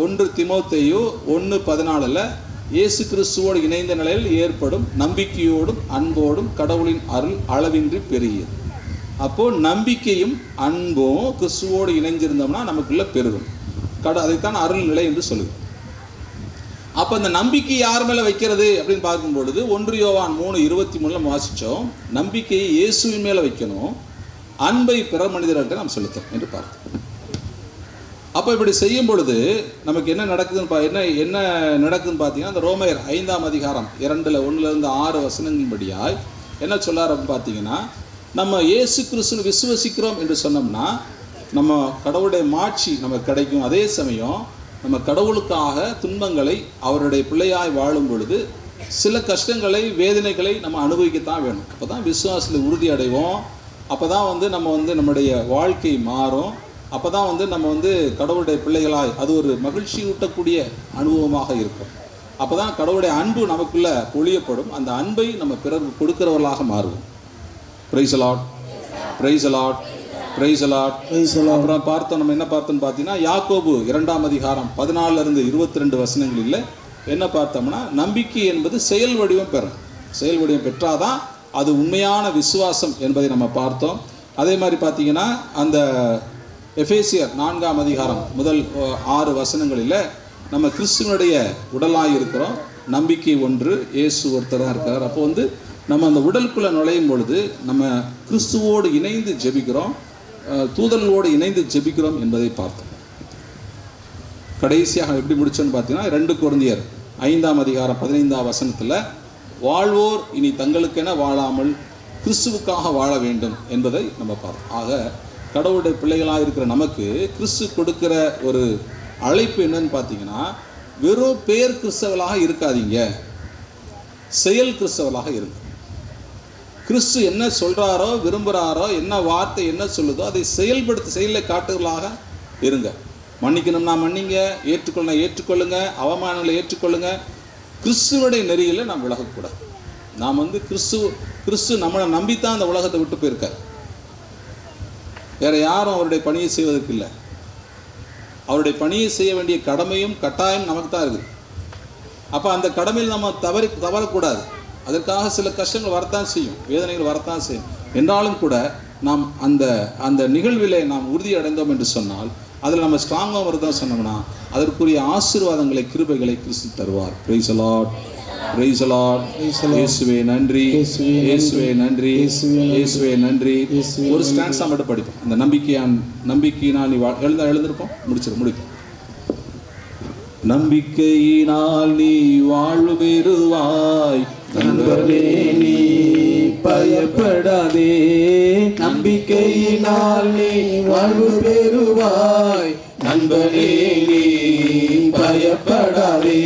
1 தீமோத்தேயு 1:14 இயேசு கிறிஸ்துவோடு இணைந்த நிலையில் ஏற்படும் நம்பிக்கையோடும் அன்போடும் கடவுளின் அருள் அளவின்றி பெருகியது. அப்போது நம்பிக்கையும் அன்பும் கிறிஸ்துவோடு இணைஞ்சிருந்தோம்னா நமக்குள்ள பெருகும். அதைத்தான் அருள் நிலை என்று சொல்லுது. அப்போ அந்த நம்பிக்கை யார் மேலே வைக்கிறது அப்படின்னு பார்க்கும்பொழுது 1 யோவான் 3:23 வாசித்தோம். நம்பிக்கையை இயேசுவின் மேலே வைக்கணும், அன்பை பிற மனிதர்கள்ட்ட நாம் செலுத்தணும் என்று பார்த்தோம். அப்போ இப்படி செய்யும் பொழுது நமக்கு என்ன நடக்குதுன்னு என்ன நடக்குதுன்னு பார்த்தீங்கன்னா, அந்த ரோமையர் 5ஆம் அதிகாரம் 2:1-6 வசனங்களின்படியாய் என்ன சொல்லார் அப்படின்னு பார்த்தீங்கன்னா, நம்ம இயேசு கிறிஸ்துவை விசுவசிக்கிறோம் என்று சொன்னோம்னா நம்ம கடவுளுடைய மாட்சி நமக்கு கிடைக்கும். அதே சமயம் நம்ம கடவுளுக்காக துன்பங்களை அவருடைய பிள்ளையாய் வாழும் பொழுது சில கஷ்டங்களை வேதனைகளை நம்ம அனுபவிக்கத்தான் வேணும். அப்போ தான் விசுவாசத்தில் உறுதி அடைவோம். அப்போ தான் நம்ம நம்முடைய வாழ்க்கை மாறும். அப்போ தான் நம்ம கடவுளுடைய பிள்ளைகளாய் அது ஒரு மகிழ்ச்சி ஊட்டக்கூடிய அனுபவமாக இருக்கும். அப்போ தான் கடவுளுடைய அன்பு நமக்குள்ளே பொழியப்படும். அந்த அன்பை நம்ம பிறருக்கு கொடுக்கிறவர்களாக மாறுவோம். Praise lord, praise lord, praise lord. அப்புறம் நம்ம என்ன பார்த்தோம்னு பார்த்தீங்கன்னா, யாக்கோபு 2ஆம் அதிகாரம் 14-22 வசனங்களில் என்ன பார்த்தோம்னா, நம்பிக்கை என்பது செயல் வடிவம் பெறும். செயல் வடிவம் பெற்றாதான் அது உண்மையான விசுவாசம் என்பதை நம்ம பார்த்தோம். அதே மாதிரி பார்த்தீங்கன்னா, அந்த எபேசியர் 4ஆம் அதிகாரம் முதல் 6 வசனங்களில் நம்ம கிறிஸ்துவனுடைய உடலாக இருக்கிறோம். நம்பிக்கை ஒன்று, இயேசு ஒருத்தராக இருக்கார். அப்போ நம்ம அந்த உடலுக்குள்ளே நுழையும் பொழுது நம்ம கிறிஸ்துவோடு இணைந்து ஜெபிக்கிறோம், தூதர்களோடு இணைந்து ஜெபிக்கிறோம் என்பதை பார்த்தோம். கடைசியாக எப்படி முடிச்சோன்னு பார்த்தீங்கன்னா, 2 கொரிந்தியர் 5ஆம் அதிகாரம் 15ஆம் வசனத்தில் வாழ்வோர் இனி தங்களுக்கென வாழாமல் கிறிஸ்துவுக்காக வாழ வேண்டும் என்பதை நம்ம பார்த்தோம். ஆக கடவுளுடைய பிள்ளைகளாக இருக்கிற நமக்கு கிறிஸ்து கொடுக்கிற ஒரு அழைப்பு என்னன்னு பார்த்தீங்கன்னா, வெறும் பேர் கிறிஸ்தவர்களாக இருக்காதீங்க, செயல் கிறிஸ்தவர்களாக இருங்க. கிறிஸ்து என்ன சொல்கிறாரோ விரும்புகிறாரோ, என்ன வார்த்தை என்ன சொல்லுதோ அதை செயலில் காட்டுகளாக இருங்க. மன்னிக்கணும்னா மன்னிங்க, ஏற்றுக்கொள்ளுங்க, அவமானங்களை ஏற்றுக்கொள்ளுங்க. கிறிஸ்துவனுடைய நெறியில் நாம் விலகக்கூடாது. நாம் கிறிஸ்து நம்மளை நம்பித்தான் அந்த உலகத்தை விட்டு போயிருக்கார். வேறு யாரும் அவருடைய பணியை செய்வதற்கு இல்லை. அவருடைய பணியை செய்ய வேண்டிய கடமையும் கட்டாயம் நமக்கு தான் இருக்குது. அப்போ அந்த கடமையில் நம்ம தவறக்கூடாது. அதற்காக சில கஷ்டங்கள் வரத்தான் செய்யும், வேதனைகள் வரத்தான் செய்யும். என்றாலும் கூட நாம் அந்த நிகழ்விலே நாம் உறுதி அடைந்தோம் என்று சொன்னால், அதில் நம்ம ஸ்ட்ராங்காக வருதான் சொன்னோம்னா அதற்குரிய ஆசீர்வாதங்களை கிருபைகளை கிறிஸ்து தருவார். Price the Lord, praise the Lord. இயேசுவே நன்றி, இயேசுவே நன்றி, இயேசுவே நன்றி. ஒரு ஸ்டான்ஸா மட்டும் படிப்போம். அந்த நம்பிக்கையினால் நீ எழுந்திருப்போம், முடிப்போம். நம்பிக்கையினால் நீ வாழ்வு பெறுவாய் நண்பனே, நீ பயப்படாதே. நம்பிக்கையினால் நீ வாழ்வு பெறுவாய் நண்பனே, நீ பயப்படாதே.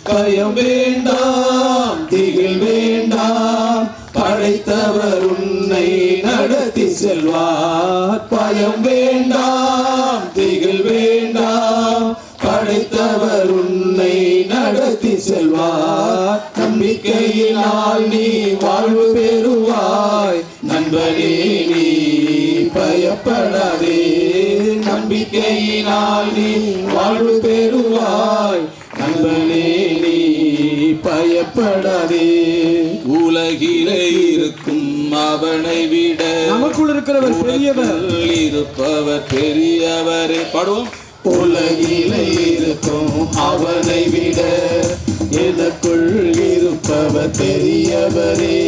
பயம் வேண்டாம், திகில் வேண்டாம், படைத்தவர் உன்னை நடத்தி செல்வார். பயம் வேண்டாம், திகில் வேண்டாம், படைத்தவர் உன்னை நடத்தி செல்வார். நம்பிக்கையினால் நீ வாழ்வு பெறுவாய் நண்பனே, நீ பயப்படாதே. நம்பிக்கையினால் நீ வாழ்வு பெறுவாய் நண்பனே, நீ பயப்படாதே. உலகிலே இருக்கும் அவனை விட நமக்குள் இருக்கிறவர் பெரியவர், இருப்பவர் பெரியவரே. பாடுவோம். உலகிலே இருக்கும் அவனை விட எனக்குள் இருப்பவர் பெரியவரே.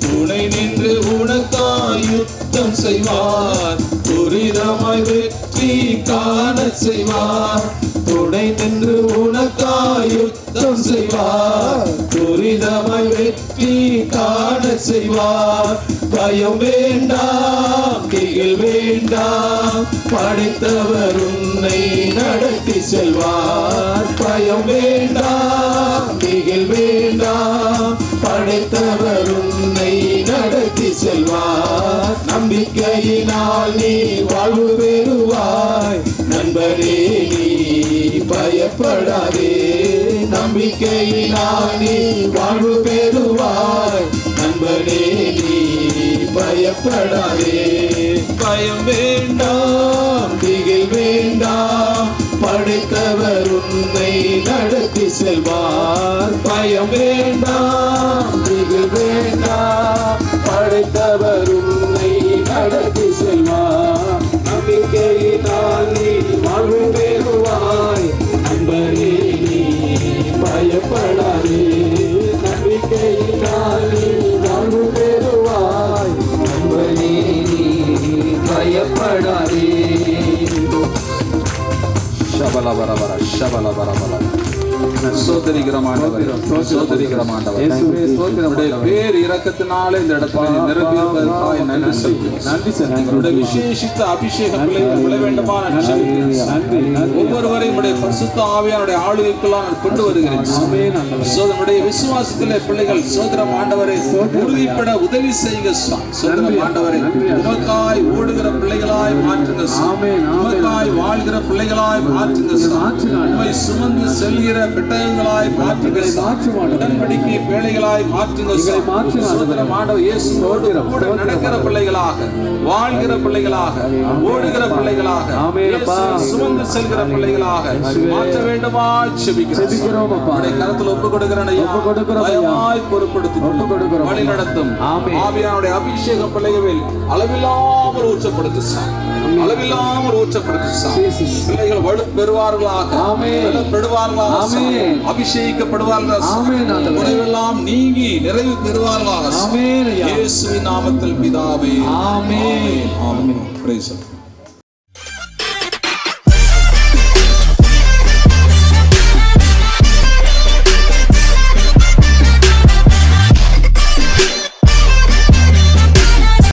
துணை நின்று உனக்காய் யுத்தம் செய்வார், துரிதமாய் வெற்றி காண செய்வார். துணை நின்று உனக்காய் யுத்தம் செய்வார், துரிதமாய் வெற்றி காண செய்வார். பயம் வேண்டாம், திகில் வேண்டாம், படைத்தவர் உன்னை நடத்தி செல்வார். பயம் வேண்டாம், திகில் வேண்டாம், படைத்தவர் உன்னை நடத்தி செல்வார். நம்பிக்கையினால் நீ வாழ்வு பெறுவாய் நண்பனே, நீ பயப்படாதே. நம்பிக்கையினால் நீ வாழ்வு பெறுவாய் நண்பனே, நீ பயப்படாதே. பயம் வேண்டாம், திகில் வேண்டாம், படைத்தவர் உன்னை நடத்தி செல்வார். பயம் வேண்டாம், திகில் வேண்டாம், படைத்தவர் உன்னை நடத்தி செல்வார். நம்பிக்கையினால் நீ வாழ்வு பெறுவாய் நண்பனே, நீ பயப்படாதே. நம்பிக்கையினால் நீ வாழ்வு பெறுவாய் நண்பனே, நீ பயப்படாதே. ஸ்தோத்திரம் ஆண்டவரே, ஸ்தோத்திரிக்கிறோம் ஆண்டவரே. இயேசுவே ஸ்தோத்திரம் உம்முடைய பேர் இரக்கத்தினாலே இந்த இடத்துல நிரம்பியிருப்பதற்காக நன்றி செலுத்துகிறோம். நன்றி சார். உம்முடைய விசேஷித்த அபிஷேக பிள்ளைகள் விழ வேண்டுமா நான் செலுத்துகிறேன். நன்றி நன்றி. ஒவ்வொருவரையும் உடைய பரிசுத்த ஆவியானுடைய ஆளுகைக்குள்ளாக நான் கொண்டு வருகிறேன். ஆமென் ஆண்டவரே. நம்முடைய விசுவாசத்திலே பிள்ளைகள் சோதரம் ஆண்டவரை உறுதிப்பட உதவி செய்க. சோதரம் ஆண்டவரை உமக்காய் ஓடுகிற பிள்ளைகளாய் மாற்றுங்க. ஆமென் ஆமென். உமக்காய் வாழ்கிற பிள்ளைகளாய் மாற்றுங்க. உம்மை சுமந்து செல்கிற பெட்டகங்களாய் மாற்றுங்க. உடன்படிக்கை பேழைகளாய் மாற்றுங்க. சோதரம் ஆண்டவர் இயேசுவோடு கூட நடக்கிற பிள்ளைகளாக, வாழ்கிற பிள்ளைகளாக, ஓடுகிற பிள்ளைகளாக, சுமந்து செல்கிற பிள்ளைகளாக மாற்ற வேண்டுமா செபிக்கிறோம். உம்முடைய கரத்தில் ஒப்பு கொடுக்கிறேன் ஐயா. பயமாய் பொறுப்படுத்தி வழி நடத்தும். ஆவியானுடைய அபிஷேக பிள்ளைகள் அளவில்லாமல் ஊற்றப்படுத்து சார், அளவில்லாமல் ஊற்றப்படுத்து சார். பிள்ளைகள் வலு பெறுவார்களாக, பெறுவார்களாக, அபிஷேகிக்கப்படுவார்களாக, குறைவெல்லாம் நீங்கி நிறைவு பெறுவார்களாக. இயேசுவின் நாமத்தில் பிதாவே, ஆமென். ஆமென். பிரைஸ்